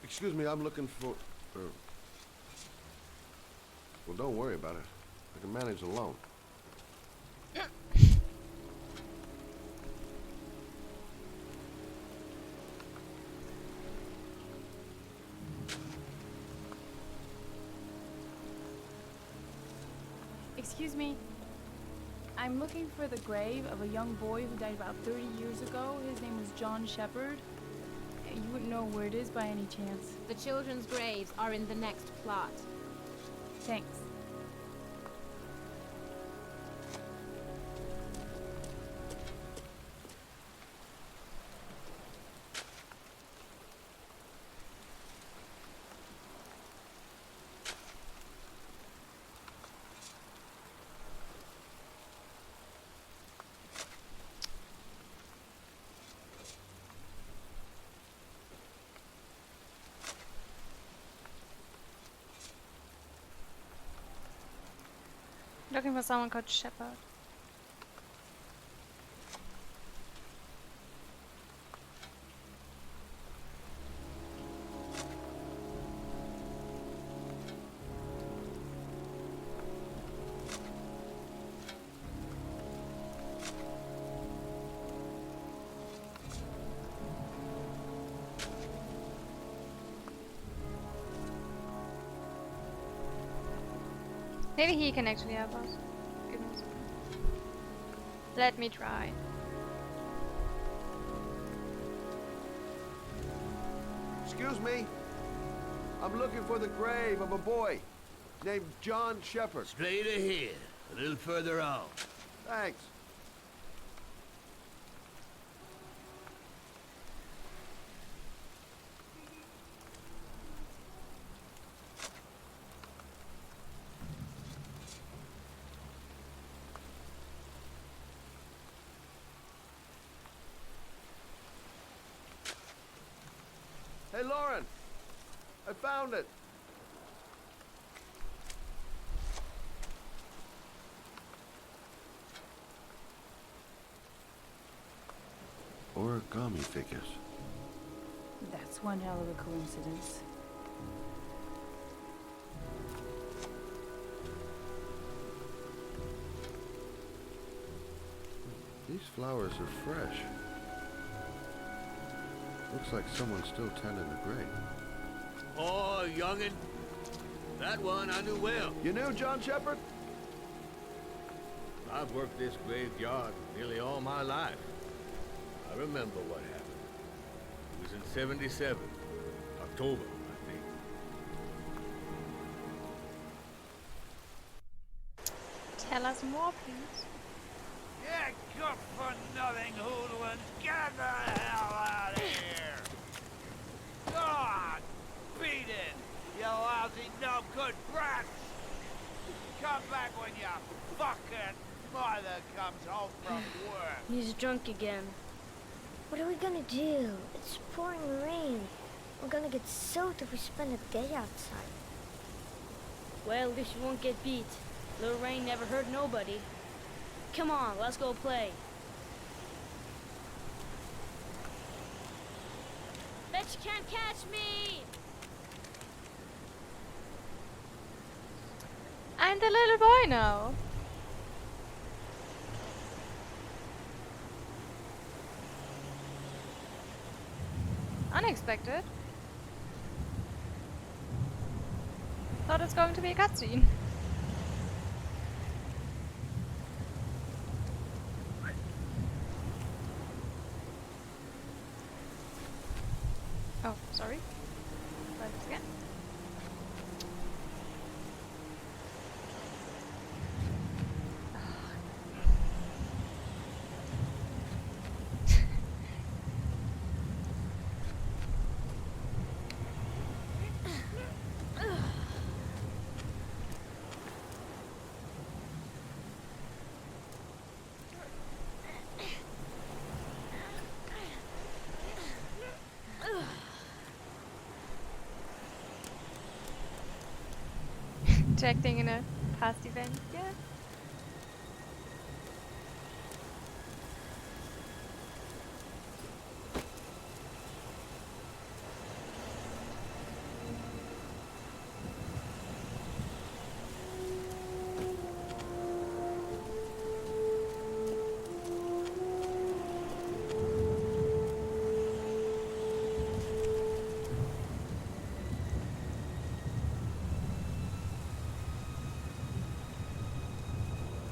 Excuse me, I'm looking for... well, don't worry about it. I can manage alone. Excuse me. I'm looking for the grave of a young boy who died about 30 years ago. His name was John Shepard. You wouldn't know where it is by any chance. The children's graves are in the next plot. Thanks. Looking for someone called Shepard. Maybe he can actually help us. Give me a second. Let me try. Excuse me. I'm looking for the grave of a boy named John Shepard. Straight ahead. A little further on. Thanks. Hey, Lauren! I found it! Origami figures. That's one hell of a coincidence. These flowers are fresh. Looks like someone's still tending the grave. Oh, youngin'. That one I knew well. You knew John Shepard? I've worked this graveyard nearly all my life. I remember what happened. It was in '77. October, I think. Tell us more, please. Yeah, good-for-nothing hoodlums, get the hell out of here! God, beat it, you lousy, no-good brats! Come back when your fucking mother comes home from work. He's drunk again. What are we gonna do? It's pouring rain. We're gonna get soaked if we spend a day outside. Well, at least you won't get beat. Little rain never hurt nobody. Come on, let's go play. Bet you can't catch me! I'm the little boy now. Unexpected. Thought it's going to be a cutscene. Oh, sorry. Try this again. interacting in a past event. Yeah.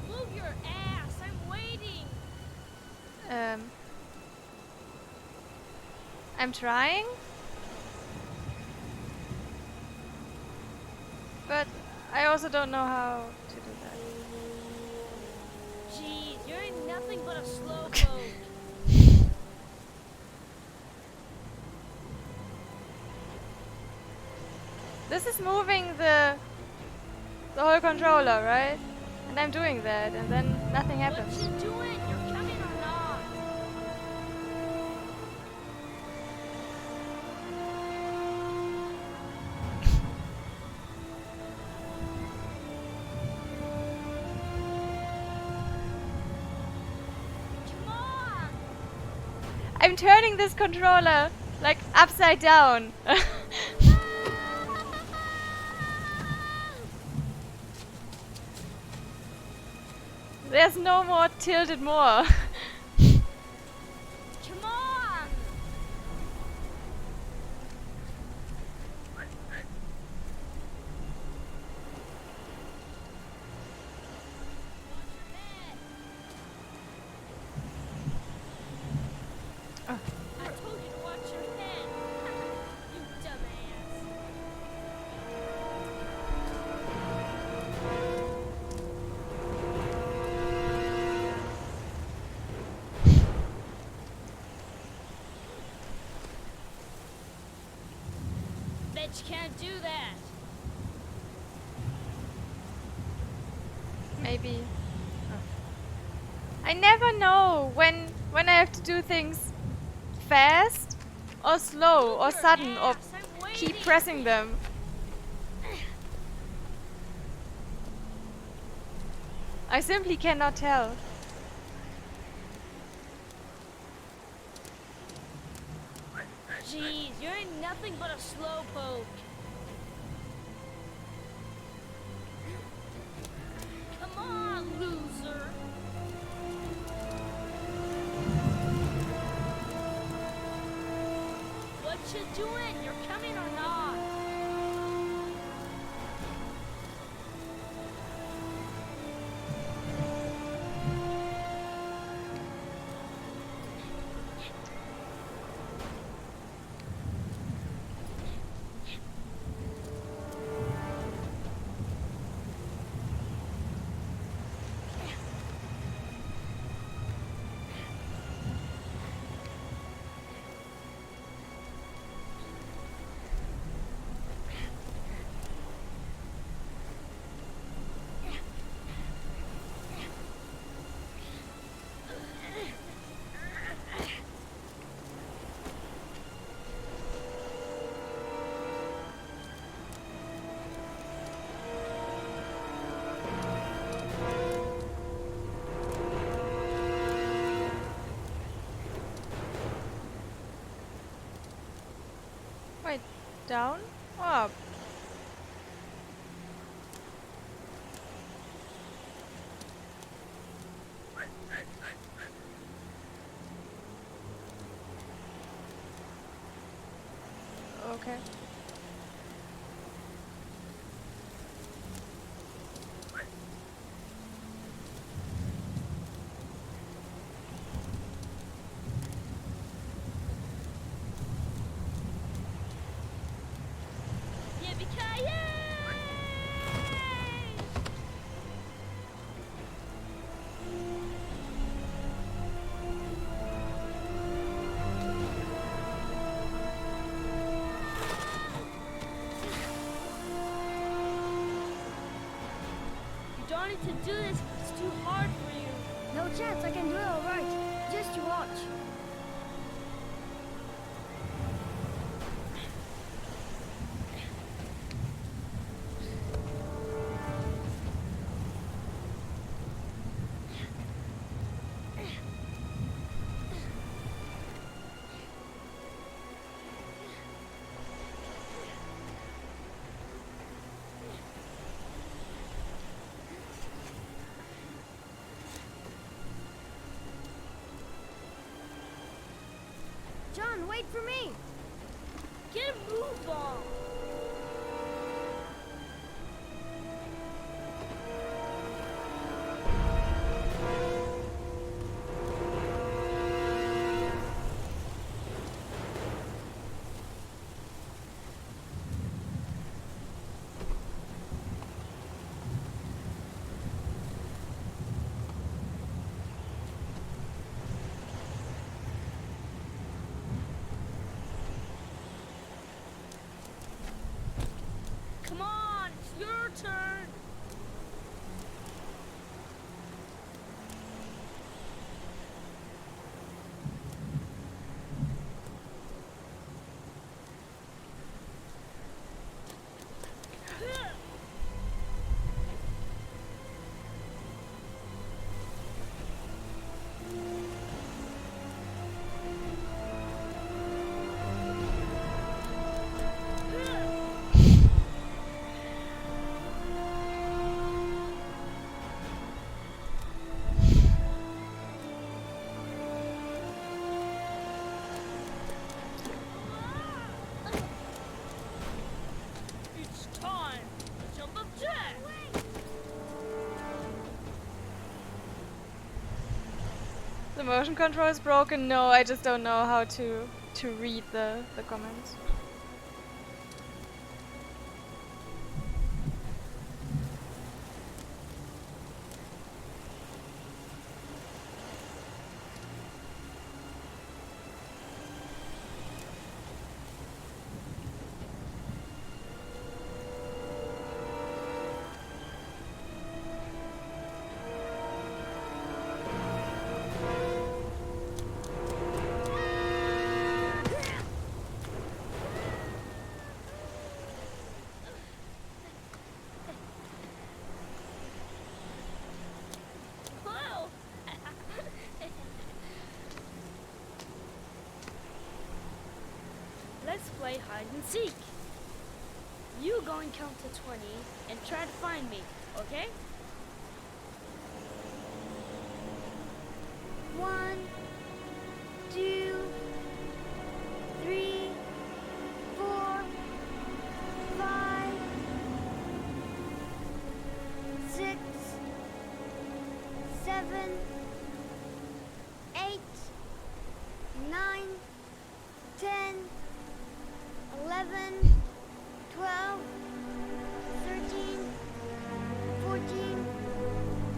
Move your ass! I'm waiting! I'm trying, but I also don't know how to do that. Jeez, you're nothing but a slowpoke. This is moving the whole controller, right? And I'm doing that, and then nothing happens. What you doing? You're coming or not? Come on! I'm turning this controller like upside down. There's no more tilted more. Come on! I told you to watch your head. You dumbass. Bet you can't do that. Maybe. I never know when I have to do things fast or slow or sudden or keep pressing them. I simply cannot tell. Jeez, you're nothing but a slowpoke. Come on, loser. What you doing? You're coming or not? Wait, down or up? Okay. You don't need to do this. It's too hard for you. No chance, I can do it alright. Just you watch. wait for me. Get a move on. Come on, it's your turn. It's time to jump up jack. The motion control is broken. No, I just don't know how to read the comments. Whoa. Let's play hide and seek. You go and count to 20 and try to find me, okay? 1, 2, 3, 4, 5, 6, 7, 8, 9, 10, 11, 12, 13, 14,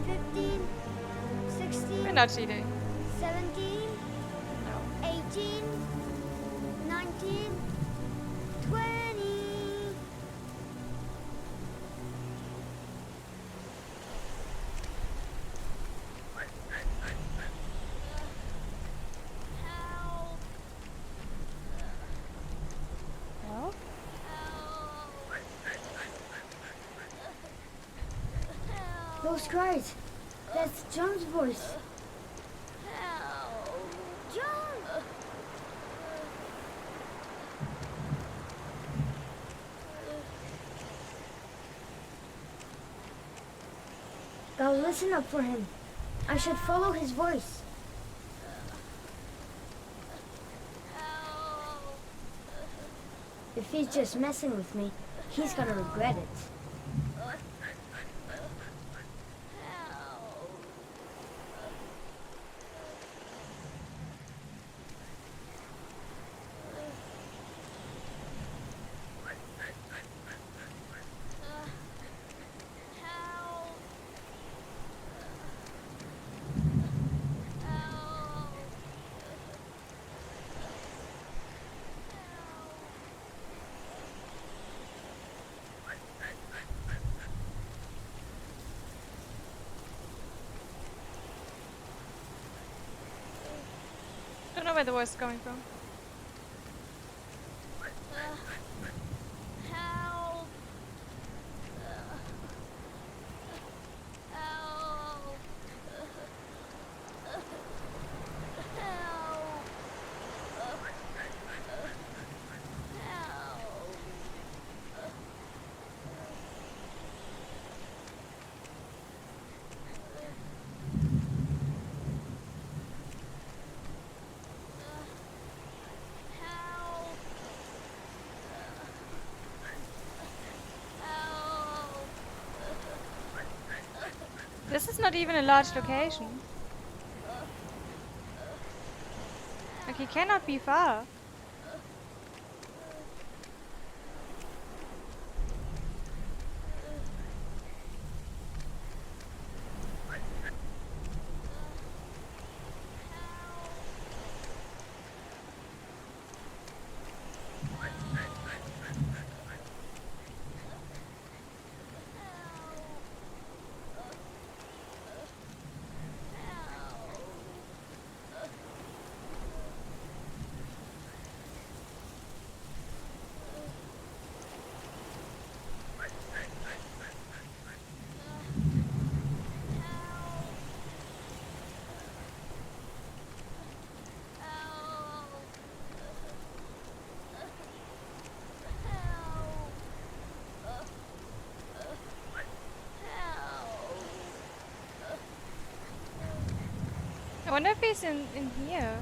15, 16. We're not cheating. 17, 18, 19, 20. Help? Those cries. That's John's voice. John! I'll listen up for him. I should follow his voice. If he's just messing with me, he's gonna regret it. Don't know where the voice is coming from. Help! not even a large location. Like, he cannot be far. I wonder if he's in here.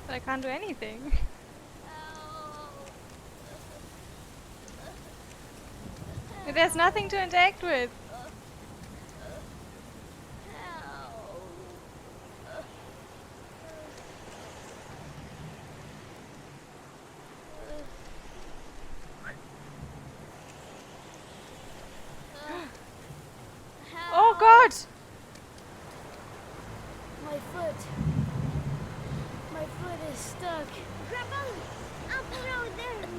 But I can't do anything. There's nothing to interact with. Oh God! My foot. My foot is stuck. Grab on! I'll put it over there.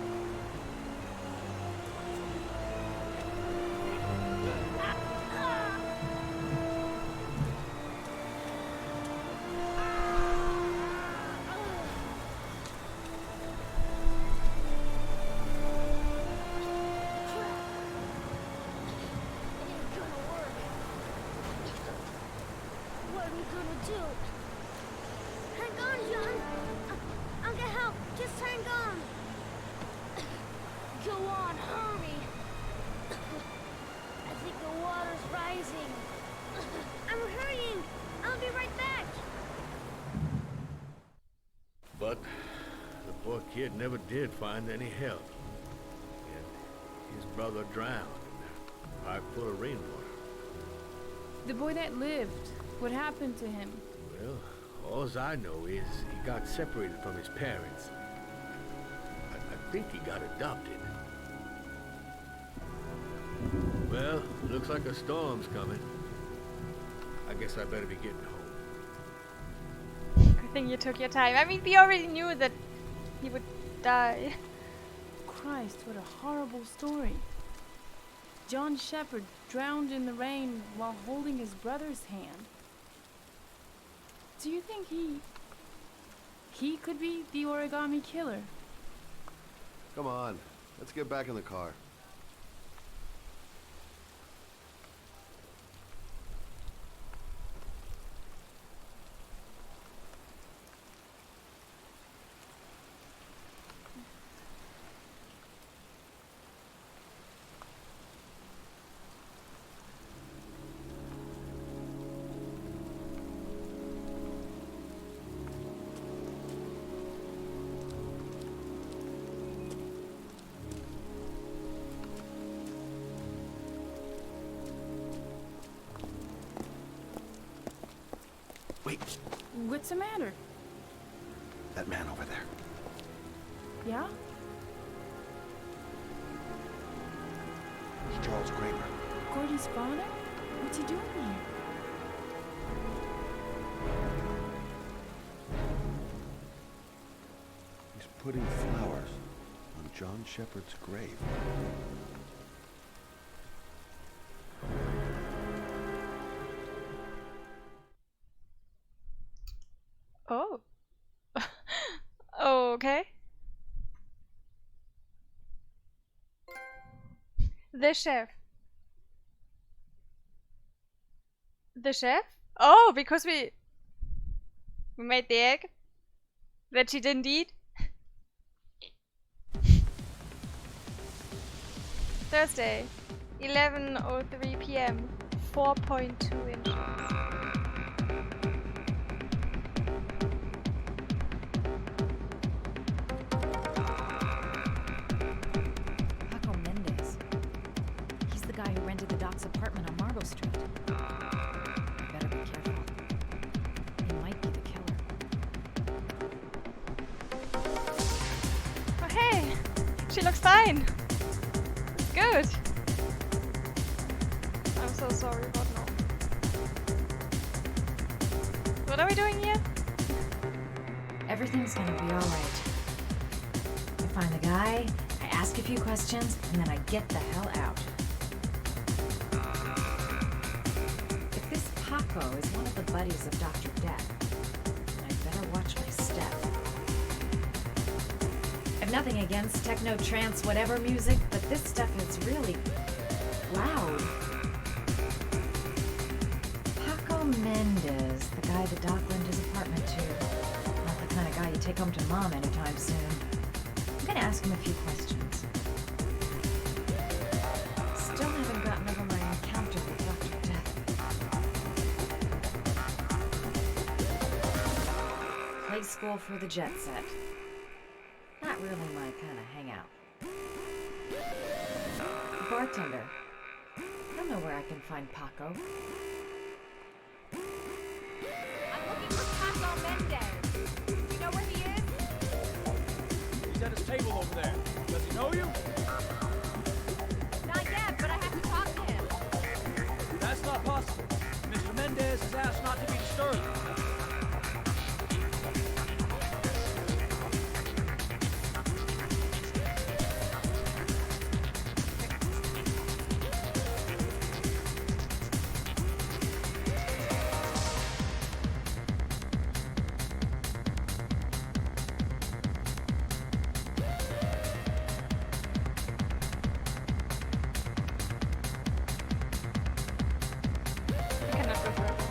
What are we gonna do? Hang on, John. I'll get help. Just hang on. Go on, hurry. I think the water's rising. I'm hurrying. I'll be right back. But the poor kid never did find any help. And his brother drowned in a pipe full of rainwater. The boy that lived, what happened to him? Well, all I know is he got separated from his parents. I think he got adopted. Well, looks like a storm's coming. I guess I better be getting home. Good thing you took your time. I mean, we already knew that he would die. Christ, what a horrible story. John Shepard drowned in the rain while holding his brother's hand. Do you think he could be the origami killer? Come on, let's get back in the car. Wait, What's the matter? that man over there. Yeah? It's Charles Kramer. Gordy's father? What's he doing here? He's putting flowers on John Shepard's grave. Oh. Okay. The chef. The chef? Oh, because we made the egg that she didn't eat. Thursday, 11:03 p.m. 4.2 inches. guy who rented the Doc's apartment on Marble Street. I better be careful. He might be the killer. Oh hey! She looks fine! It's good! I'm so sorry about no. What are we doing here? Everything's gonna be alright. I find the guy, I ask a few questions, and then I get the hell out. If this Paco is one of the buddies of Dr. Death, then I better watch my step. I've nothing against techno, trance, whatever music, but this stuff is really loud. Paco Mendez, the guy the Doc lent his apartment to. Not the kind of guy you take home to Mom anytime soon. I'm gonna ask him a few questions. Still haven't gotten over my encounter with Dr. Death. Play school for the jet set. Not really my kind of hangout. Bartender. I don't know where I can find Paco. I'm looking for Paco Mendez. You know where he is? He's at his table over there. Does he know you? Not yet, but I have to talk to him. That's not possible. Mr. Mendez has asked not to be disturbed. I cannot go further.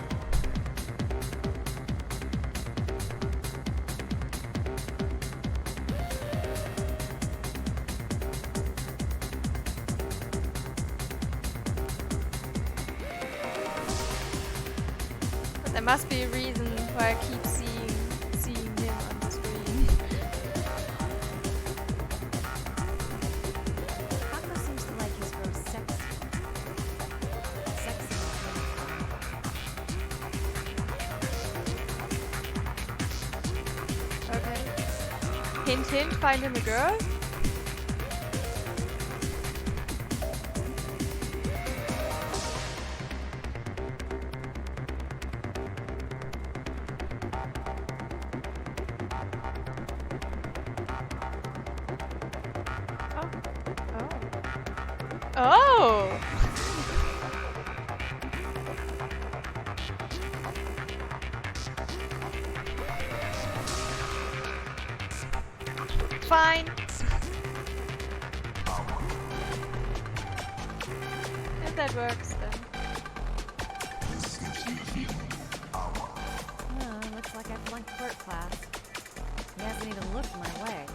But there must be a reason why I keep seeing him on the screen. Paco seems to like his girls sexy. Sexy. Okay. Hint hint, find him a girl? Oh! Fine. If that works, then. Looks like I flunked court class. He hasn't even looked my way.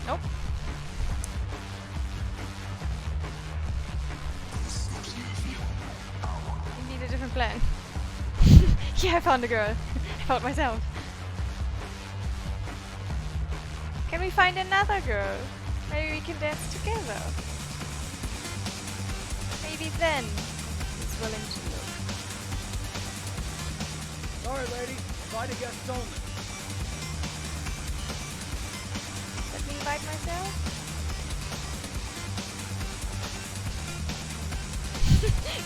Nope. We need a different plan. Yeah, I found a girl. I found myself. Can we find another girl? Maybe we can dance together. Maybe then he's willing to look. Sorry, lady. Invited guests only. Let me invite myself.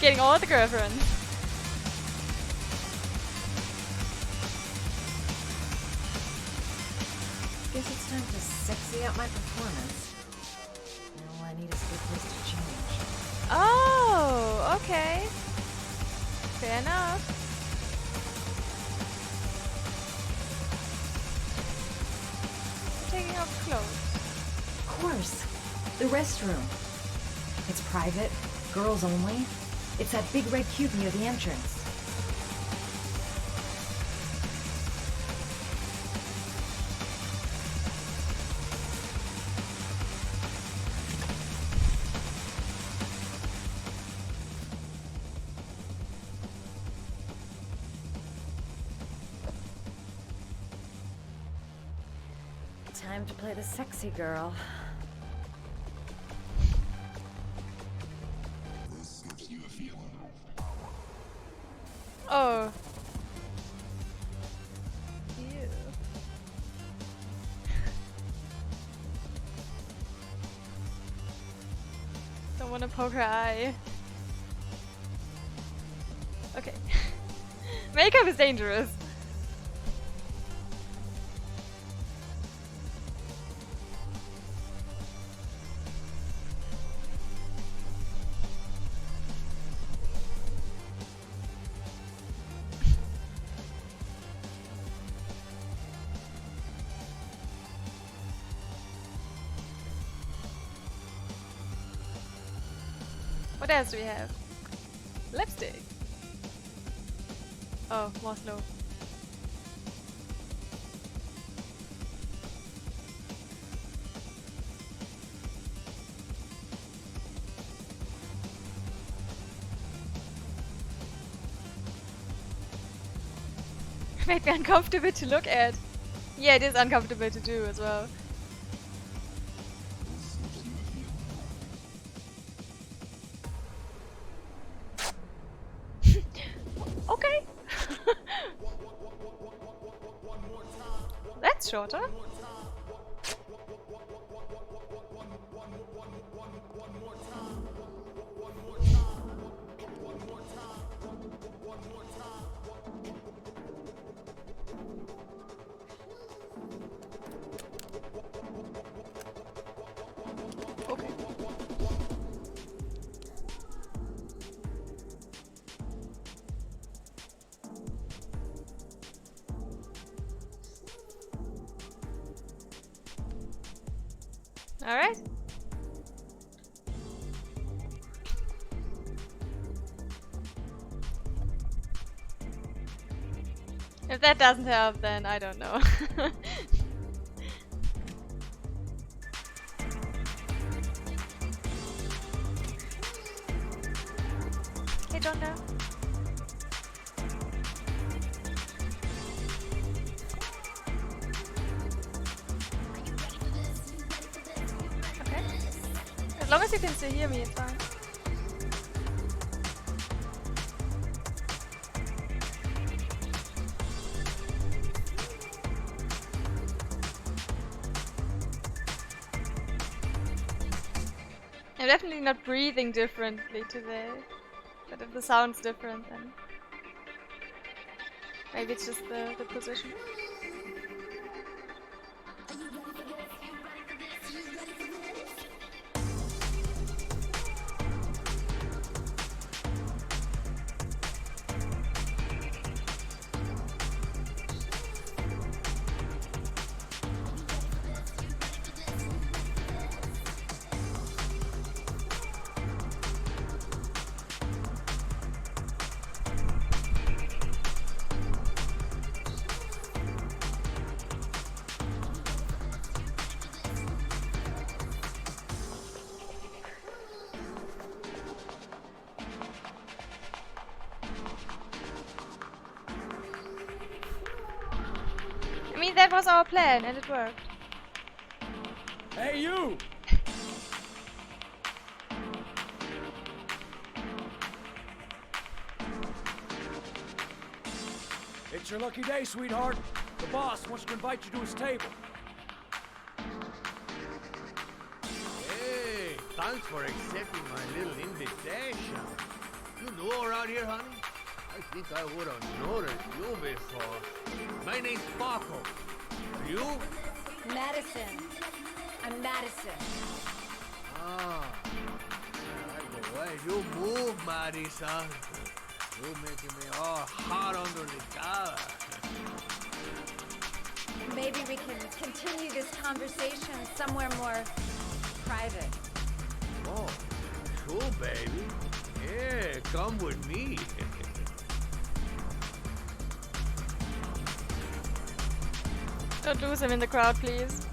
Getting all the girlfriends. Guess it's time to sexy up my performance. And all I need is a good place to change. Oh, okay. Fair enough. Taking off clothes. Of course. The restroom. It's private, girls only. It's that big red cube near the entrance. Time to play the sexy girl. This gives you a feeling. Oh. Ew. Don't want to poke her eye. Okay. Makeup is dangerous. What else do we have? Lipstick. Oh, more slow. Made me uncomfortable to look at. Yeah, it is uncomfortable to do as well. Okay. That's shorter. Okay. All right. If that doesn't help, then I don't know. Hey, John, now. Okay. As long as you can still hear me, it's fine. I'm definitely not breathing differently today. But if the sound's different, then maybe it's just the position. I mean, that was our plan, and it worked. Hey, you! It's your lucky day, sweetheart. The boss wants to invite you to his table. Hey, thanks for accepting my little invitation. You know around here, honey? I think I would have noticed you before. My name's Paco. Are you? Madison. I'm Madison. Ah. I like the way you move, Madison. You're making me all hot under the collar. Maybe we can continue this conversation somewhere more private. Oh, cool, baby. Yeah, come with me. Don't lose him in the crowd, please.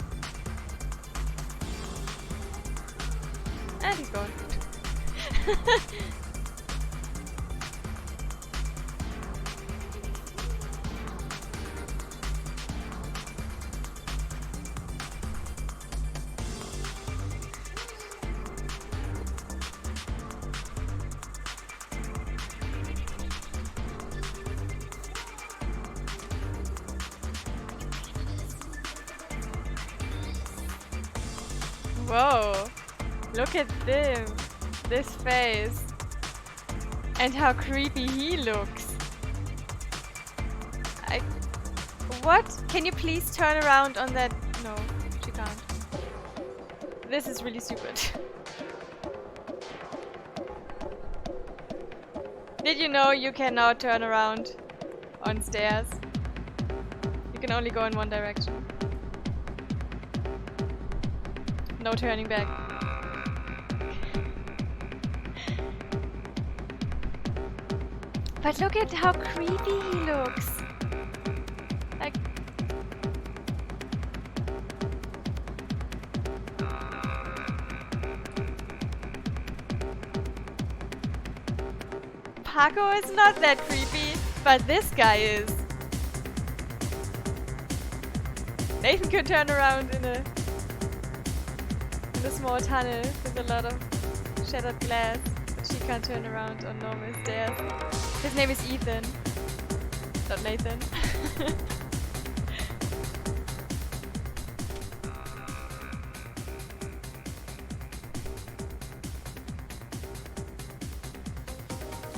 And he's gone. Whoa. Look at this face. And how creepy he looks. What? Can you please turn around on that? No, she can't. This is really stupid. Did you know you cannot turn around on stairs? You can only go in one direction. No turning back. But look at how creepy he looks. Like... Paco is not that creepy, but this guy is. Nathan could turn around in a small tunnel with a lot of shattered glass, but she can't turn around on normal stairs. His name is Ethan, not Nathan.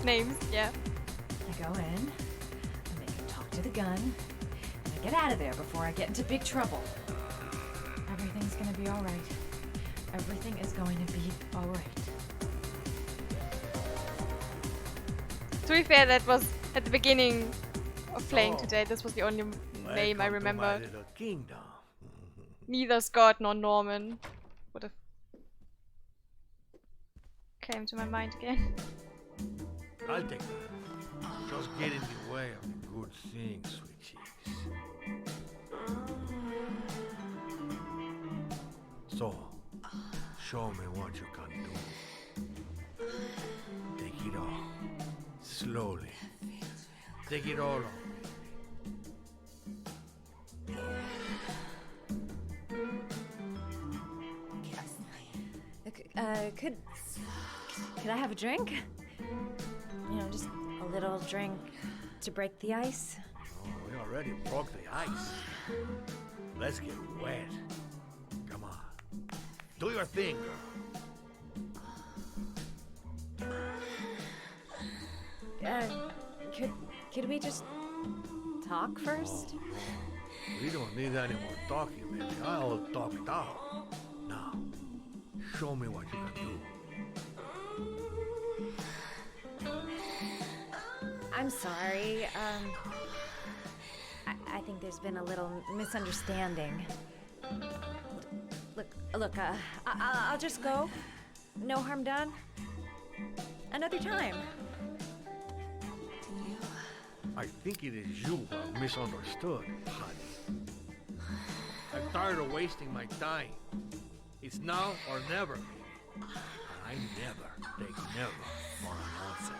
Names, yeah. I go in, I make him talk to the gun, and I get out of there before I get into big trouble. Everything's gonna be alright. Everything is going to be alright. To be fair, that was at the beginning of playing today. This was the only name I remembered. Neither Scott nor Norman would have came to my mind again. I'll take that. Just get in the way of the good things, sweet cheeks. So, show me what you can do. Take it all. Slowly. Take it all on Could I have a drink? You know, just a little drink to break the ice. Oh, we already broke the ice. Let's get wet. Come on. Do your thing, girl. Could we just talk first? Oh, no. We don't need any more talking, baby. I'll talk it out. Now, show me what you can do. I'm sorry. I think there's been a little misunderstanding. Look, I'll just go. No harm done. Another time. I think it is you who have misunderstood, honey. I'm tired of wasting my time. It's now or never. And I never take never for an answer.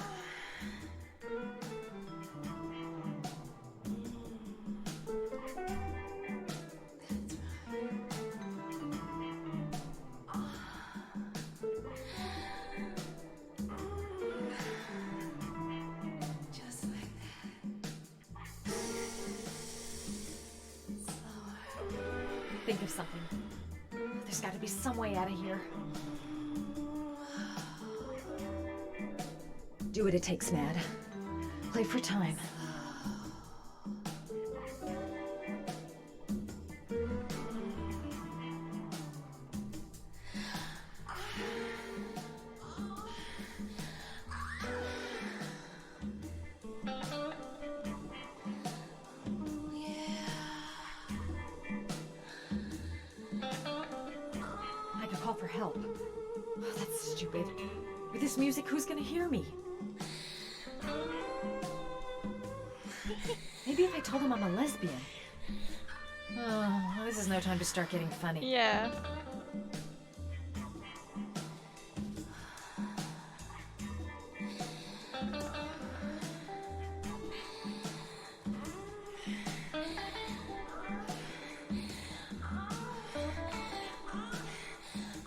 Think of something. There's got to be some way out of here. Do what it takes, Mad. Play for time. I can call for help. Oh, that's stupid. With this music, who's gonna hear me? Maybe if I told them I'm a lesbian. Oh, this is no time to start getting funny. Yeah.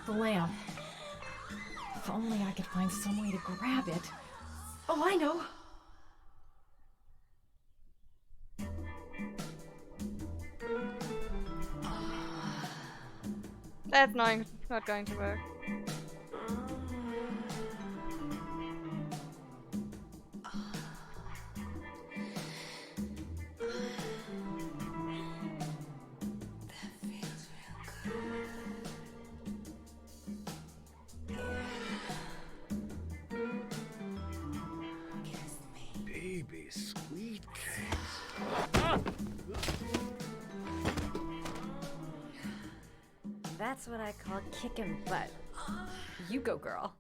The lamp. If only I could find some way to grab it. Oh, I know. That's not not going to work. Baby, sweet cakes. That's what I call kicking butt. You go, girl.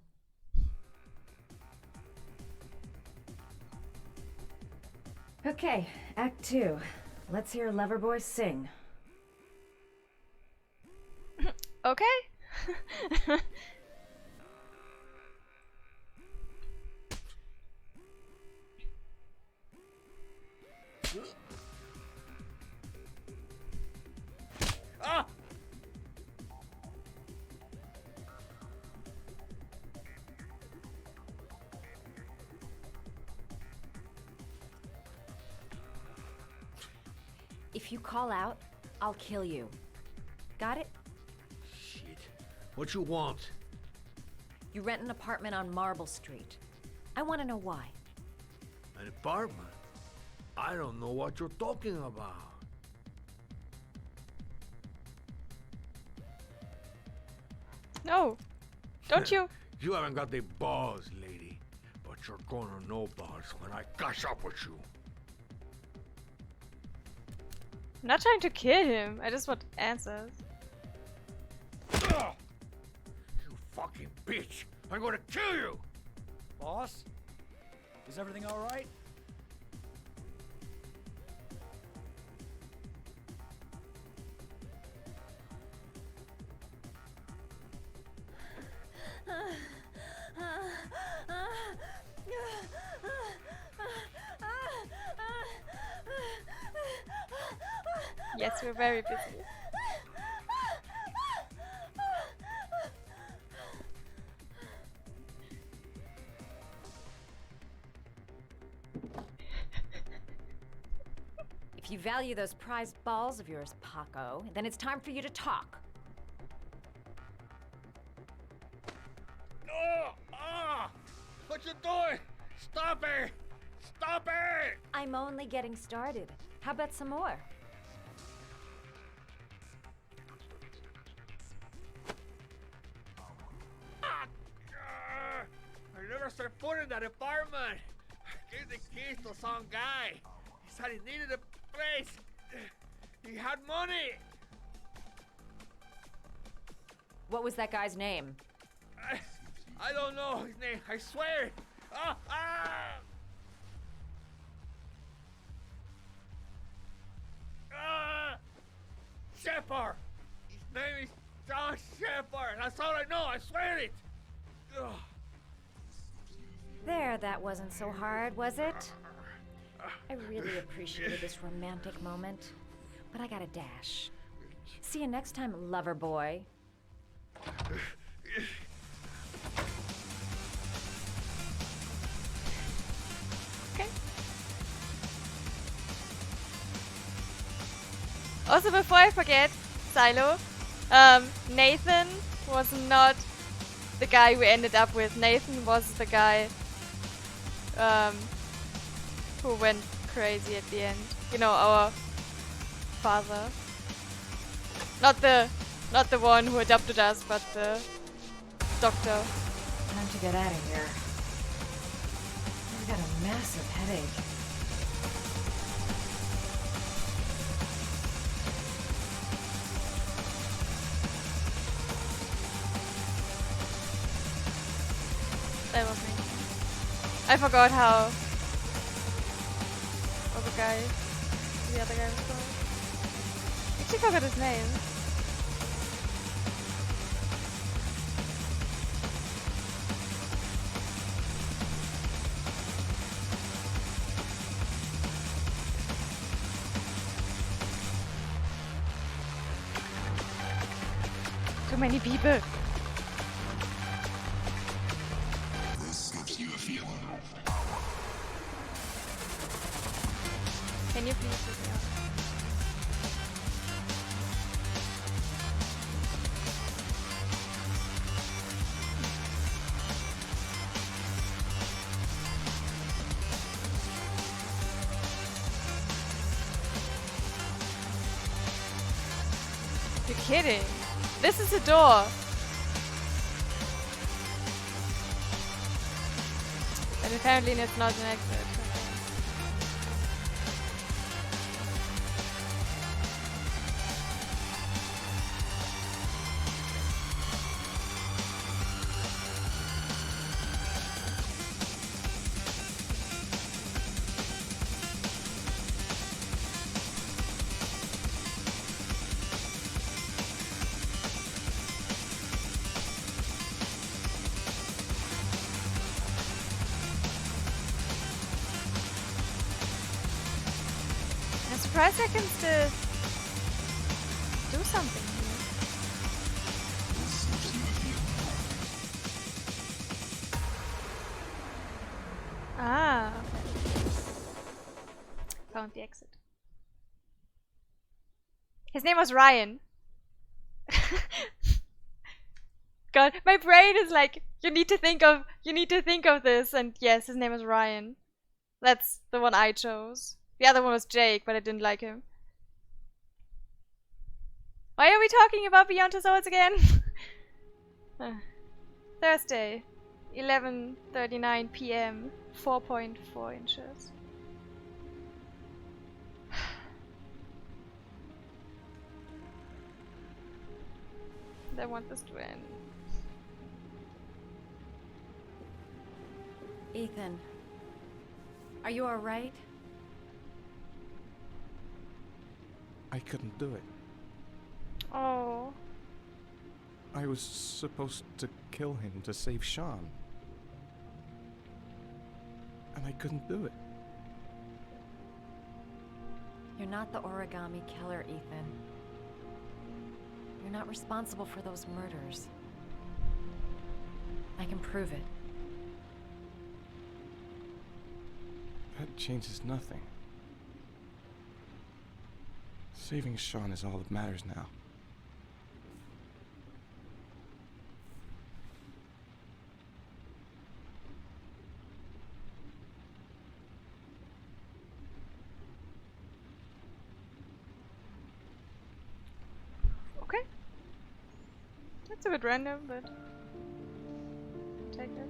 Okay, Act 2. Let's hear Loverboy sing. Okay. Ah! If you call out, I'll kill you. Got it? Shit. What you want? You rent an apartment on Marble Street. I want to know why. An apartment? I don't know what you're talking about. No. Don't you? You haven't got the balls, lady. But you're gonna know balls when I catch up with you. I'm not trying to kill him. I just want answers. Ugh! You fucking bitch! I'm gonna kill you! Boss? Is everything alright? Yes, we're very busy. If you value those prized balls of yours, Paco, then it's time for you to talk. Oh! Ah! What you doing? Stop it! Stop it! I'm only getting started. How about some more? I never set foot in that apartment. I gave the keys to some guy. He said he needed a place. He had money. What was that guy's name? I don't know his name. I swear. Ah! Ah! Ah! Shepard. His name is John Shepard. That's all I know. I swear it. Ugh. There, that wasn't so hard, was it? I really appreciated this romantic moment, but I gotta dash. See you next time, lover boy. Okay. Also, before I forget, Silo, Nathan was not the guy we ended up with. Nathan was the guy who went crazy at the end. You know, our father. Not the one who adopted us, but the doctor. Time to get out of here. I've got a massive headache. That was me. I forgot how the other guy was called. Actually forgot his name. Too many people. This gives you a feeling of power. Can you please look me up? kidding? This is a door. But apparently it's not an exit. I'm surprised I can still do something here. Ah. Found the exit. His name was Ryan. God, my brain is like, you need to think of this, and yes, his name is Ryan. That's the one I chose. The other one was Jake, but I didn't like him. Why are we talking about Beyond Two Souls again? Thursday, 11:39 p.m. 4.4 inches. I want this to end. Ethan, are you alright? I couldn't do it. Oh. I was supposed to kill him to save Sean. And I couldn't do it. You're not the origami killer, Ethan. You're not responsible for those murders. I can prove it. That changes nothing. Saving Sean is all that matters now. Okay. That's a bit random, but take it.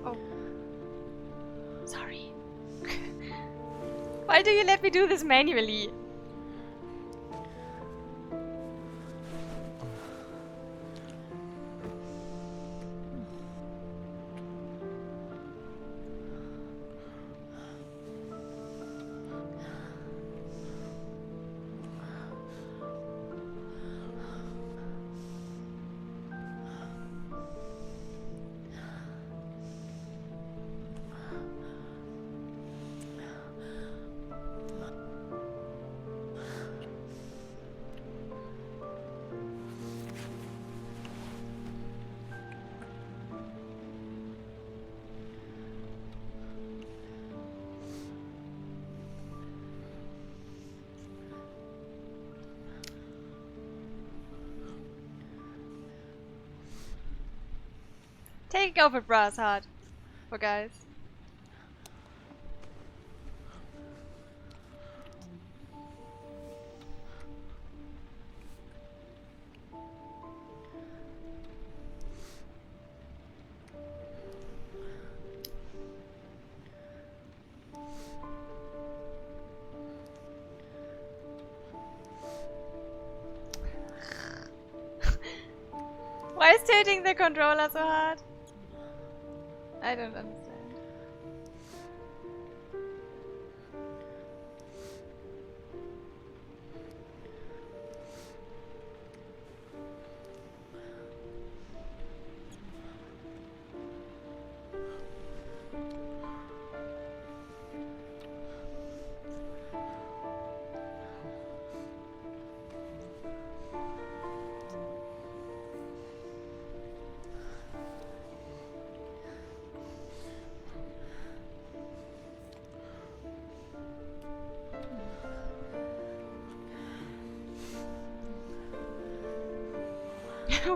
Oh. Sorry. Why do you let me do this manually? Taking over brass hard for guys. Why is tilting the controller so hard? I don't understand.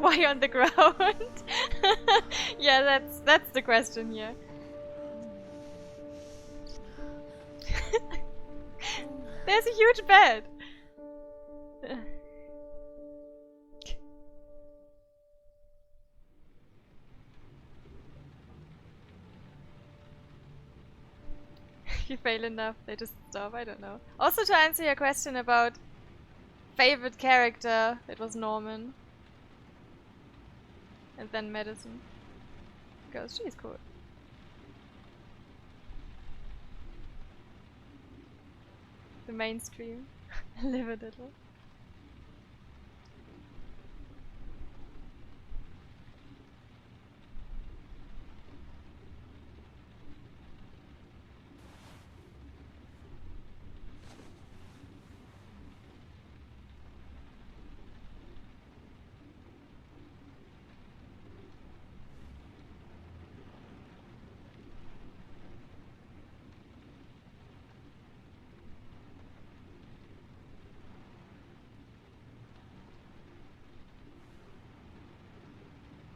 Why on the ground? Yeah, that's the question here. There's a huge bed. If you fail enough, they just stop. I don't know. Also, to answer your question about favorite character, it was Norman. And then Madison. Because she's cool. The mainstream. Live a little.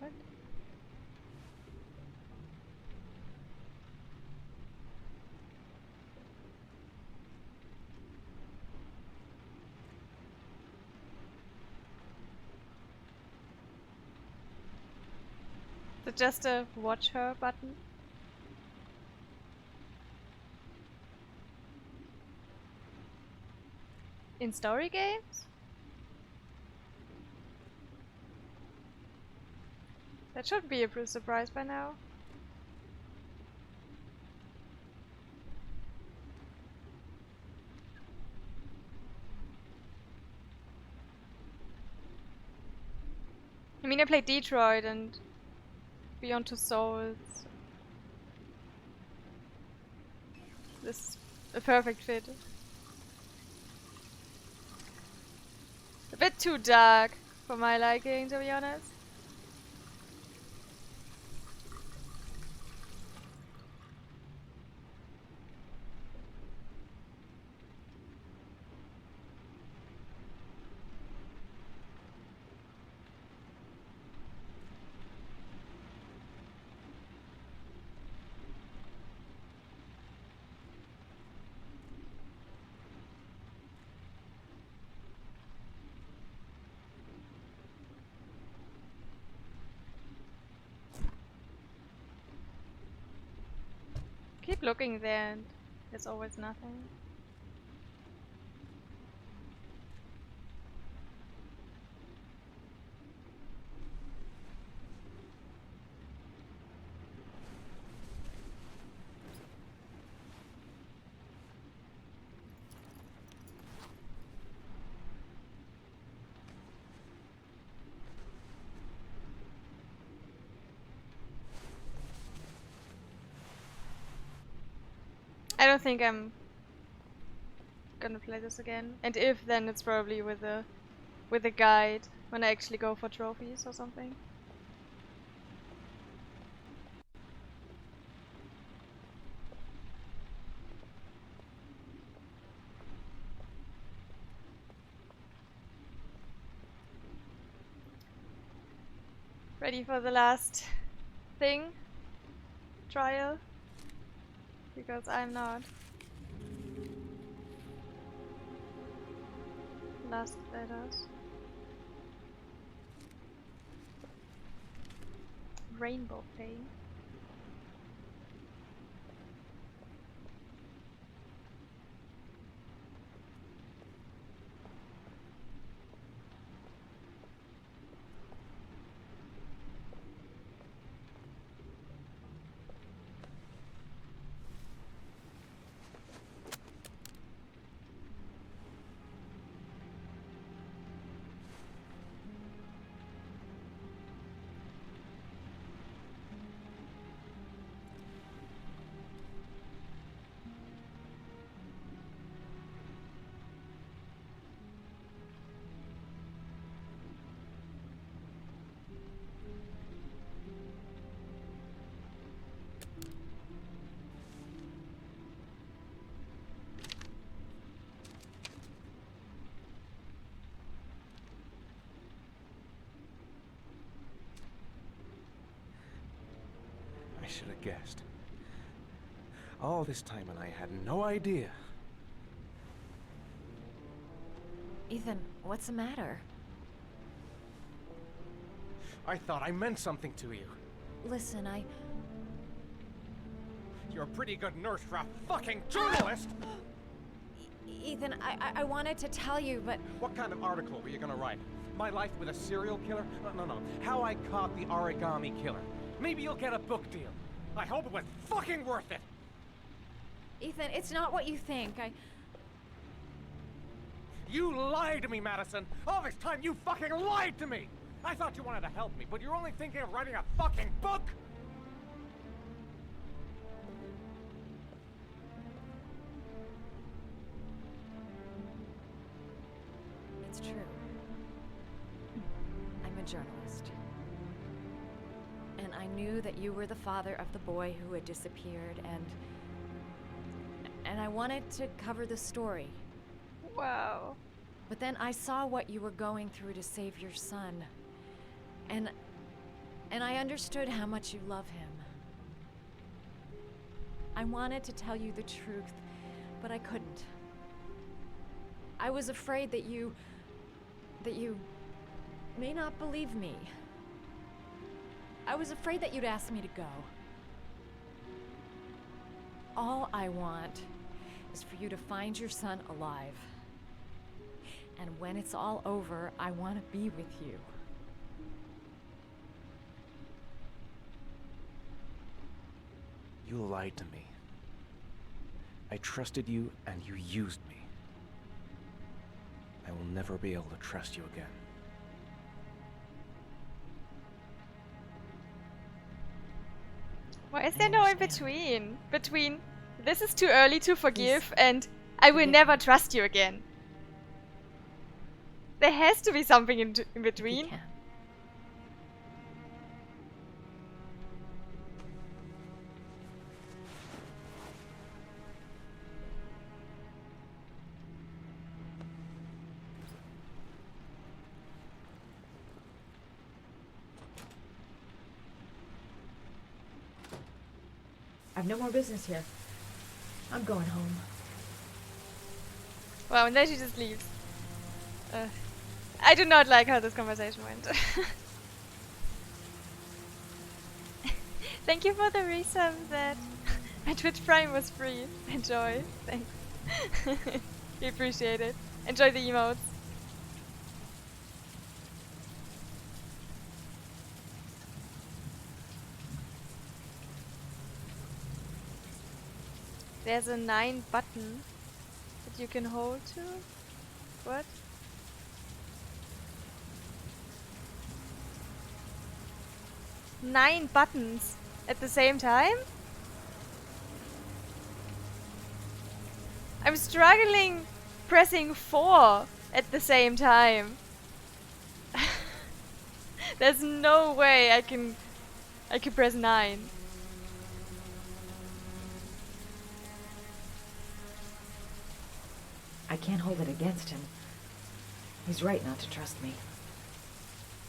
What? Is it just a watch her button? In story games? That should be a surprise by now. I mean, I played Detroit and Beyond Two Souls. This is a perfect fit. A bit too dark for my liking, to be honest. Keep looking there and there's always nothing. I don't think I'm gonna play this again. And if, then it's probably with a guide when I actually go for trophies or something. Ready for the last thing? Trial? Because I'm not. Last letters. Rainbow paint. should have guessed. All this time and I had no idea. Ethan, what's the matter? I thought I meant something to you. Listen, You're a pretty good nurse for a fucking journalist! Ethan, I wanted to tell you, but... What kind of article were you gonna write? My life with a serial killer? No. How I caught the origami killer. Maybe you'll get a book deal. I hope it was fucking worth it! Ethan, it's not what you think. You lied to me, Madison! All this time you fucking lied to me! I thought you wanted to help me, but you're only thinking of writing a fucking book? It's true. I'm a journalist. And I knew that you were the father of the boy who had disappeared, and I wanted to cover the story. Wow. But then I saw what you were going through to save your son. And I understood how much you love him. I wanted to tell you the truth, but I couldn't. I was afraid that you may not believe me. I was afraid that you'd ask me to go. All I want is for you to find your son alive. And when it's all over, I want to be with you. You lied to me. I trusted you and you used me. I will never be able to trust you again. Why is there no in between? Between this is too early to forgive and I will never trust you again. There has to be something in between. I've no more business here. I'm going home. Wow, and then she just leaves. I do not like how this conversation went. Thank you for the resub that my Twitch Prime was free. Enjoy. Thanks. We appreciate it. Enjoy the emotes. There's a 9 button that you can hold to. What? Nine buttons at the same time? I'm struggling pressing 4 at the same time. There's no way I can press 9. I can't hold it against him. He's right not to trust me.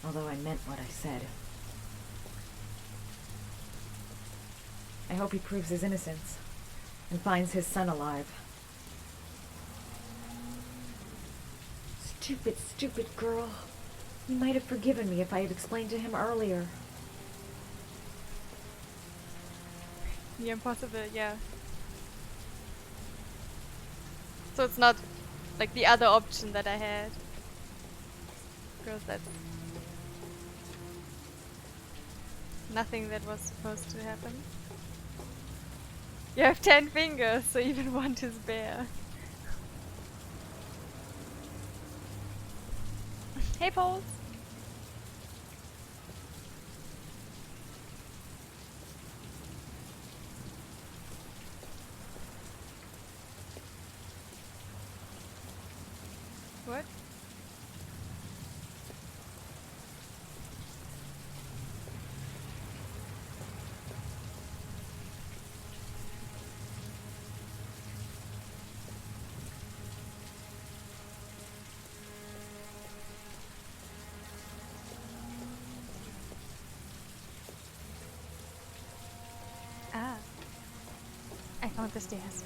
Although I meant what I said. I hope he proves his innocence and finds his son alive. Stupid, stupid girl. He might have forgiven me if I had explained to him earlier. Yeah, impossible, yeah. So it's not like the other option that I had. Because that's nothing that was supposed to happen. You have 10 fingers, so even one is bare. Hey, Paul. What? I want the stairs.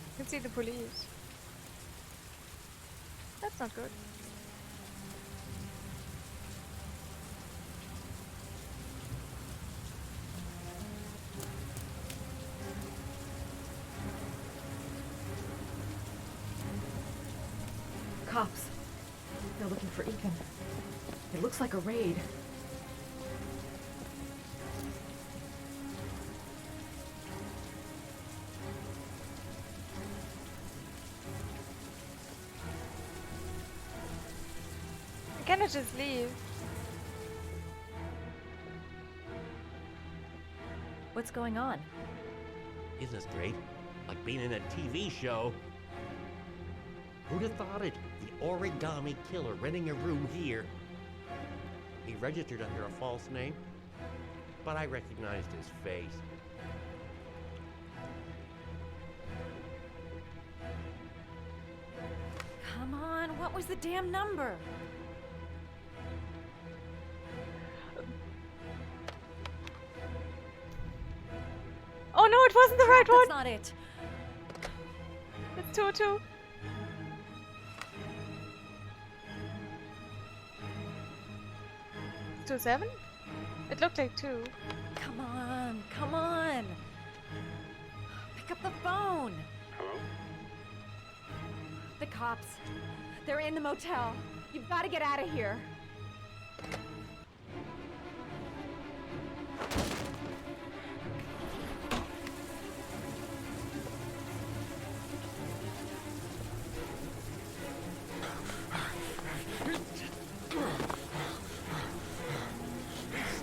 You can see the police. That's not good. Cops. They're looking for Ethan. It looks like a raid. I cannot just leave. What's going on? Isn't this great? Like being in a TV show. Who'd have thought it? The origami killer renting a room here. He registered under a false name, but I recognized his face. Come on, what was the damn number? Oh no, it wasn't the right one! That's not it. It's 202. It's 27? It looked like 2. Come on, come on. Pick up the phone. Hello? The cops. They're in the motel. You've got to get out of here.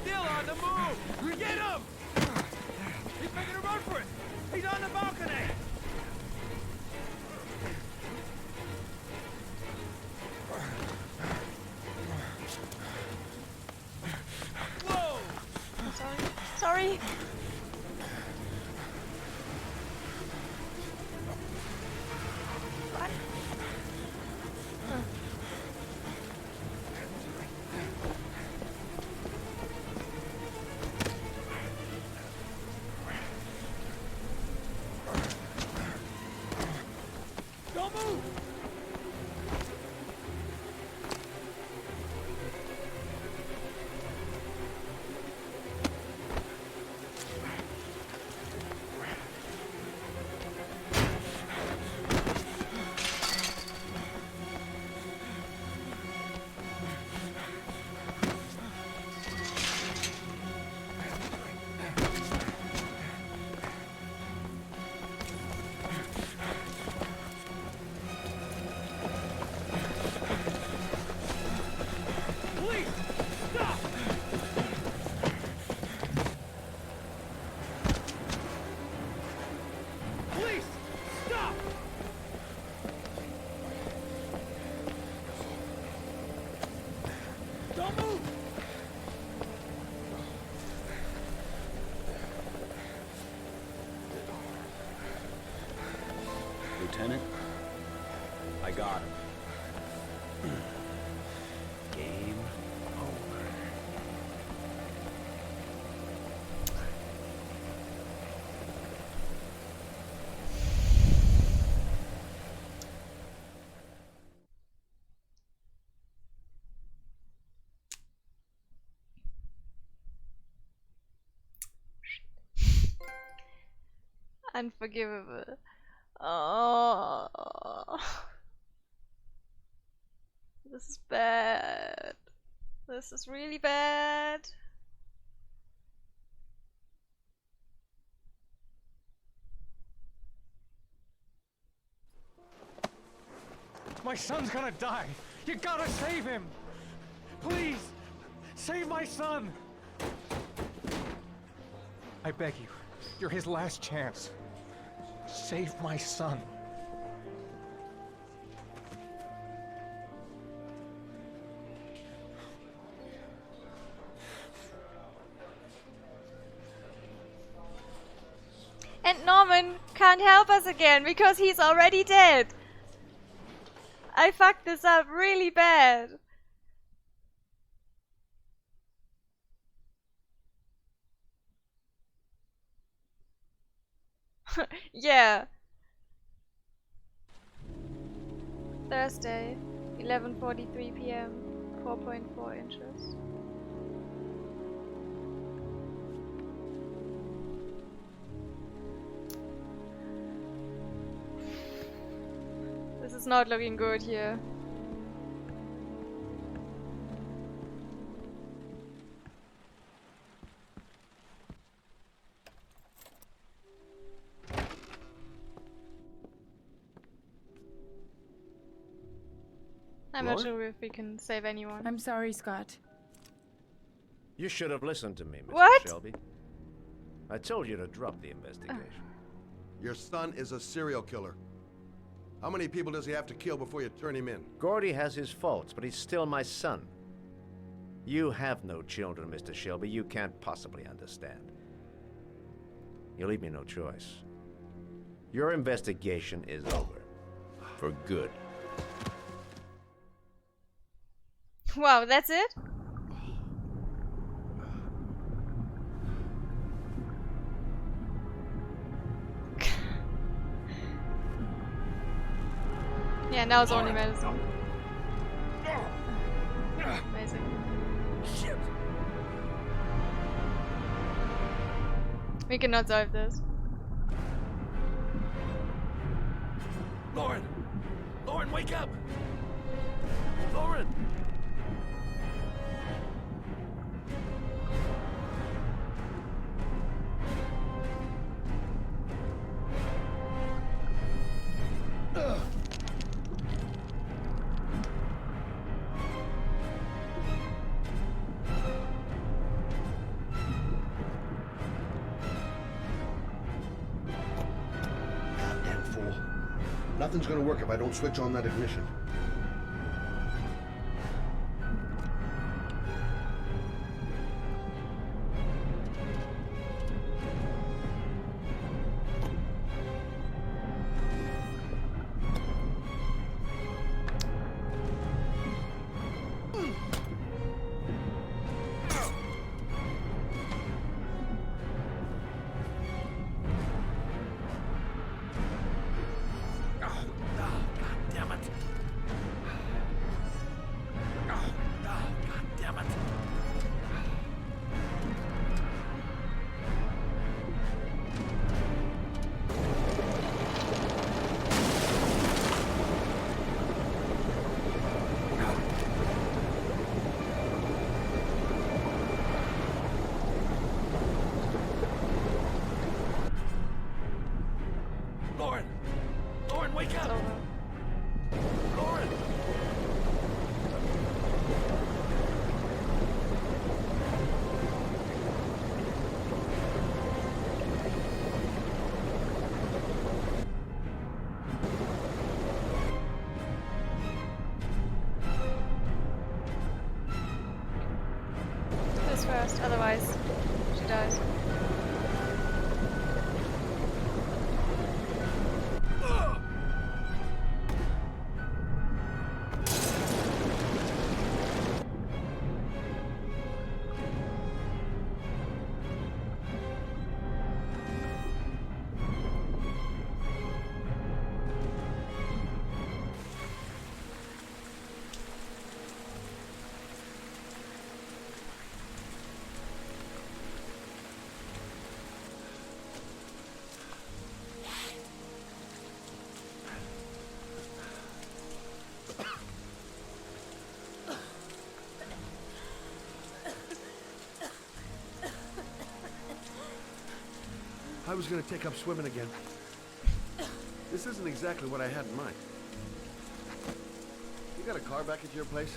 Still on the move! Get him! He's making a run for it! He's on the balcony! Whoa! I'm sorry. Sorry. What? Huh. Don't move! Police! Stop! Police! Stop! Don't move! Lieutenant, I got him. Game over. Unforgivable. Oh. This is bad. This is really bad. My son's gonna die. You gotta save him. Please, save my son. I beg you. You're his last chance. Save my son. And Norman can't help us again because he's already dead. I fucked this up really bad. Yeah. Thursday, 11:43 p.m. 4.4 inches. This is not looking good here. I'm not Lauren? sure if we can save anyone. I'm sorry, Scott. You should have listened to me, Mr. What? Shelby. I told you to drop the investigation. Your son is a serial killer. How many people does he have to kill before you turn him in? Gordy has his faults, but he's still my son. You have no children, Mr. Shelby. You can't possibly understand. You leave me no choice. Your investigation is over. For good. Wow, that's it? Yeah, now it's only medicine. Amazing. Shit. We cannot solve this. Lauren! Lauren, wake up! Lauren! Goddamn fool. Nothing's gonna work if I don't switch on that ignition. Lauren! Lauren, wake up! Lauren! This first, otherwise she dies. I was gonna take up swimming again. This isn't exactly what I had in mind. You got a car back at your place?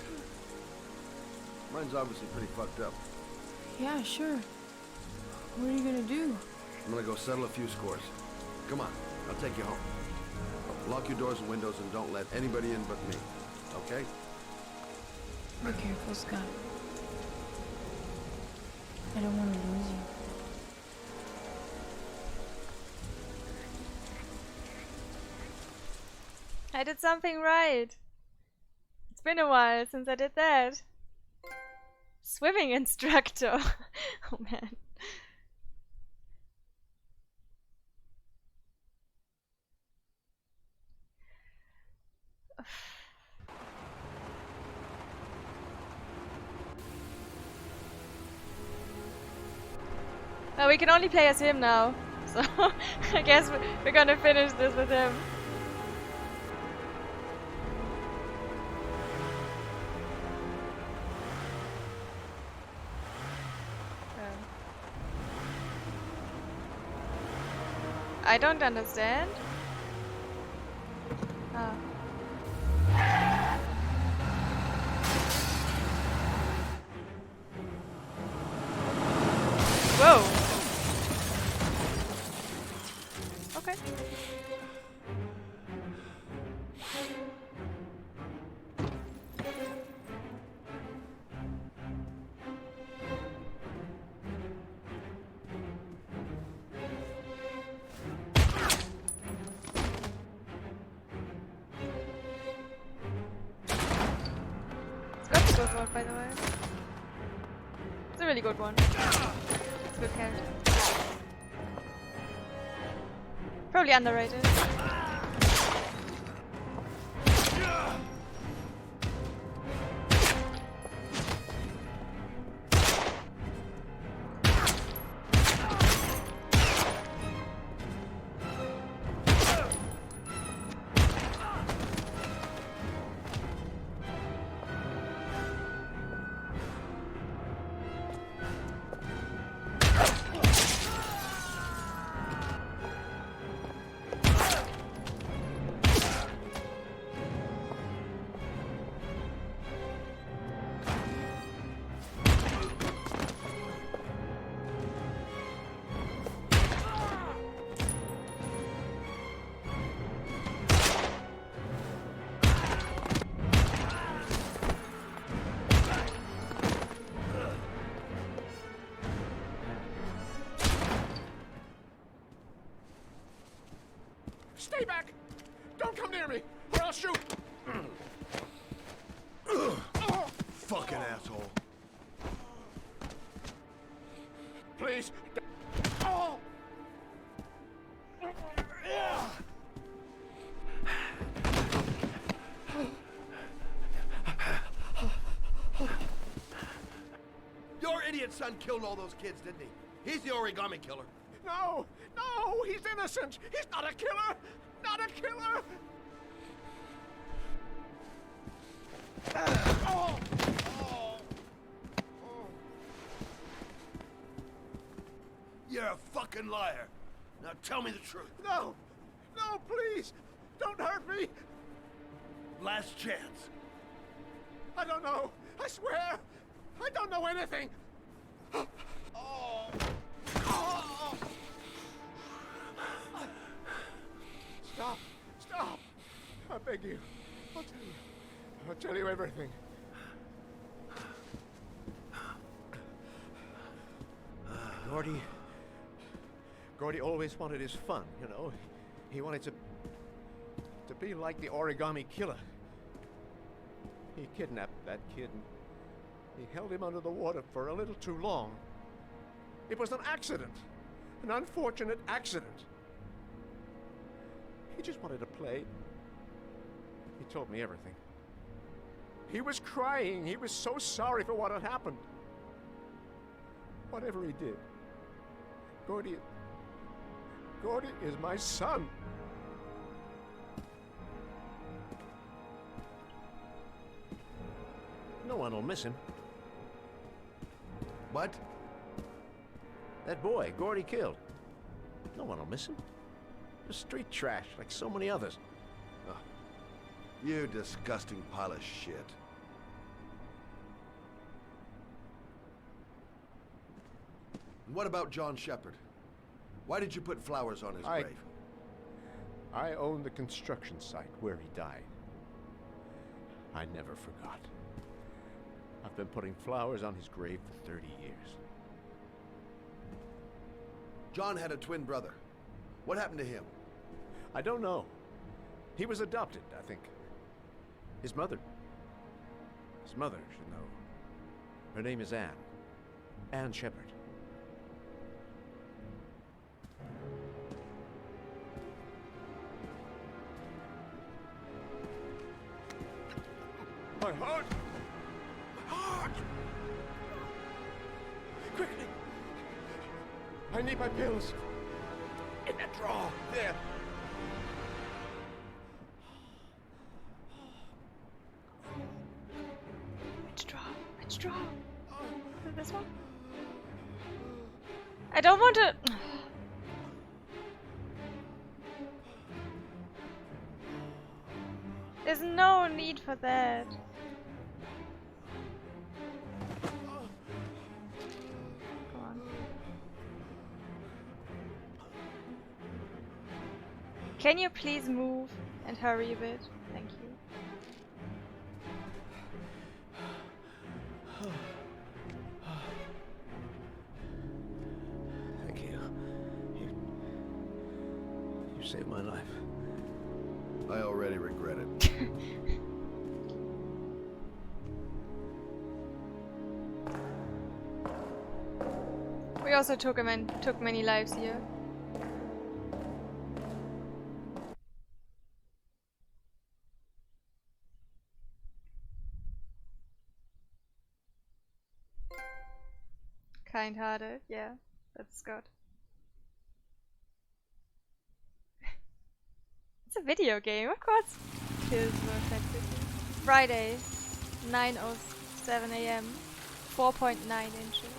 Mine's obviously pretty fucked up. Yeah, sure. What are you gonna do? I'm gonna go settle a few scores. Come on, I'll take you home. Lock your doors and windows and don't let anybody in but me. Okay? Be careful, Scott. I don't want to lose you. I did something right. It's been a while since I did that. Swimming instructor. Oh man. Well, we can only play as him now. So, I guess we're gonna finish this with him. I don't understand. Ah. Whoa. Okay. That's a good one, by the way. It's a really good one. It's a good character. Probably underrated. Stay back! Don't come near me, or I'll shoot! Fucking asshole. Please. Oh. Your idiot son killed all those kids, didn't he? He's the origami killer. No! No! He's innocent! He's not a killer! Not a killer! Oh. Oh. You're a fucking liar. Now tell me the truth. No! No, please! Don't hurt me! Last chance. I don't know. I swear! I don't know anything! Oh. Oh. Stop! Stop! I beg you. I'll tell you. I'll tell you everything. Gordy always wanted his fun, you know. He wanted to be like the origami killer. He kidnapped that kid and he held him under the water for a little too long. It was an accident. An unfortunate accident. He just wanted to play. He told me everything. He was crying. He was so sorry for what had happened. Whatever he did, Gordy is my son. No one will miss him. What? That boy, Gordy killed. No one will miss him. Just street trash, like so many others. Oh, you disgusting pile of shit. And what about John Shepard? Why did you put flowers on his grave? I own the construction site where he died. I never forgot. I've been putting flowers on his grave for 30 years. John had a twin brother. What happened to him? I don't know. He was adopted, I think. His mother should know. Her name is Anne. Anne Shepard. My heart! My heart! Quickly! I I need my pills. In that drawer. There. Which drawer? Which drawer? Is it this one? I don't want to... There's no need for that. Go on. Can you please move and hurry a bit? Thank you. Thank you. You saved my life. I already regret it. We also took many lives here. Kind-hearted, yeah, that's good. It's a video game, of course. Kills were affected. Friday, 9:07 AM, 4.9 inches.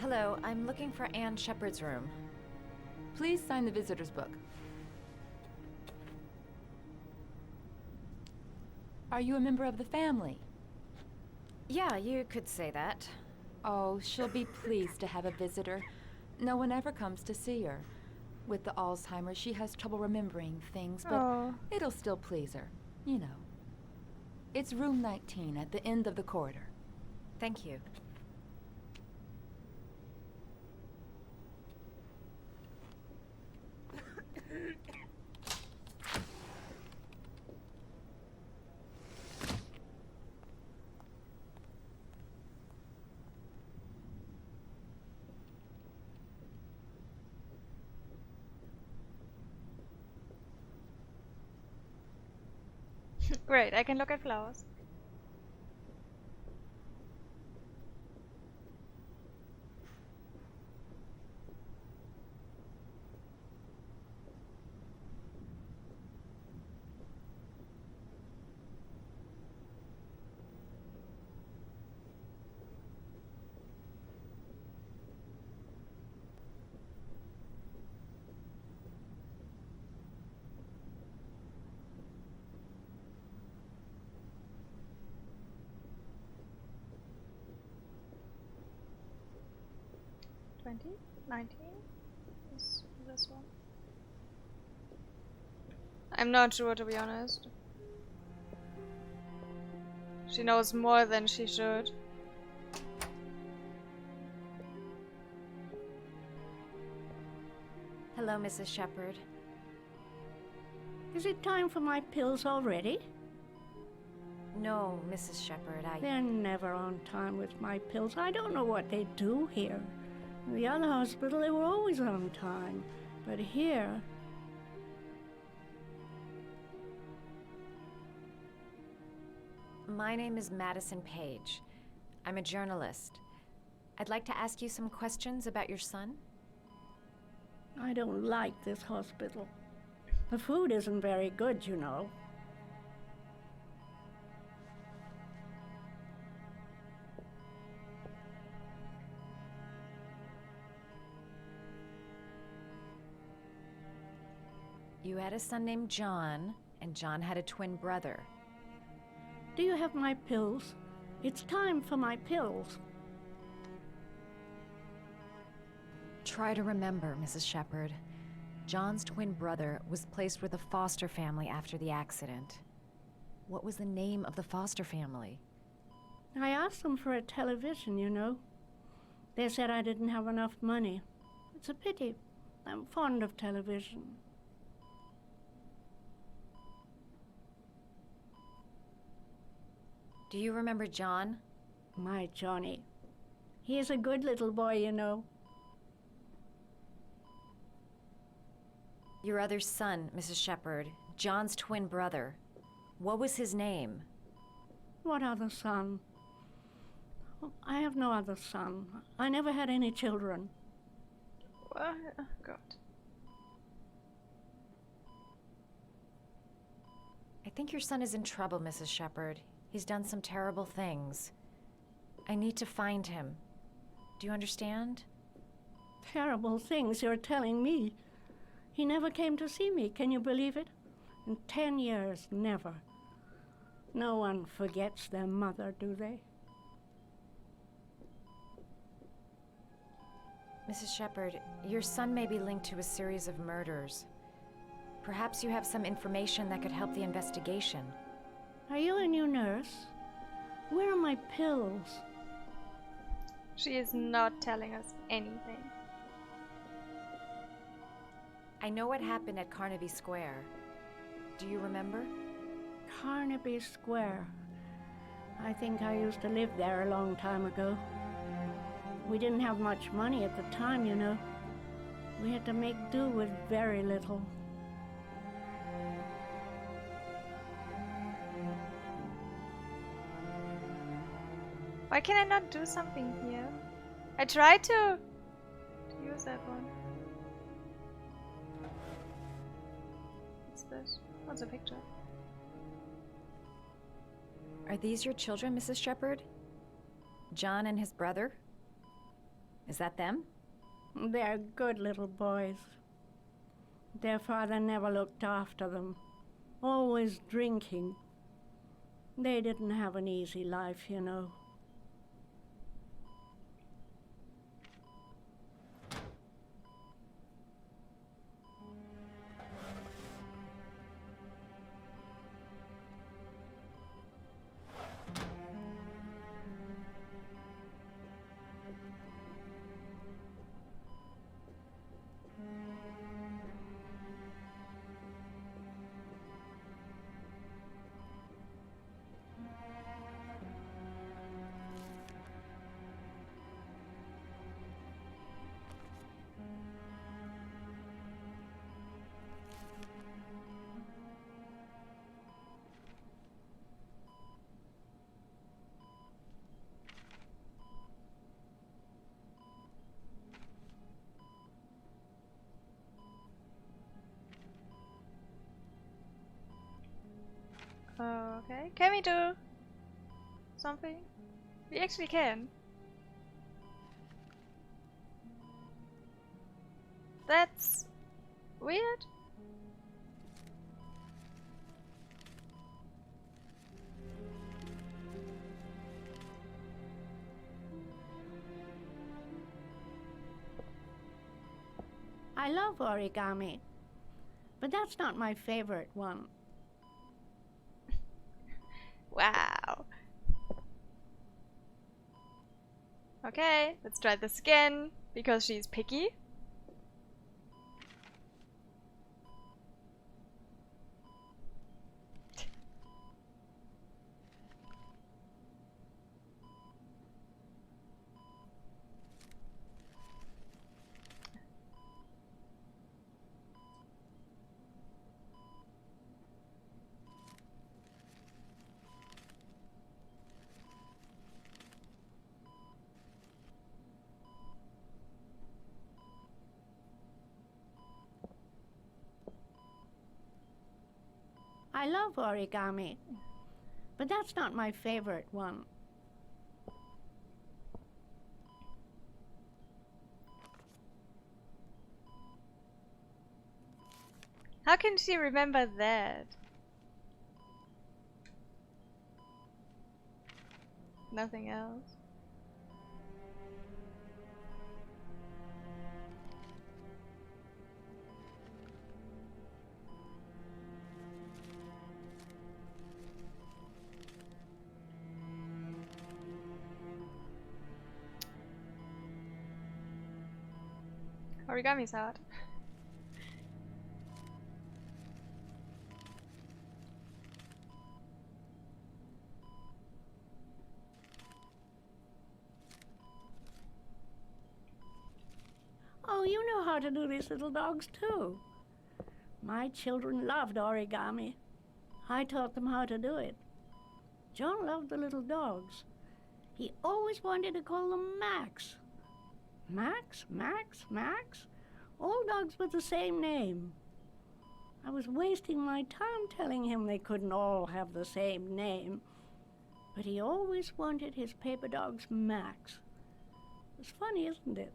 Hello, I'm looking for Anne Shepard's room. Please sign the visitor's book. Are you a member of the family? Yeah, you could say that. Oh, she'll be pleased to have a visitor. No one ever comes to see her. With the Alzheimer's, she has trouble remembering things, but Oh. it'll still please her. You know. It's room 19 at the end of the corridor. Thank you. Great, I can look at flowers. Twenty? 19? This one? I'm not sure, to be honest. She knows more than she should. Hello, Mrs. Shepard. Is it time for my pills already? No, Mrs. Shepard, They're never on time with my pills. I don't know what they do here. In the other hospital, they were always on time. But here... My name is Madison Page. I'm a journalist. I'd like to ask you some questions about your son. I don't like this hospital. The food isn't very good, you know. You had a son named John, and John had a twin brother. Do you have my pills? It's time for my pills. Try to remember, Mrs. Shepard. John's twin brother was placed with a foster family after the accident. What was the name of the foster family? I asked them for a television, you know. They said I didn't have enough money. It's a pity. I'm fond of television. Do you remember John? My Johnny. He is a good little boy, you know. Your other son, Mrs. Shepherd, John's twin brother. What was his name? What other son? I have no other son. I never had any children. What? Oh, God. I think your son is in trouble, Mrs. Shepherd. He's done some terrible things. I need to find him. Do you understand? Terrible things you're telling me. He never came to see me, can you believe it? In 10 years, never. No one forgets their mother, do they? Mrs. Shepherd, your son may be linked to a series of murders. Perhaps you have some information that could help the investigation. Are you a new nurse? Where are my pills? She is not telling us anything. I know what happened at Carnaby Square. Do you remember? Carnaby Square. I think I used to live there a long time ago. We didn't have much money at the time, you know. We had to make do with very little. Why can I not do something here? I tried to use that one. What's this? What's a picture? Are these your children, Mrs. Shepherd? John and his brother? Is that them? They're good little boys. Their father never looked after them. Always drinking. They didn't have an easy life, you know. Okay, can we do something? We actually can. That's weird. I love origami, but that's not my favorite one. Wow. Okay, let's try this again, because she's picky. I love origami, but that's not my favorite one. How can she remember that? Nothing else. Origami's hard. how to do these little dogs too. My children loved origami. I taught them how to do it. John loved the little dogs. He always wanted to call them Max. Max, Max, Max? All dogs with the same name. I was wasting my time telling him they couldn't all have the same name. But he always wanted his paper dogs Max. It's funny, isn't it?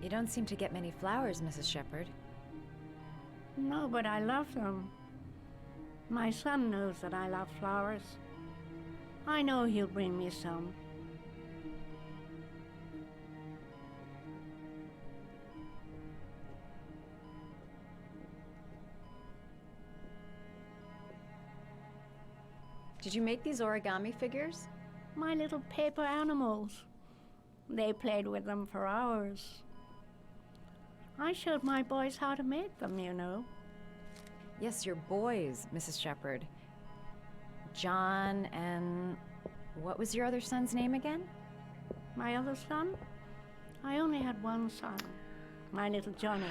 You don't seem to get many flowers, Mrs. Shepherd. No, but I love them. My son knows that I love flowers. I know he'll bring me some. Did you make these origami figures? My little paper animals. They played with them for hours. I showed my boys how to make them, you know. Yes, your boys, Mrs. Shepherd. John and... what was your other son's name again? My other son? I only had one son. My little Johnny.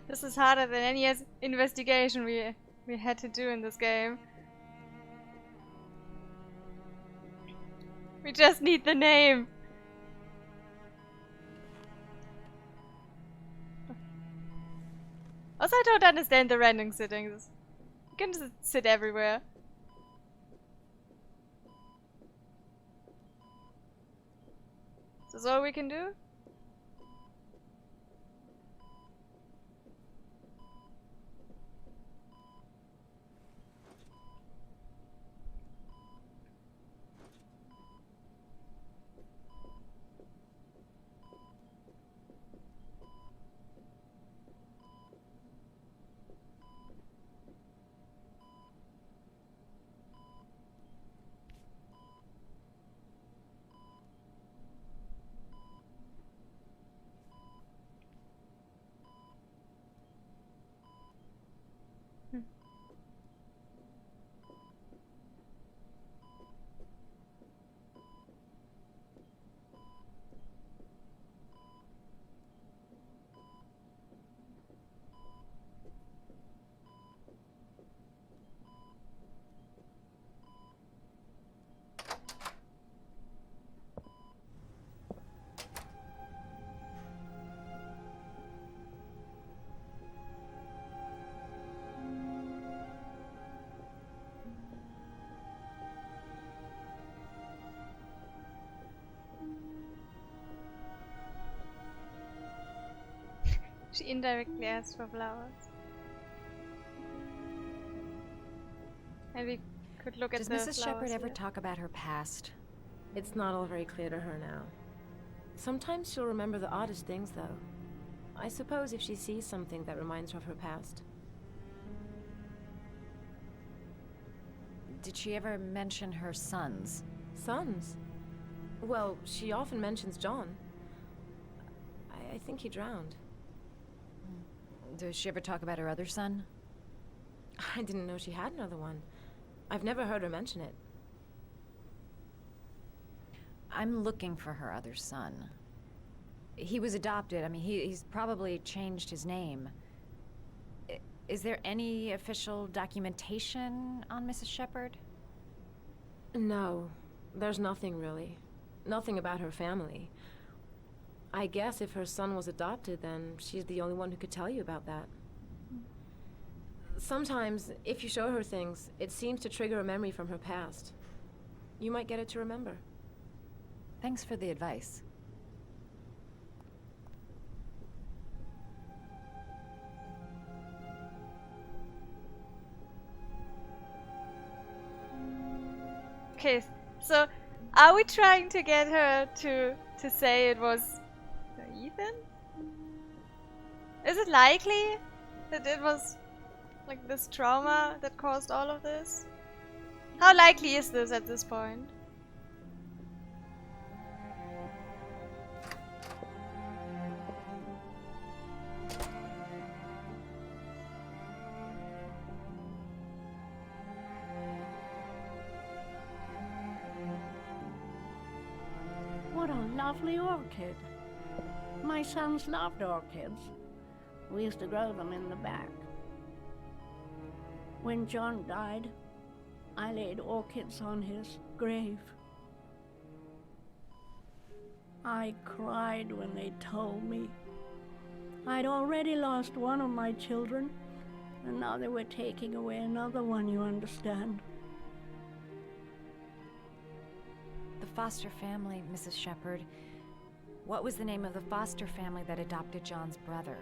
This is harder than any investigation we had to do in this game. We just need the name. Also, I don't understand the random sittings. You can just sit everywhere. Is this all we can do? She indirectly asked for flowers. And we could look at Does the Mrs. Shepherd flowers ever here. talk about her past? It's not all very clear to her now. Sometimes she'll remember the oddest things, though. I suppose if she sees something that reminds her of her past. Did she ever mention her sons? Sons? Well, she often mentions John. I think he drowned. Does she ever talk about her other son? I didn't know she had another one. I've never heard her mention it. I'm looking for her other son. He was adopted. I mean, he's probably changed his name. Is there any official documentation on Mrs. Shepherd? No, there's nothing really. Nothing about her family. I guess if her son was adopted, then she's the only one who could tell you about that. Sometimes, if you show her things, it seems to trigger a memory from her past. You might get it to remember. Thanks for the advice. Okay, so are we trying to get her to say it was Ethan? Is it likely that it was like this trauma that caused all of this? How likely is this at this point? lovely orchid. My sons loved orchids. We used to grow them in the back. When John died, I laid orchids on his grave. I cried when they told me. I'd already lost one of my children, and now they were taking away another one, you understand. The foster family, Mrs. Shepherd. What was the name of the foster family that adopted John's brother?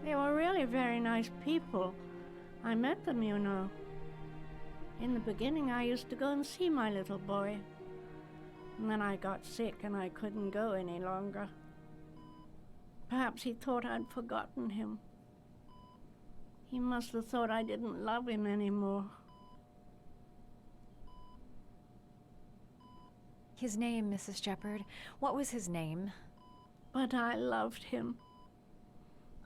They were really very nice people. I met them, you know. In the beginning, I used to go and see my little boy. And then I got sick and I couldn't go any longer. Perhaps he thought I'd forgotten him. He must have thought I didn't love him anymore. His name, Mrs. Shepherd. What was his name? But I loved him.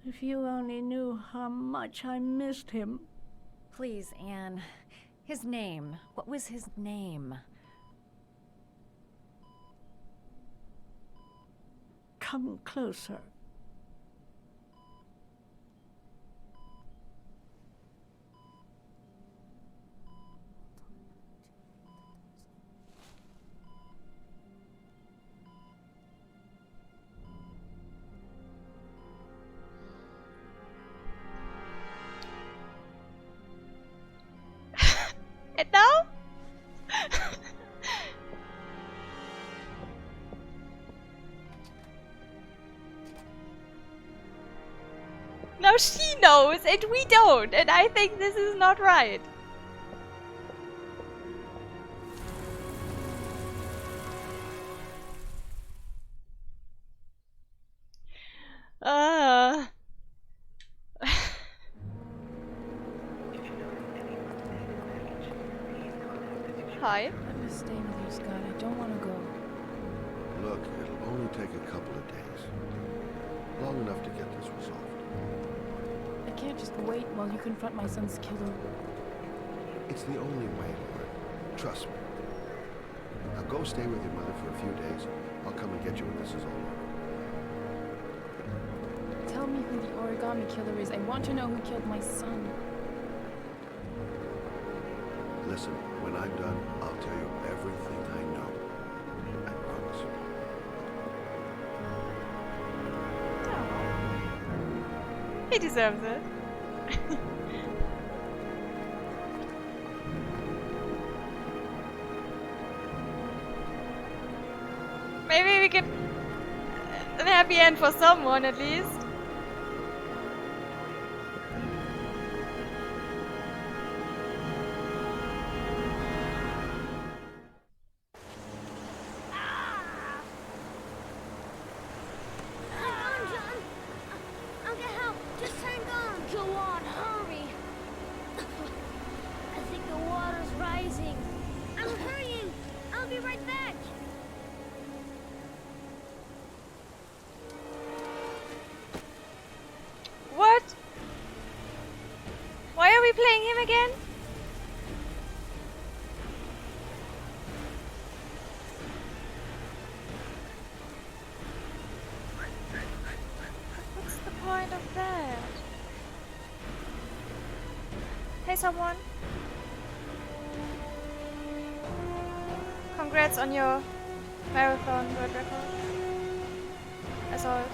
If you only knew how much I missed him. Please, Anne. His name. What was his name? Come closer. And now? Now she knows and we don't, and I think this is not right. Hi. Let me stay with you, Scott. I don't want to go. Look, it'll only take a couple of days. Long enough to get this resolved. I can't just wait while you confront my son's killer. It's the only way, Lauren. Trust me. Now go stay with your mother for a few days. I'll come and get you when this is all over. Tell me who the origami killer is. I want to know who killed my son. Listen, when I'm done, I'll tell you everything I know. I promise. He deserves it. Maybe we get a happy end for someone at least. Playing him again? What's the point of that? Hey someone. Congrats on your marathon world record. I saw it.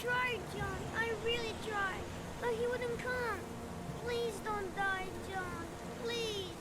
tried, John. I really tried. But he wouldn't come. Please don't die, John. Please.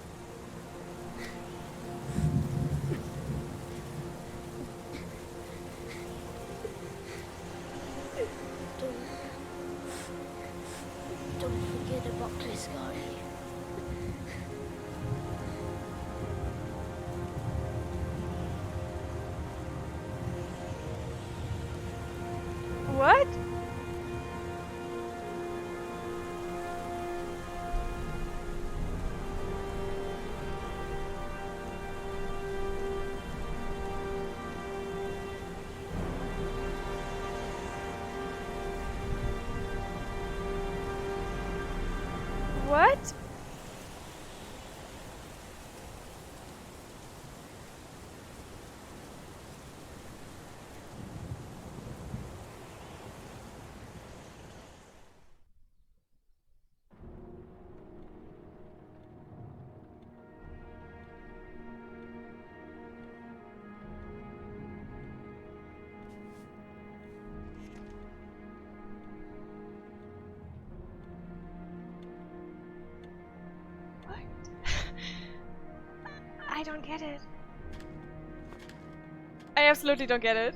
I don't get it. I absolutely don't get it.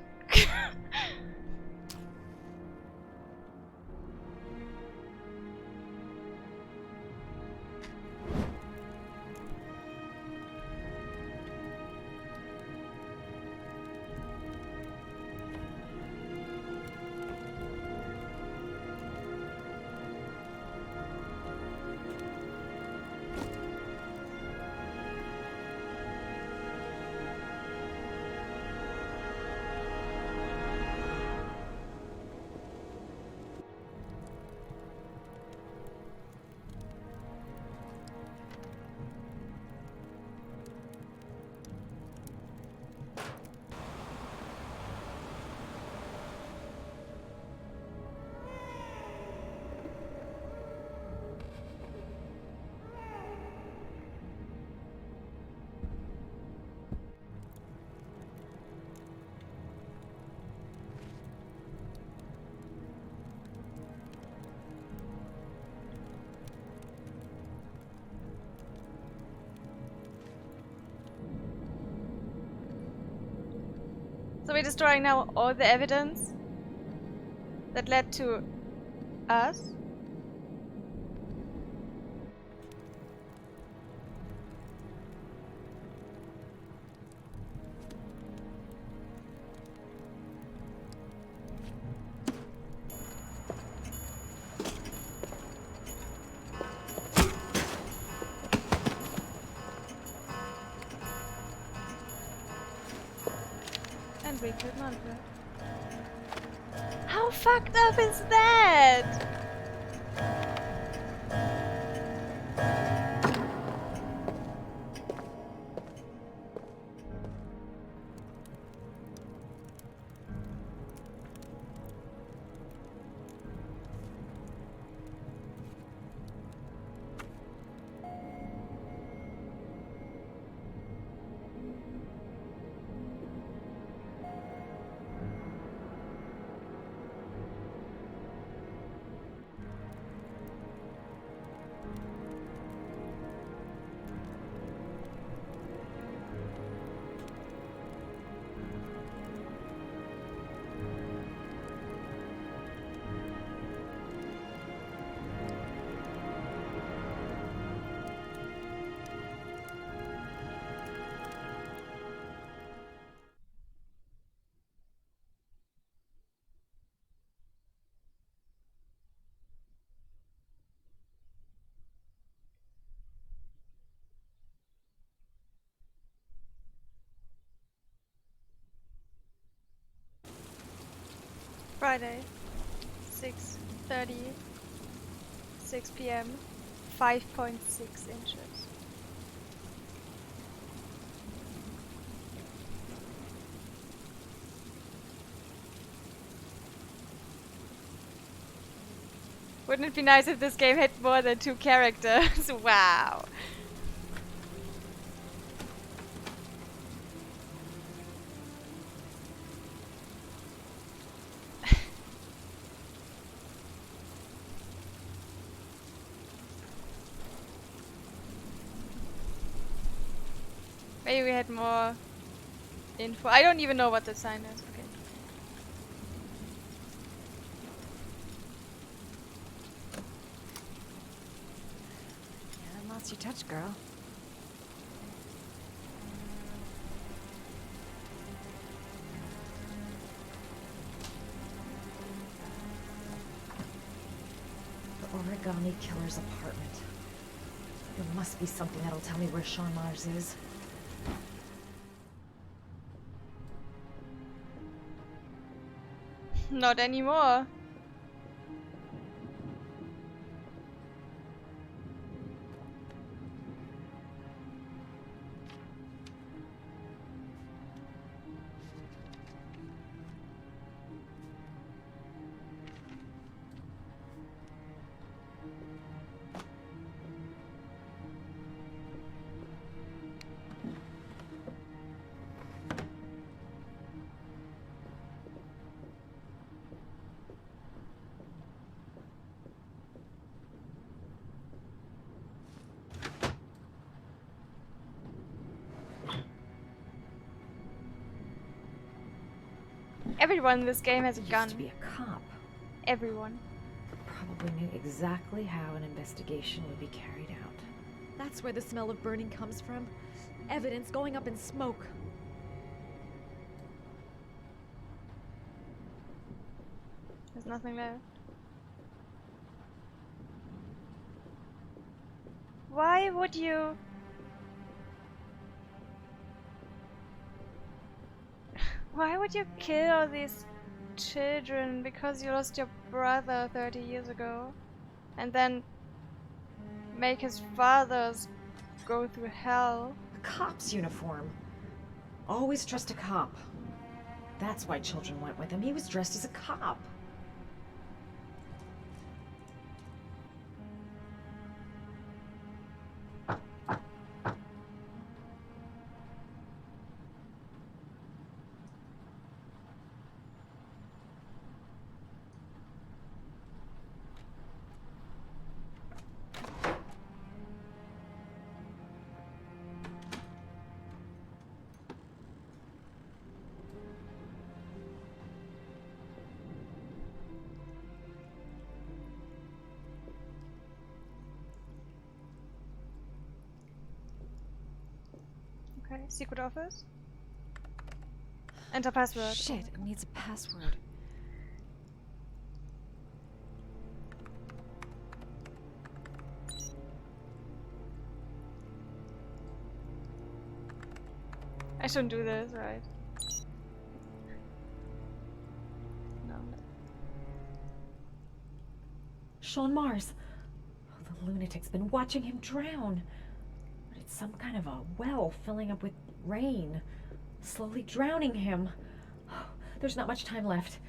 So we're destroying now all the evidence that led to us? And we killed Manfred. How fucked up is that? Friday, 6:30, 6 p.m., 5.6 inches. Wouldn't it be nice if this game had more than 2 characters? Wow. Maybe we had more info. I don't even know what the sign is. Okay. You haven't lost your touch, girl. The Origami Killer's apartment. There must be something that'll tell me where Sean Mars is. Not anymore. Everyone in this game has a He gun. used to be a cop. Everyone. Probably knew exactly how an investigation would be carried out. That's where the smell of burning comes from. Evidence going up in smoke. There's nothing left. Why would you... Why would you kill all these children because you lost your brother 30 years ago? And then make his fathers go through hell? A cop's uniform. Always trust a cop. That's why children went with him. He was dressed as a cop. Okay, secret office. Enter password. Shit, it needs a password. I shouldn't do this, right? No. Sean Mars. Oh, the lunatic's been watching him drown. But it's some kind of a well filling up with rain, slowly drowning him. Oh, there's not much time left.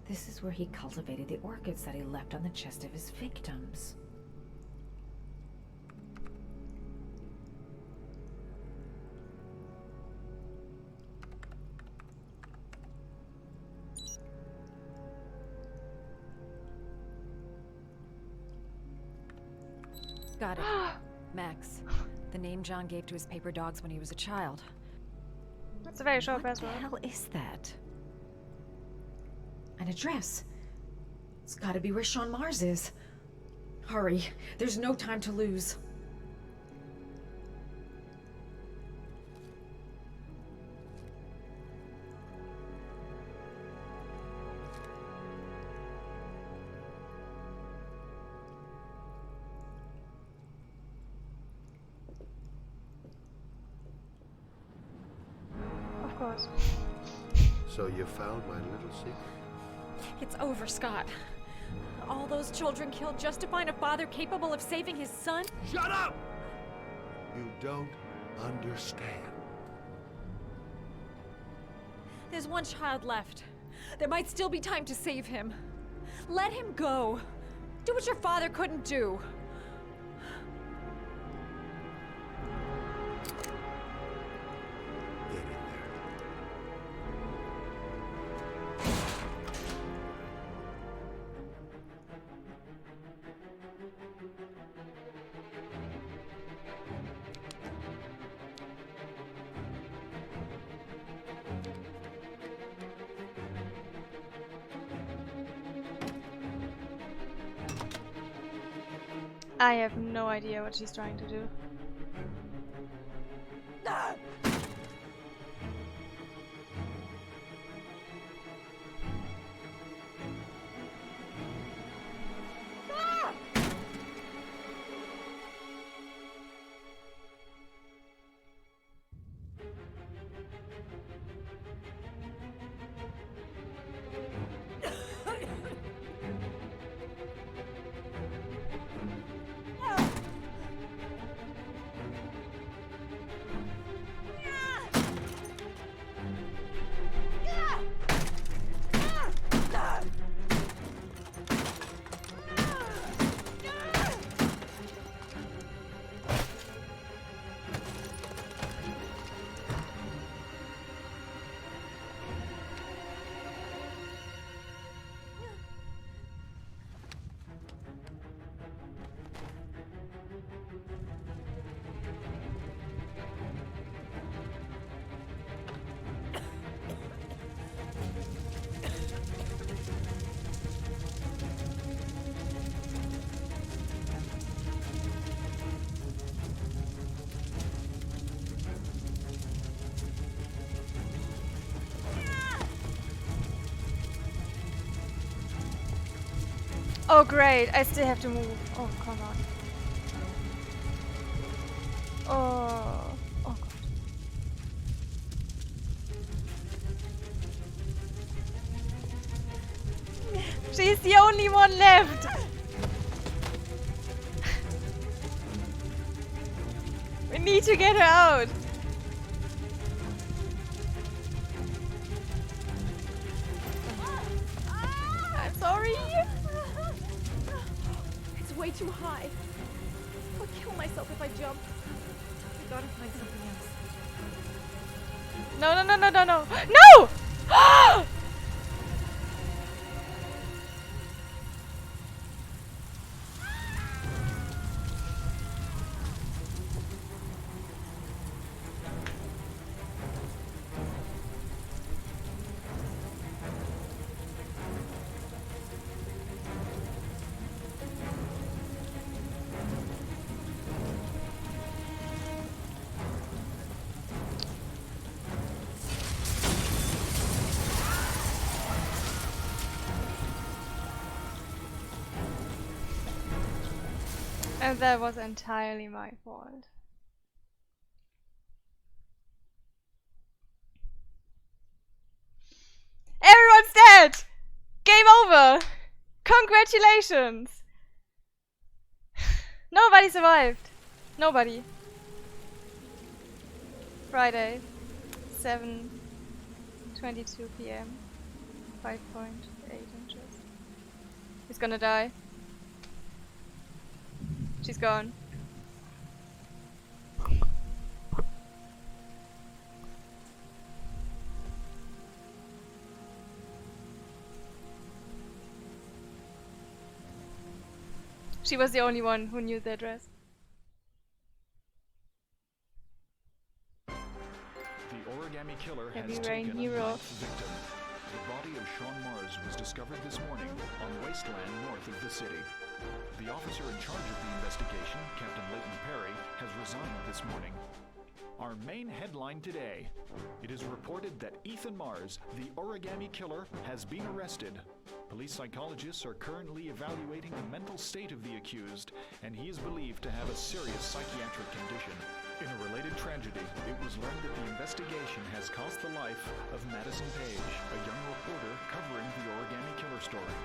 This is where he cultivated the orchids that he left on the chest of his victims. Got it. Max. The name John gave to his paper dogs when he was a child. That's a very short password. What the hell is that? An address. It's gotta be where Sean Mars is. Hurry. There's no time to lose. Of course. So you found my little secret? It's over, Scott. All those children killed just to find a father capable of saving his son? Shut up! You don't understand. There's one child left. There might still be time to save him. Let him go. Do what your father couldn't do. Get in there. I have no idea what she's trying to do. Oh great, I still have to move. Oh, come on. Oh. Oh god. She's the only one left! We need to get her out! I'm sorry! It's way too high. I'll kill myself if I jump. We gotta find something else. No, no, no, no, no, no! No! And that was entirely my fault. Everyone's dead! Game over! Congratulations! Nobody survived. Nobody. Friday, 7:22 p.m. 5.8 inches. He's gonna die. She's gone. She was the only one who knew the address. The origami killer Heavy has Rain taken Hero. a ninth victim. The body of Sean Mars was discovered this morning on wasteland north of the city. The officer in charge of the investigation, Captain Leighton Perry, has resigned this morning. Our main headline today. It is reported that Ethan Mars, the origami killer, has been arrested. Police psychologists are currently evaluating the mental state of the accused, and he is believed to have a serious psychiatric condition. In a related tragedy, it was learned that the investigation has cost the life of Madison Page, a young reporter covering the origami killer story.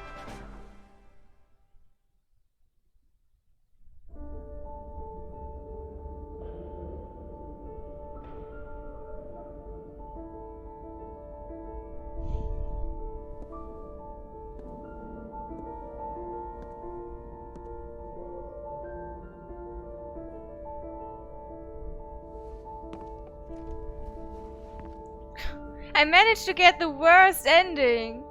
I managed to get the worst ending.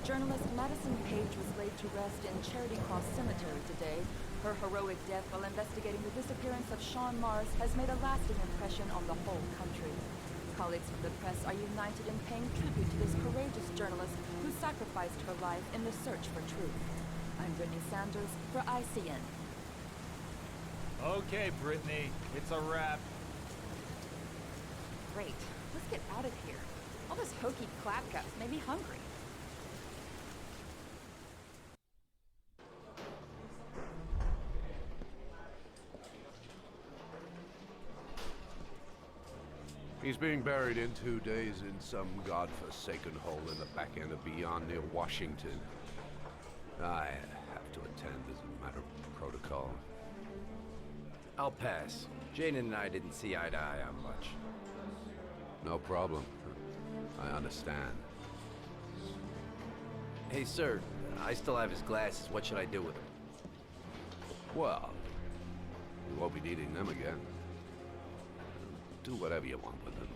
Journalist Madison Page was laid to rest in Charity Cross Cemetery today. Her heroic death while investigating the disappearance of Sean Mars has made a lasting impression on the whole country. Colleagues from the press are united in paying tribute to this courageous journalist who sacrificed her life in the search for truth. I'm Brittany Sanders for ICN. Okay, Brittany, it's a wrap. Great. Let's get out of here. All this hokey clapcuts made me hungry. He's being buried in 2 days in some godforsaken hole in the back end of Beyond near Washington. I have to attend as a matter of protocol. I'll pass. Jane and I didn't see eye to eye on much. No problem. I understand. Hey, sir, I still have his glasses. What should I do with them? Well, you won't be needing them again. Do whatever you want with them.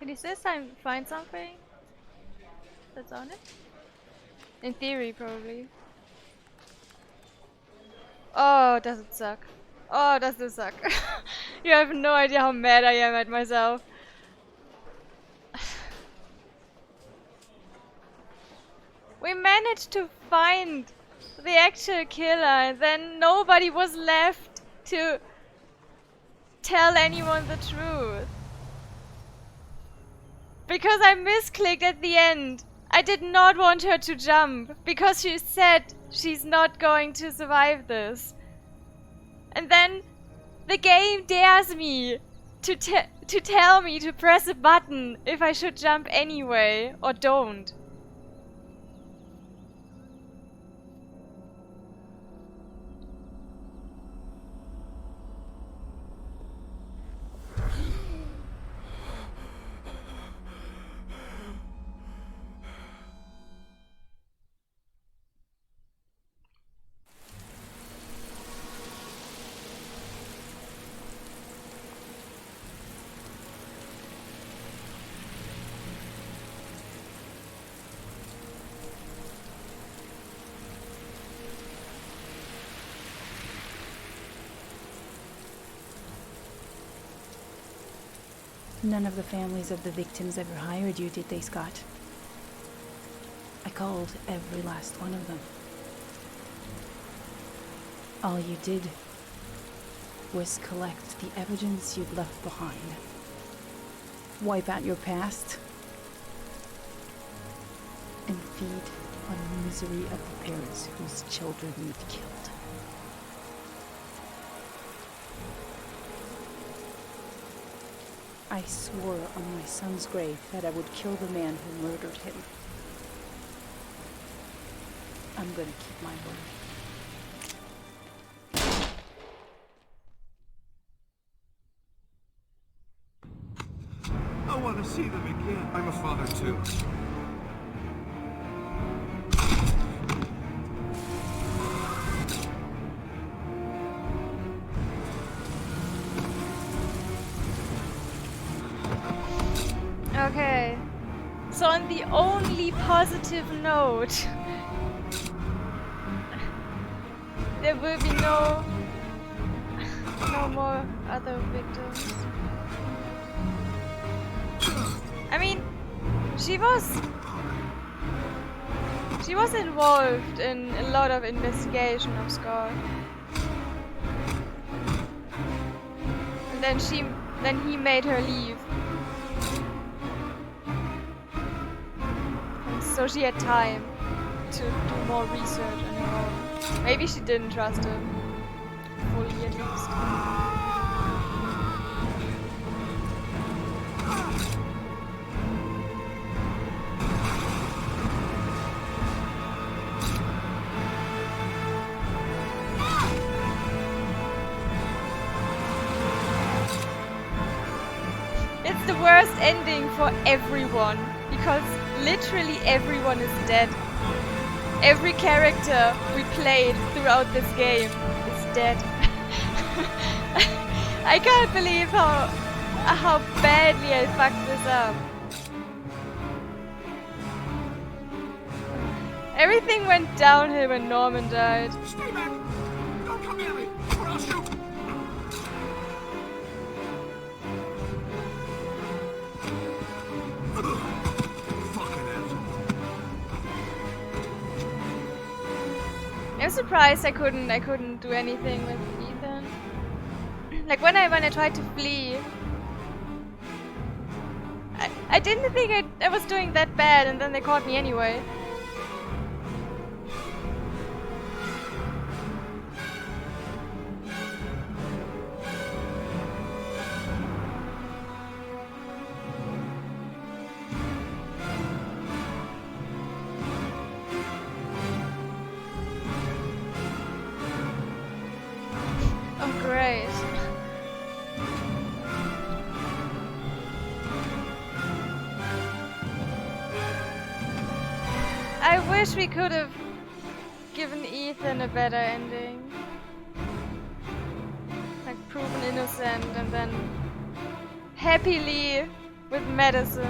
Can you this time find something that's on it? In theory, probably. Oh, does it suck? Oh, does this suck? You have no idea how mad I am at myself. We managed to find the actual killer, and then nobody was left to tell anyone the truth. Because I misclicked at the end. I did not want her to jump, because she said she's not going to survive this. And then the game dares me to tell me to press a button if I should jump anyway, or don't. None of the families of the victims ever hired you, did they, Scott? I called every last one of them. All you did was collect the evidence you'd left behind. Wipe out your past and feed on the misery of the parents whose children you'd killed. I swore on my son's grave that I would kill the man who murdered him. I'm gonna keep my word. I want to see them again. I'm a father too. Okay. So on the only positive note, there will be no more other victims. I mean, she was involved in a lot of investigation of Scott. And then he made her leave. And so she had time to do more research on her own. Maybe she didn't trust him fully, at least. It's the worst ending for everyone, because literally everyone is dead. Every character we played throughout this game is dead. I can't believe how badly I fucked this up. Everything went downhill when Norman died. Stay back! Don't come near me, or I'll shoot! Fucking asshole. I'm surprised I couldn't do anything with Ethan. Like when I tried to flee, I didn't think I was doing that bad, and then they caught me anyway. Oh, great. I wish we could have given Ethan a better ending. Like proven innocent and then happily with Madison.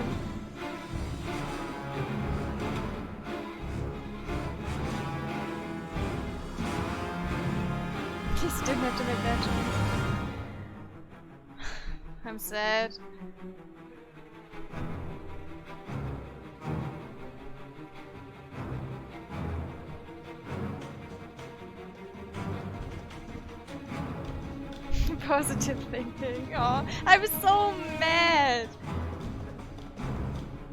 Just didn't have to make that choice. I'm sad. Positive thinking. Oh, I was so mad.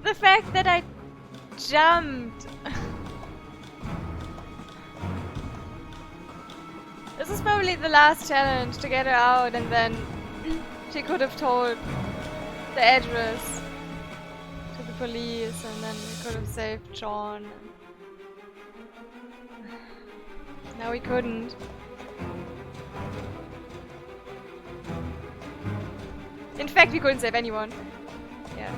The fact that I jumped. This is probably the last challenge to get her out, and then she could have told the address to the police, and then we could have saved John. Now we couldn't. In fact, we couldn't save anyone. Yeah.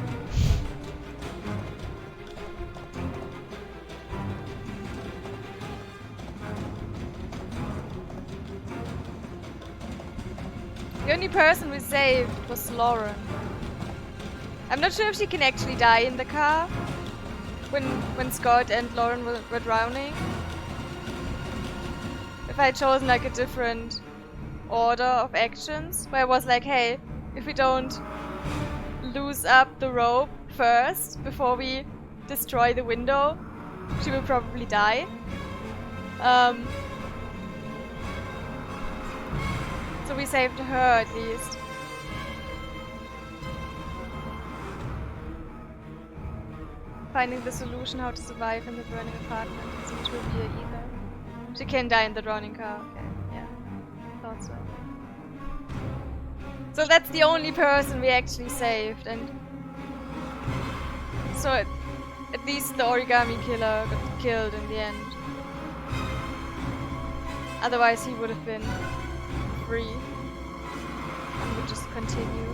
The only person we saved was Lauren. I'm not sure if she can actually die in the car when Scott and Lauren were drowning. If I had chosen like a different order of actions, where I was like, hey, if we don't loose up the rope first before we destroy the window, she will probably die. So we saved her at least. Finding the solution how to survive in the burning apartment isn't trivia either. She can die in the drowning car. Okay, yeah. Thought so. So that's the only person we actually saved, and so at least the origami killer got killed in the end. Otherwise he would have been free and would just continue.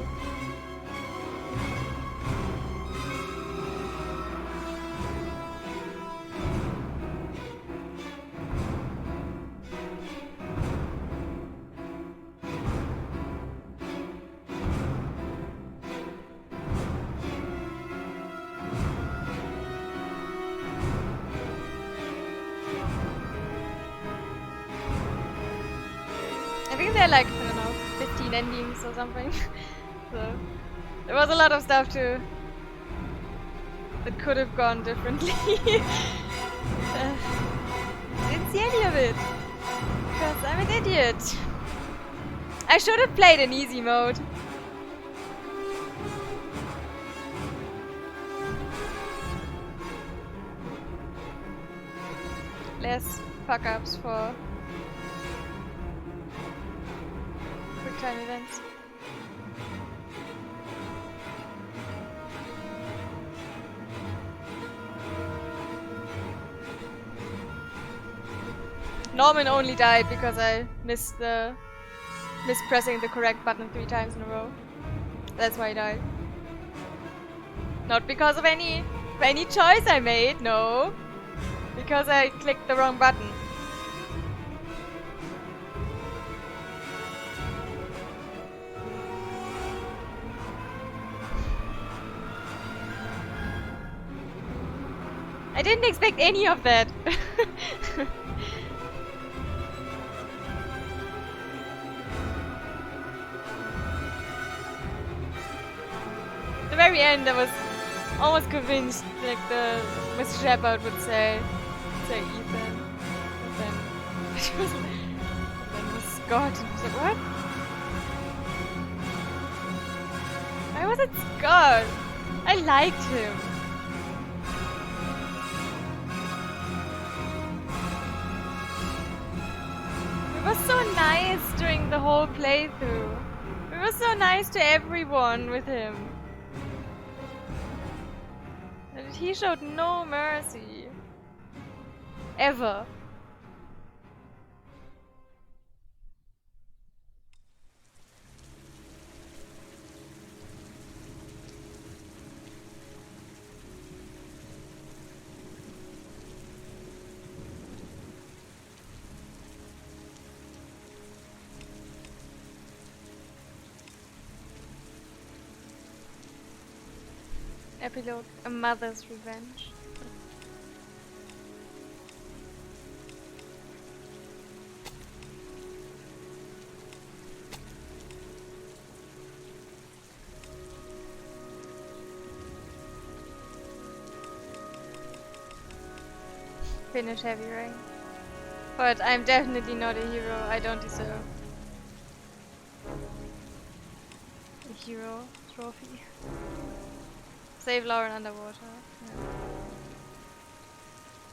I think they're like, I don't know, 15 endings or something. So there was a lot of stuff too that could have gone differently. Didn't see any of it because I'm an idiot. I should have played in easy mode. Less fuck ups for quick time events. Norman only died because I missed pressing the correct button 3 times in a row. That's why he died. Not because of any choice I made, no. Because I clicked the wrong button. I didn't expect any of that. At the very end, I was almost convinced, like the Mr. Shepard would say Ethan, and then it was Scott, and I was like, what? Why was it Scott? I liked him. He was so nice during the whole playthrough. We were so nice to everyone with him. And he showed no mercy. Ever. Epilogue: A Mother's Revenge. Finish Heavy Rain. But I'm definitely not a hero. I don't deserve a hero trophy. Save Lauren underwater. Yeah.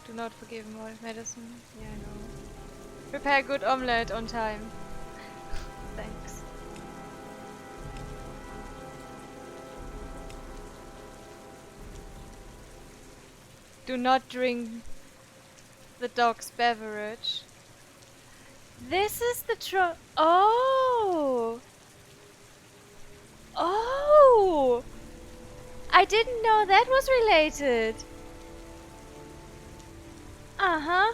Do not forgive medicine. Yeah, I know. Prepare good omelette on time. Thanks. Do not drink the dog's beverage. This is the Oh! Oh! I didn't know that was related. Uh-huh.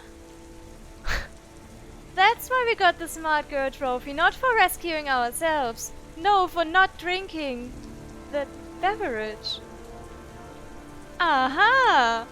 That's why we got the Smart Girl trophy, not for rescuing ourselves. No, for not drinking the beverage. Aha!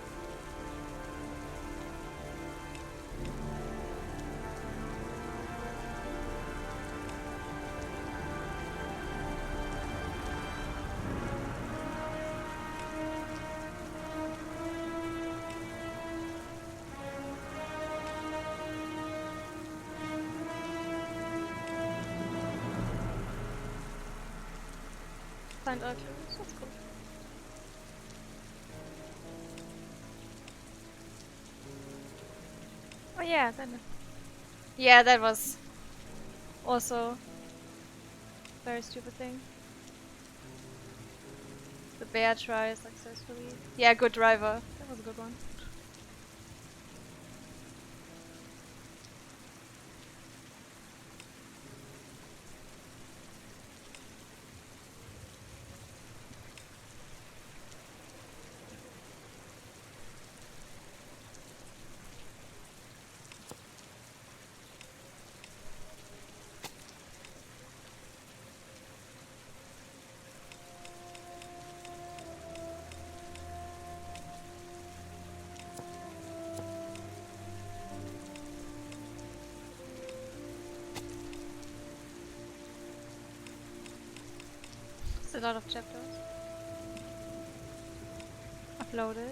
Find all clues, that's cool. Oh yeah, that was also a very stupid thing. The bear tries successfully. Yeah, good driver. That was a good one. It's a lot of chapters. Uploaded.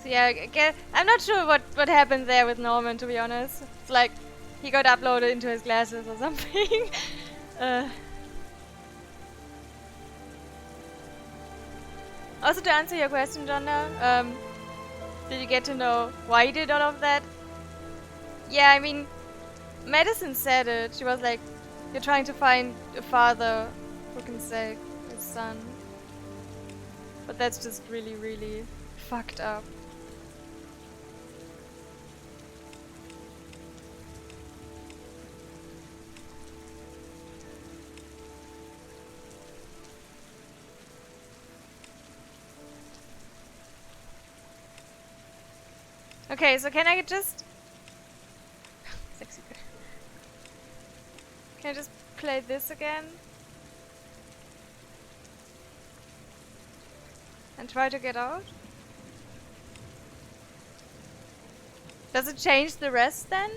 So yeah, I'm not sure what happened there with Norman, to be honest. It's like he got uploaded into his glasses or something. Also, to answer your question, Jonna, did you get to know why he did all of that? Yeah, I mean, Madison said it. She was like, you're trying to find a father who can save his son. But that's just really, really fucked up. Okay, so can I just... Sexy girl. Can I just play this again? And try to get out? Does it change the rest then?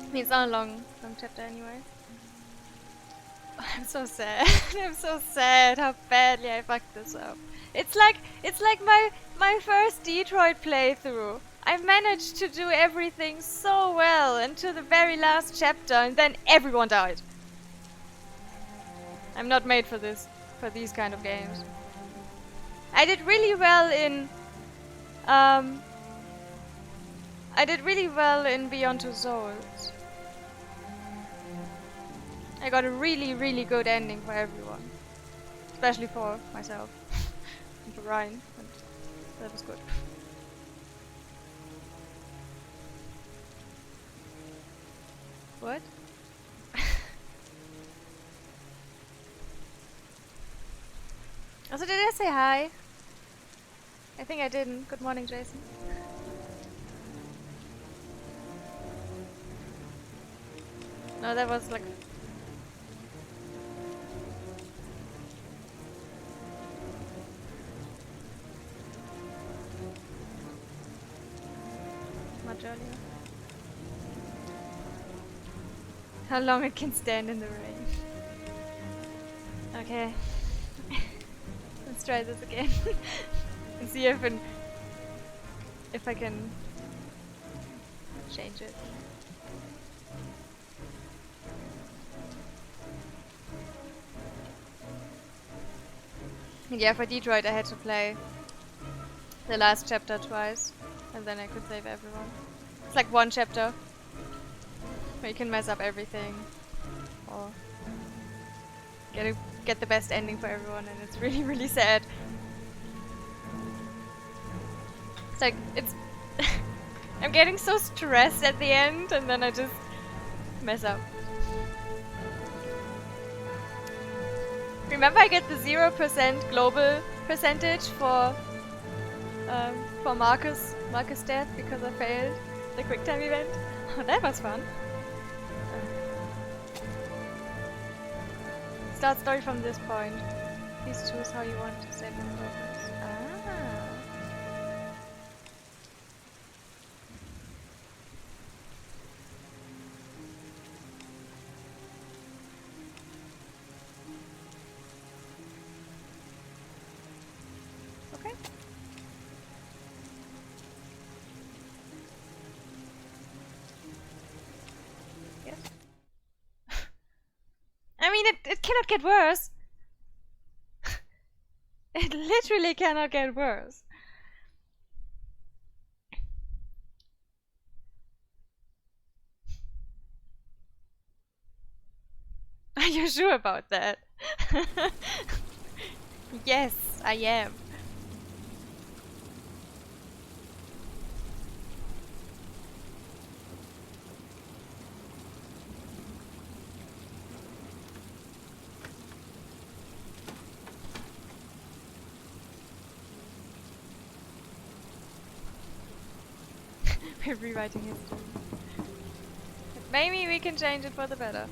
I mean, it's not a long chapter anyway. I'm so sad. I'm so sad how badly I fucked this up. It's like my first Detroit playthrough. I managed to do everything so well until the very last chapter, and then everyone died. I'm not made for these kind of games. I did really well in Beyond Two Souls. I got a really, really good ending for everyone. Especially for myself. And for Ryan. And that was good. What? Also, did I say hi? I think I didn't. Good morning, Jason. No, that was like... much earlier. How long it can stand in the rain. Okay. Let's try this again. And see if I can change it. Yeah, for Detroit I had to play the last chapter twice, and then I could save everyone. It's like one chapter where you can mess up everything, or get the best ending for everyone, and it's really, really sad. It's like, it's... I'm getting so stressed at the end, and then I just mess up. Remember, I get the 0% global percentage for Marcus death because I failed the quick time event. Oh, that was fun. Start story from this point. Please choose how you want to save your progress. Ah. Okay. Yes. I mean, it cannot get worse. It literally cannot get worse. Are you sure about that? Yes, I am. We're rewriting history. Maybe we can change it for the better.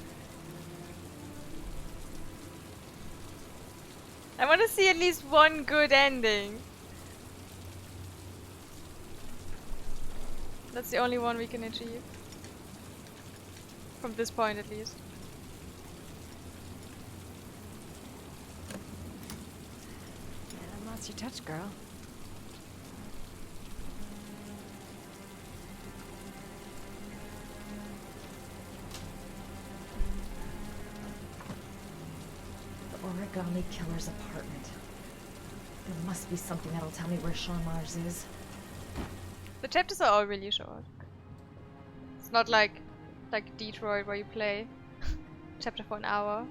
I want to see at least one good ending. That's the only one we can achieve. From this point, at least. Yeah, lost your touch, girl. Origami Killer's apartment. There must be something that'll tell me where Sean Mars is. The chapters are all really short. It's not like Detroit where you play chapter for an hour.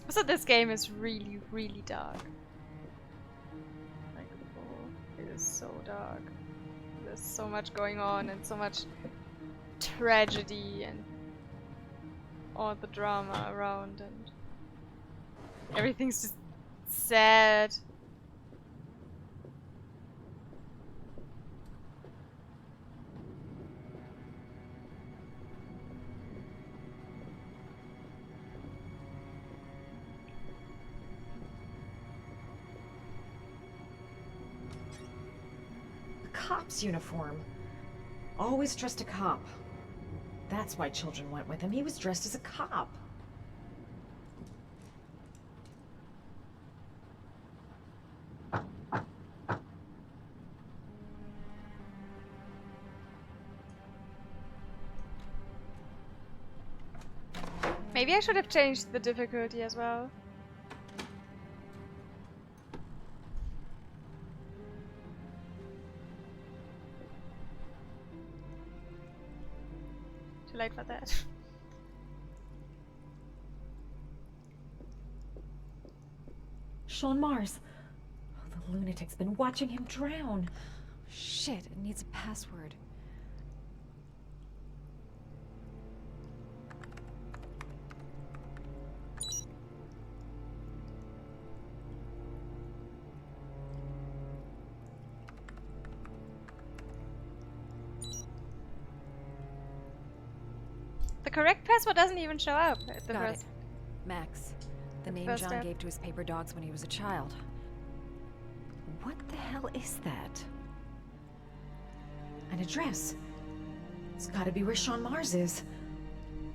Also, this game is really, really dark. Like, oh, it is so dark. There's so much going on and so much tragedy and all the drama around, and everything's just sad. Cop's uniform. Always trust a cop. That's why children went with him. He was dressed as a cop. Maybe I should have changed the difficulty as well. late for that. Sean Mars. Oh, the lunatic's been watching him drown. Shit, it needs a password. The correct password doesn't even show up at the Got first. it. Max. The The name first John step. gave to his paper dogs when he was a child. What the hell is that? An address. It's gotta be where Sean Mars is.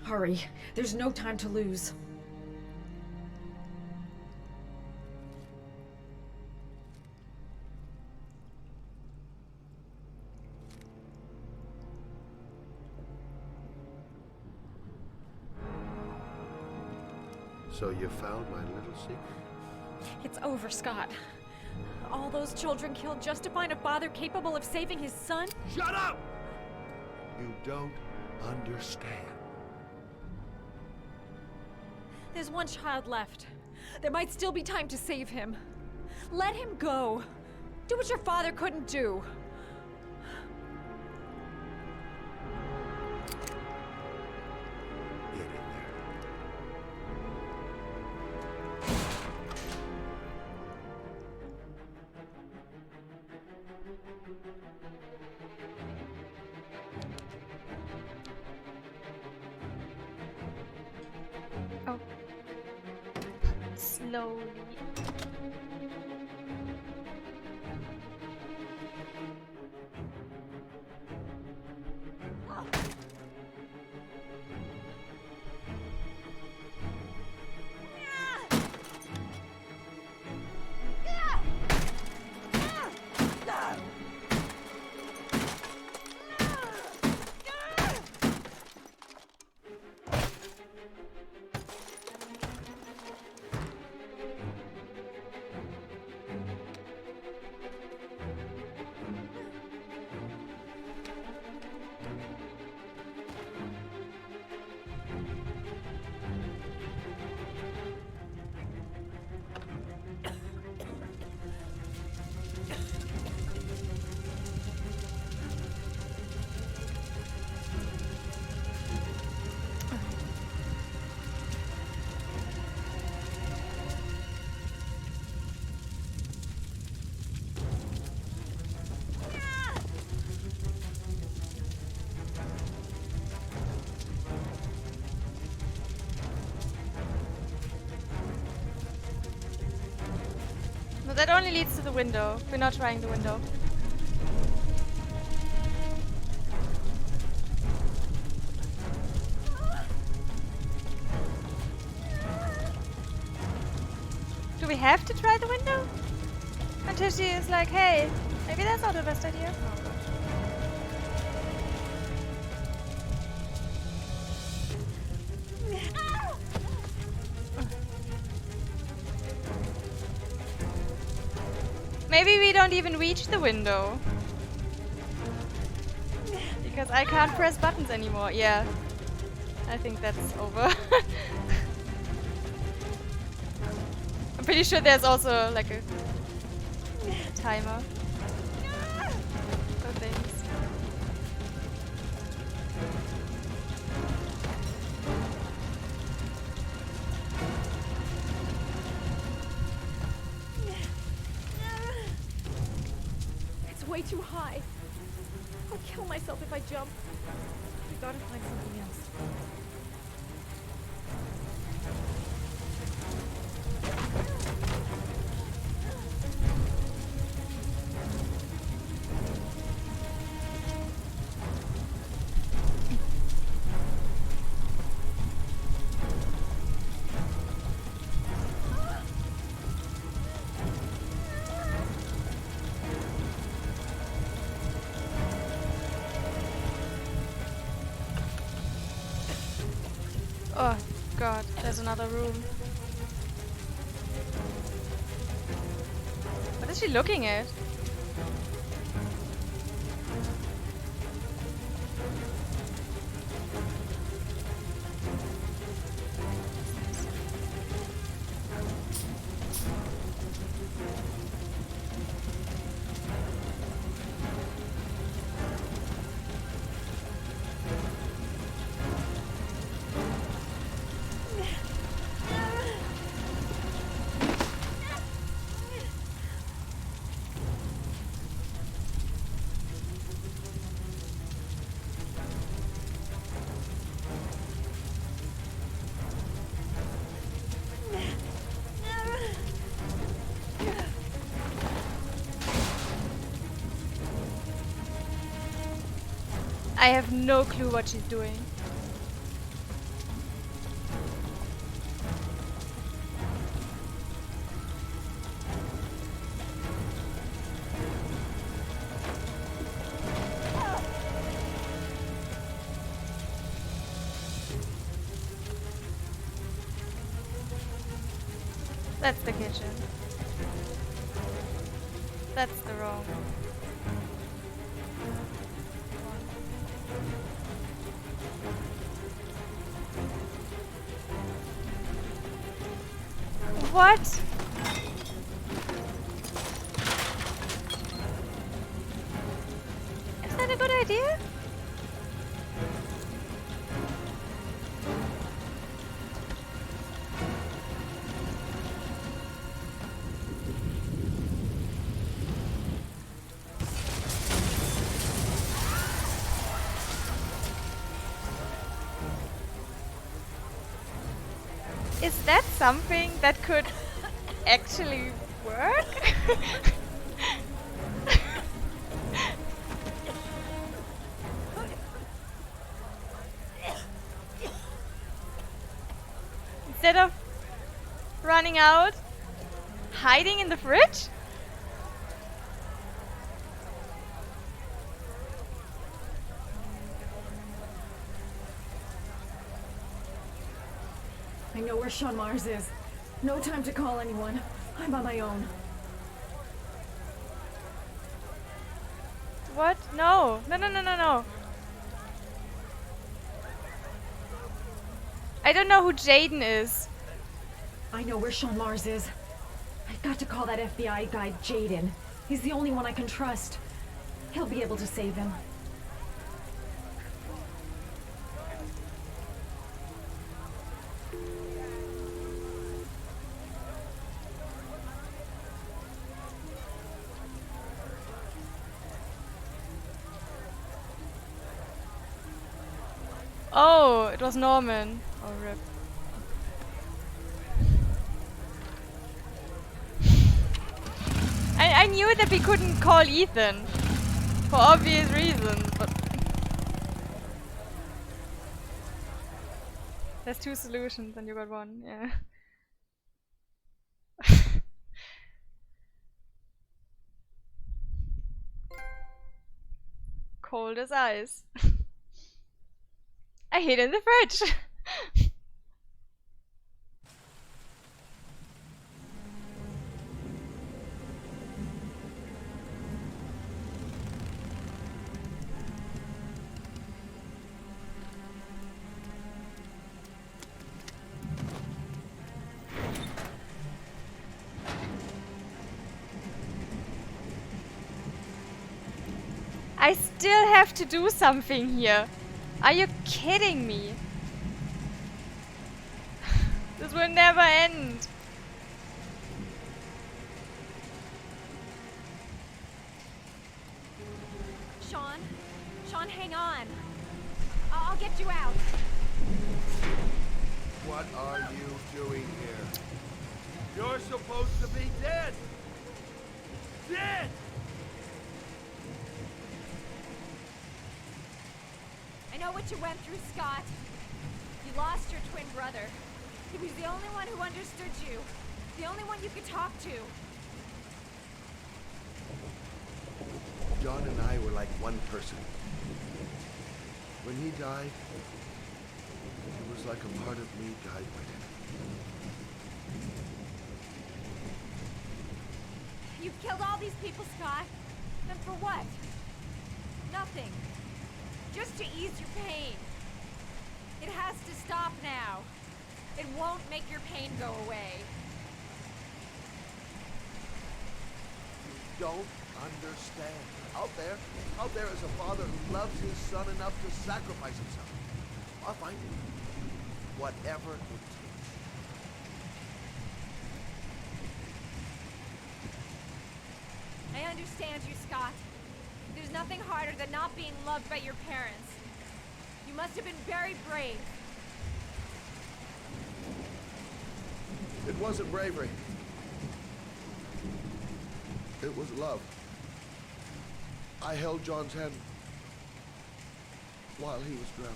Hurry. There's no time to lose. So you found my little secret? It's over, Scott. All those children killed just to find a father capable of saving his son? Shut up! You don't understand. There's one child left. There might still be time to save him. Let him go. Do what your father couldn't do. Get in there. Oh. Slowly. No, that only leads to the window. We're not trying the window. Do we have to try the window? Until she is like, hey, maybe that's not the best idea. Oh, God. Maybe we don't even reach the window. Because I can't press buttons anymore. Yeah. I think that's over. I'm pretty sure there's also like a timer for things. It's way too high. I'll kill myself if I jump. We gotta find something else. Oh God, there's another room. What is she looking at? I have no clue what she's doing. That's the kitchen. That's the wrong. What? Is that a good idea? Is that something that could actually work? Instead of running out, hiding in the fridge? I know where Sean Mars is. No time to call anyone. I'm on my own. What? No. No, no, no, no, no. I don't know who Jaden is. I know where Sean Mars is. I've got to call that FBI guy Jaden. He's the only one I can trust. He'll be able to save him. Oh, it was Norman. Oh, rip. I knew that we couldn't call Ethan. For obvious reasons, but... There's two solutions and you got one, yeah. Cold as ice. I hid in the fridge. I still have to do something here. Are you kidding me? This will never end. Sean? Sean, hang on. I'll get you out. What are you doing here? You're supposed to be dead! Dead! I know what you went through, Scott. You lost your twin brother. He was the only one who understood you. The only one you could talk to. John and I were like one person. When he died, it was like a part of me died with him. You've killed all these people, Scott. And for what? Nothing. Just to ease your pain. It has to stop now. It won't make your pain go away. You don't understand. Out there is a father who loves his son enough to sacrifice himself. I'll find him. Whatever it takes. I understand you, Scott. There's nothing harder than not being loved by your parents. You must have been very brave. It wasn't bravery. It was love. I held John's hand. while he was drowning.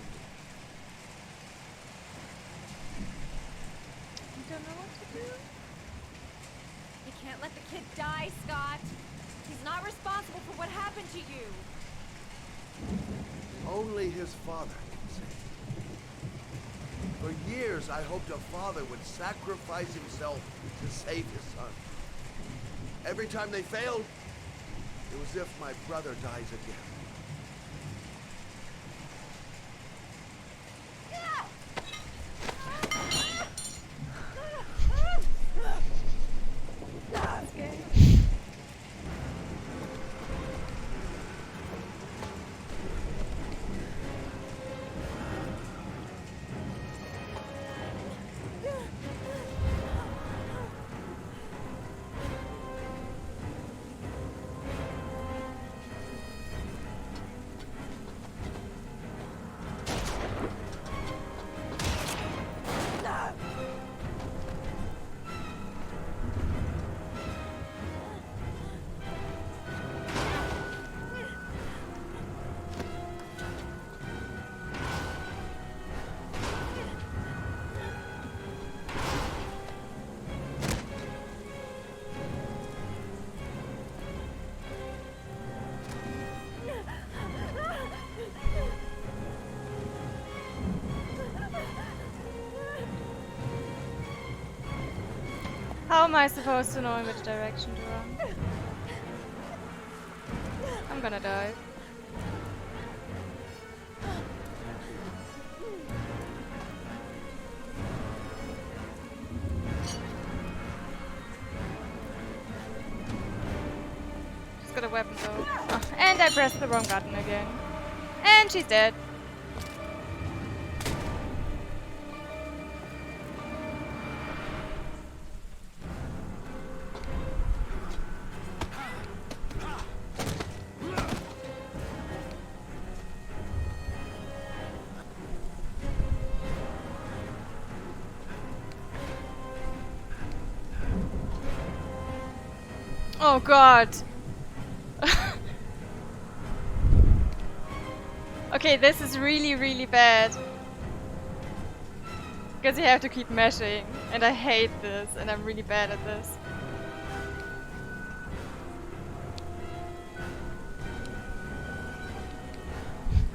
I don't know what to do. You can't let the kid die, Scott. He's not responsible for what happened to you. Only his father can say. For years, I hoped a father would sacrifice himself to save his son. Every time they failed, it was as if my brother dies again. How am I supposed to know in which direction to run? I'm gonna die. She's got a weapon though. Oh, and I pressed the wrong button again. And she's dead. Oh god. Okay, this is really, really bad. Because you have to keep mashing. And I hate this. And I'm really bad at this.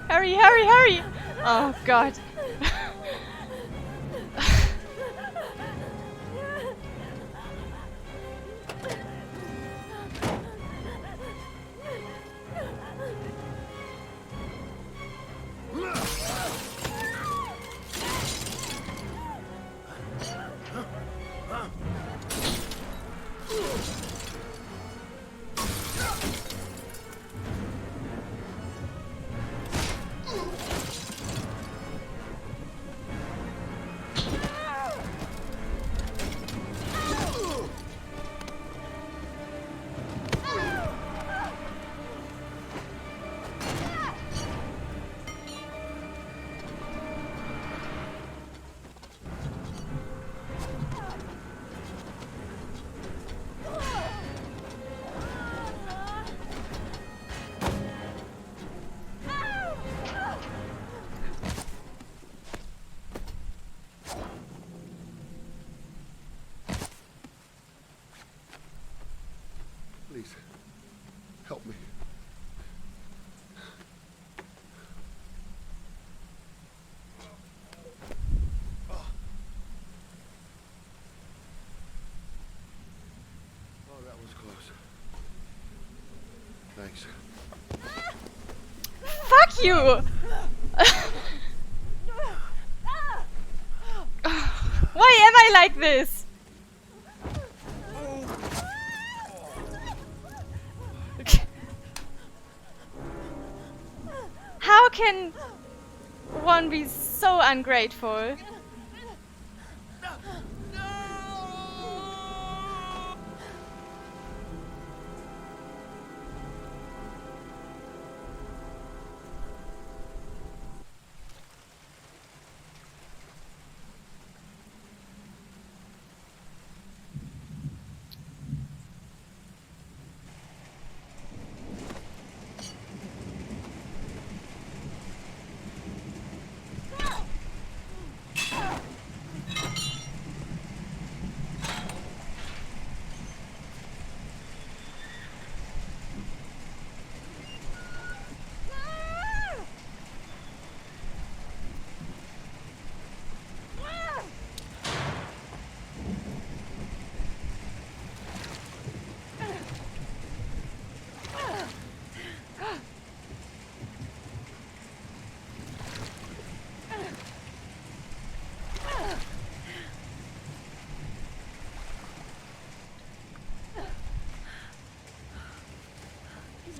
Hurry, hurry, hurry! Oh god. Please, help me. Oh, that was close. Thanks. Fuck you! Why am I like this? How can one be so ungrateful?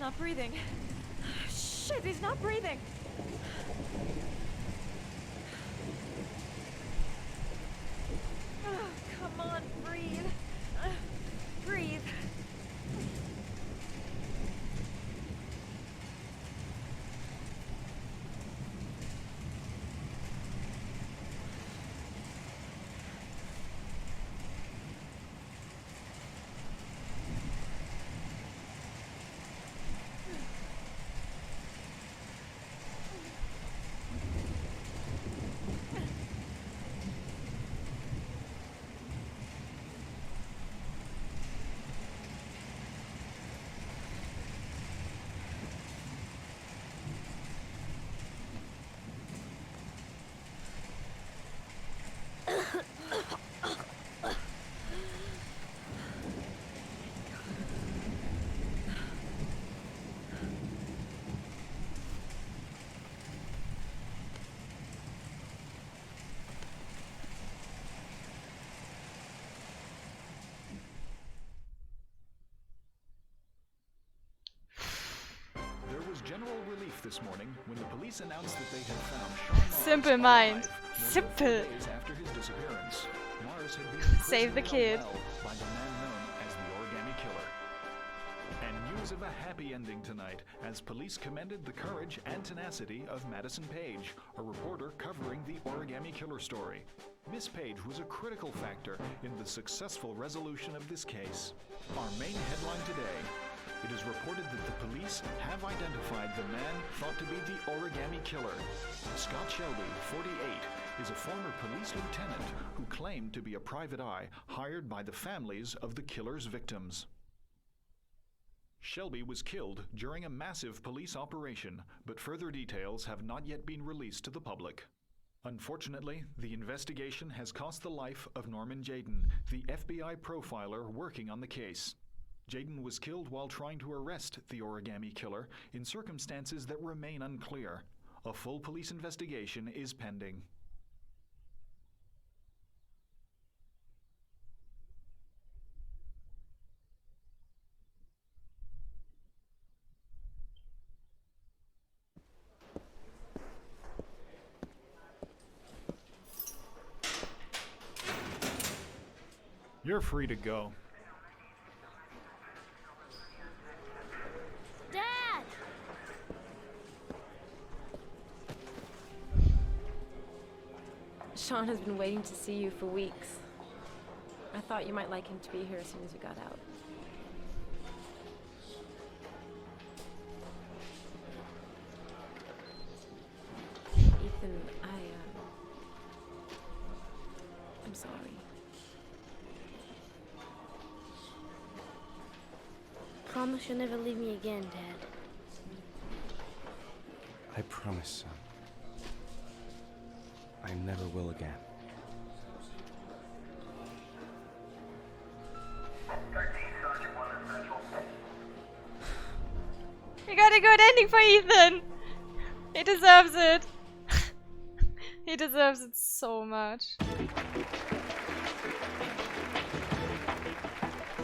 not breathing. Shit, he's not breathing. Oh, come on, breathe. Breathe. There was general relief this morning when the police announced that they had found Sean Mars Simple mind. alive more than Simple. 4 days after his disappearance. Mars had been Save the kid. imprisoned in a well by the man known as the Origami Killer. And news of a happy ending tonight as police commended the courage and tenacity of Madison Page, a reporter covering the Origami Killer story. Miss Page was a critical factor in the successful resolution of this case. Our main headline today: it is reported that the police have identified the man thought to be the Origami Killer. Scott Shelby, 48, is a former police lieutenant who claimed to be a private eye hired by the families of the killer's victims. Shelby was killed during a massive police operation, but further details have not yet been released to the public. Unfortunately, the investigation has cost the life of Norman Jayden, the FBI profiler working on the case. Jayden was killed while trying to arrest the Origami Killer in circumstances that remain unclear. A full police investigation is pending. You're free to go. Dad! Sean has been waiting to see you for weeks. I thought you might like him to be here as soon as you got out. Ethan, I'm sorry. Promise you'll never leave me again, Dad. I promise, son. I never will again. We got a good ending for Ethan. He deserves it. He deserves it so much.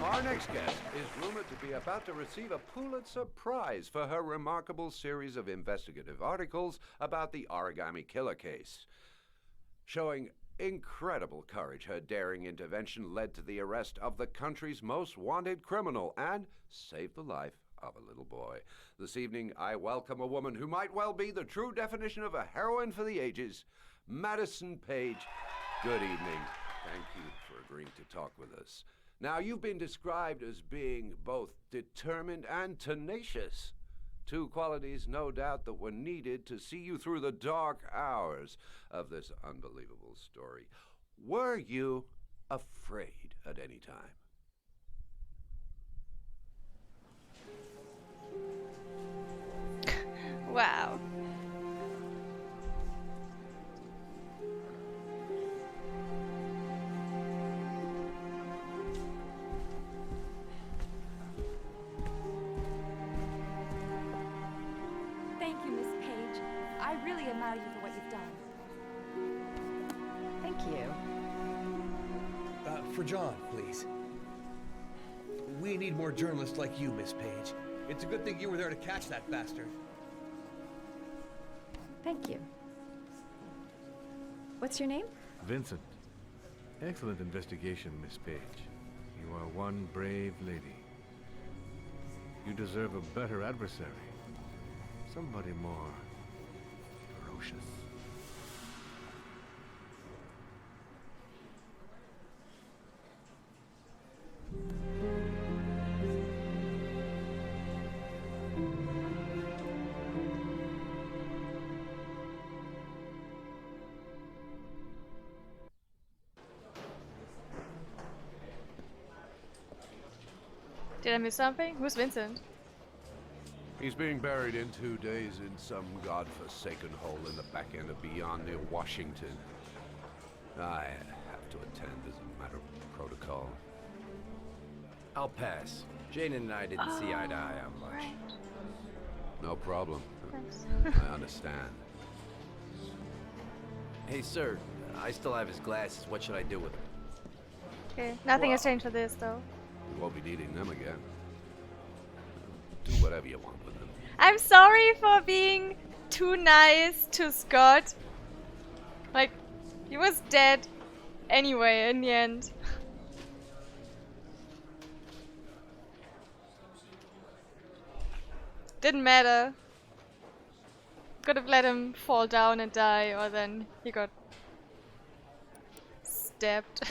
Our next guest is rumored to be about to receive a Pulitzer Prize for her remarkable series of investigative articles about the Origami Killer case. Showing incredible courage, her daring intervention led to the arrest of the country's most wanted criminal and saved the life of a little boy. This evening, I welcome a woman who might well be the true definition of a heroine for the ages, Madison Page. Good evening. Thank you for agreeing to talk with us. Now, you've been described as being both determined and tenacious. Two qualities, no doubt, that were needed to see you through the dark hours of this unbelievable story. Were you afraid at any time? Wow. Thank you, Miss Page. I really admire you for what you've done. Thank you. For John, please. We need more journalists like you, Miss Page. It's a good thing you were there to catch that bastard. Thank you. What's your name? Vincent. Excellent investigation, Miss Page. You are one brave lady. You deserve a better adversary. Somebody more ferocious. Did I miss something? Who's Vincent? He's being buried in 2 days in some godforsaken hole in the back end of beyond near Washington. I have to attend as a matter of protocol. I'll pass. Jane and I didn't see eye to eye on much. No problem. Thanks. I understand. Hey, sir. I still have his glasses. What should I do with them? Okay, nothing has changed for this though. We won't be needing them again. Do whatever you want with them. I'm sorry for being too nice to Scott. Like, he was dead anyway in the end. Didn't matter. Could have let him fall down and die, or then he got stabbed.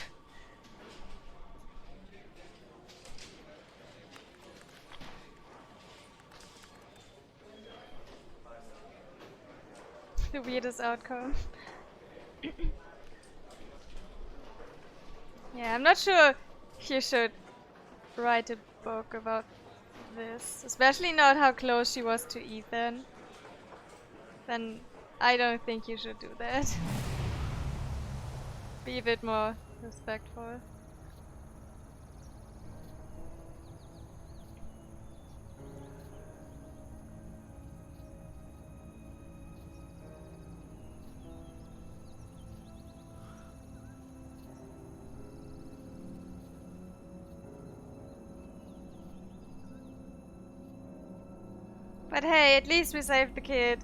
The weirdest outcome. Yeah, I'm not sure he should write a book about this. Especially not how close she was to Ethan. Then I don't think you should do that. Be a bit more respectful. But hey, at least we saved the kid.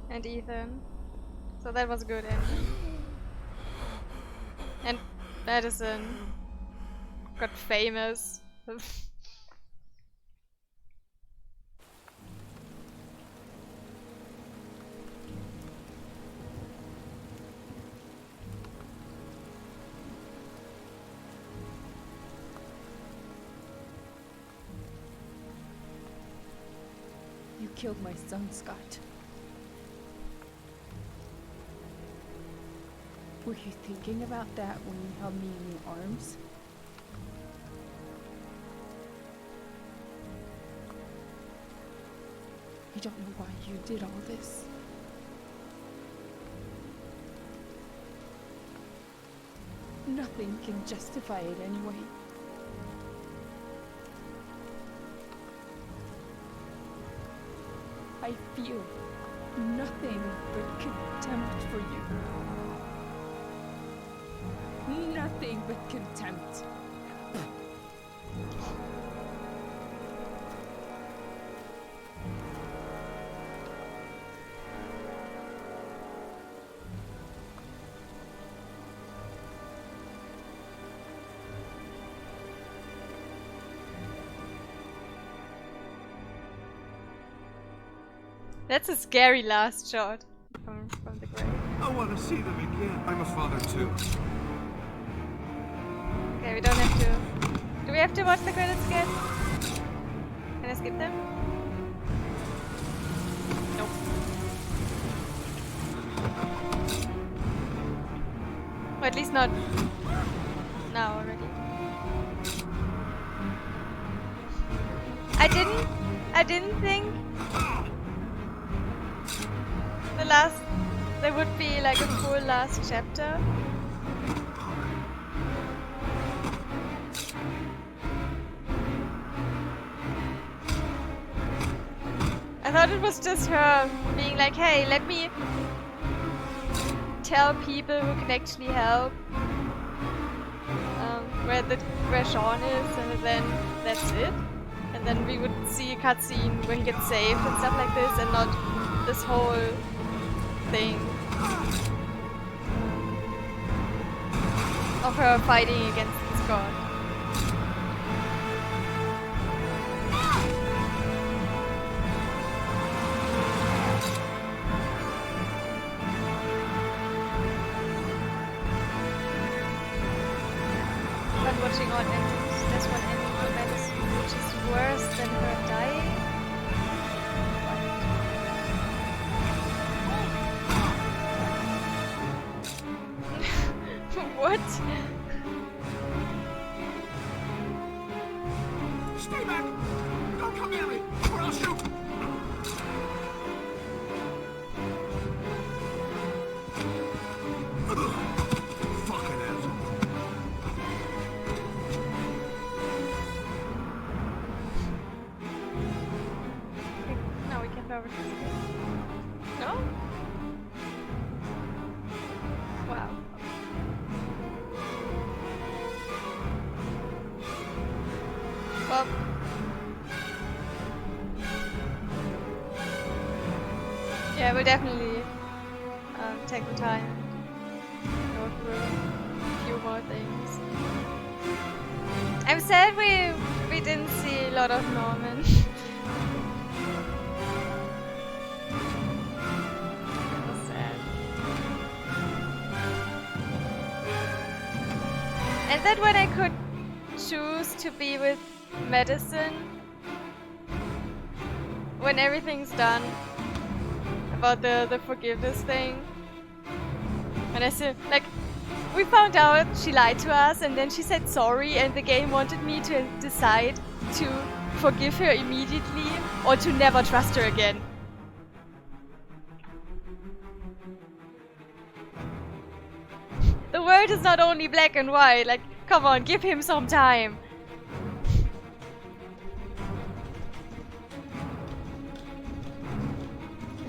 And Ethan. So that was a good ending. And Madison got famous. You killed my son, Scott. Were you thinking about that when you held me in your arms? I don't know why you did all this. Nothing can justify it anyway. I feel nothing but contempt for you. Nothing but contempt. That's a scary last shot from the grave. I want to see them again. I'm a father too. Okay, we don't have to. Do we have to watch the credits again? Can I skip them? Nope. Or at least not now already. I didn't think there would be like a full last chapter. I thought it was just her being like, hey, let me tell people who can actually help where Sean is, and then that's it. And then we would see a cutscene where he gets saved and stuff like this, and not this whole thing of her fighting against this god. But watching all endings, there's one ending for medicine which is worse than her dying. What? Stay back! Don't come near me, or I'll shoot! Fucking asshole. No, we can probably do it. No? Wow. Well. Yeah, we'll definitely take the time and go through a few more things. I'm sad we didn't see a lot of Norman. That was sad. And that when I could choose to be with Madison when everything's done about the forgiveness thing. And I said, like, we found out she lied to us and then she said sorry, and the game wanted me to decide to forgive her immediately or to never trust her again. The world is not only black and white, like, come on, give him some time.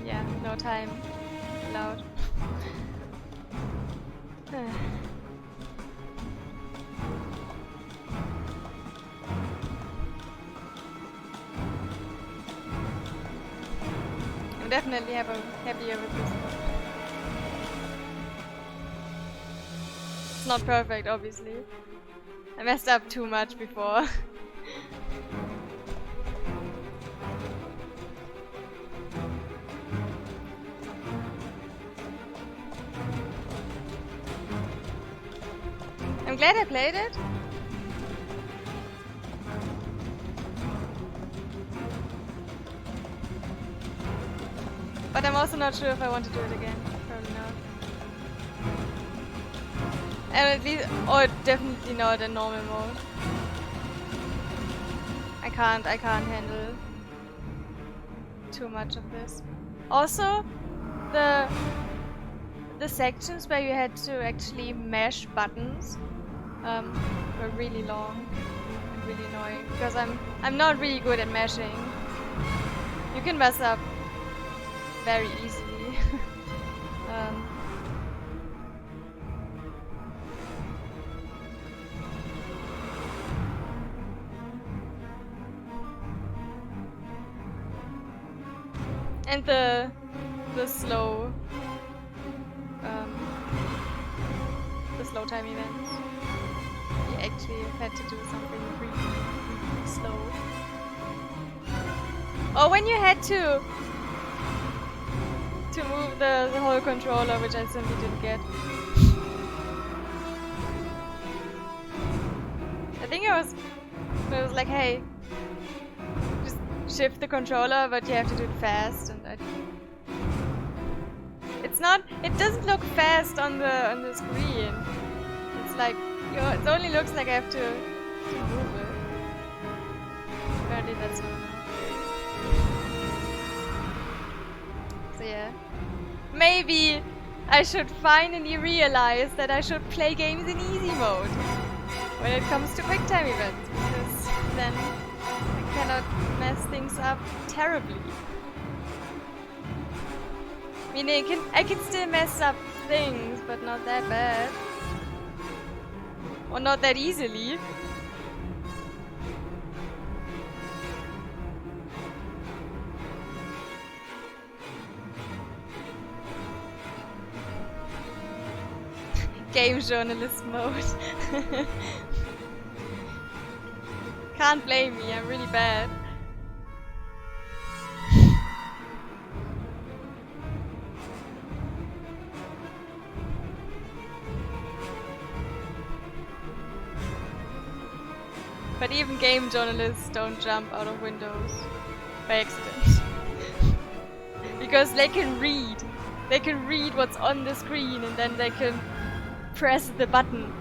Yeah, no time allowed. I'm definitely happier with this one. It's not perfect, obviously. I messed up too much before. I'm glad I played it. But I'm also not sure if I want to do it again. Probably not. And at least, or definitely not in normal mode. I can't handle too much of this. Also, the sections where you had to actually mash buttons were really long and really annoying because I'm not really good at mashing. You can mess up very easily. And the slow time events. You actually had to do something really slow. Or when you had to move the whole controller, which I simply didn't get. I think it was like, hey, just shift the controller, but you have to do it fast, and it doesn't look fast on the screen. It's like, it only looks like I have to move it. Apparently that's not enough. So yeah. Maybe I should finally realize that I should play games in easy mode when it comes to quick time events, because then I cannot mess things up terribly. Meaning I can still mess up things, but not that bad. Or not that easily. Game journalist mode. Can't blame me, I'm really bad. But even game journalists don't jump out of windows by accident. Because they can read. They can read what's on the screen and then they can press the button.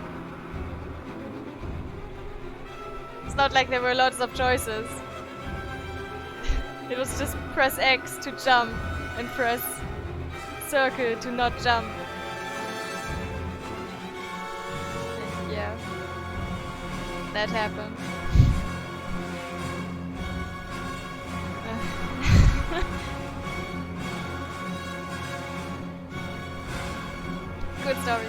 It's not like there were lots of choices. It was just press X to jump and press circle to not jump. And yeah, that happened. Good story.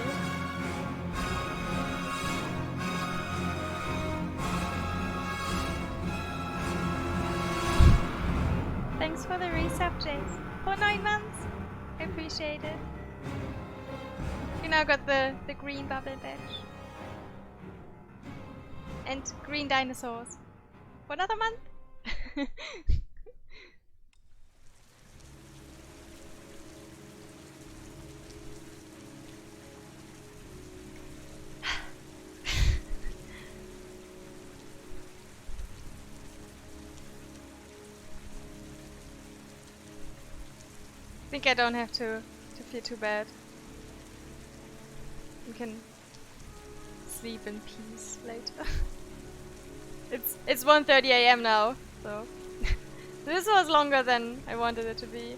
Thanks for the resub, Jace. For 9 months. I appreciate it. You now got the green bubble badge. And green dinosaurs. For another month. I think I don't have to feel too bad. We can sleep in peace later. It's 1:30 AM now, so this was longer than I wanted it to be.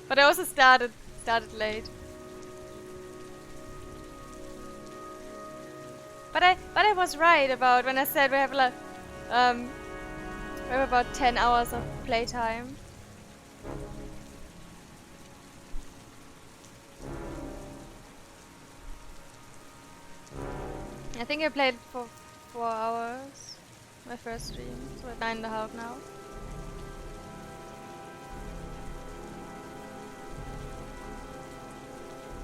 But I also started late. But I was right about when I said we have about 10 hours of playtime. I think I played for 4 hours. My first stream, so at 9.5 now.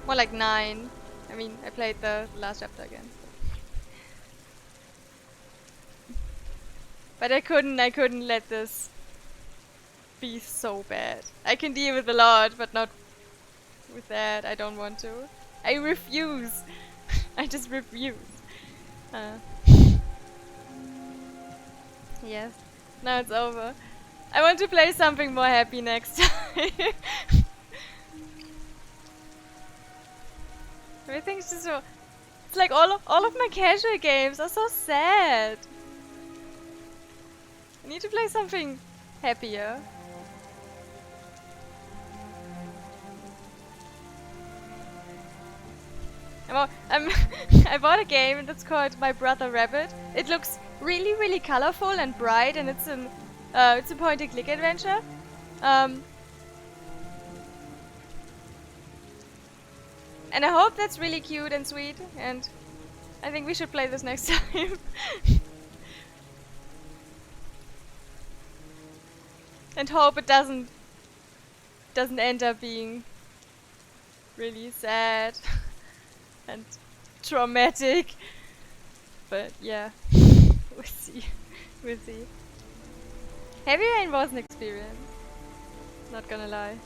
More like 9. I mean, I played the last chapter again. But I couldn't let this be so bad. I can deal with a lot, but not with that. I don't want to. I refuse. I just refuse. Yes. Now it's over. I want to play something more happy next time. Everything's just so... It's like all of my casual games are so sad. I need to play something happier. I bought a game that's called My Brother Rabbit. It looks really, really colorful and bright, and it's a point-and-click adventure. And I hope that's really cute and sweet, and I think we should play this next time. And hope it doesn't end up being really sad and traumatic. But yeah, we'll see. We'll see. Heavy Rain was an experience. Not gonna lie.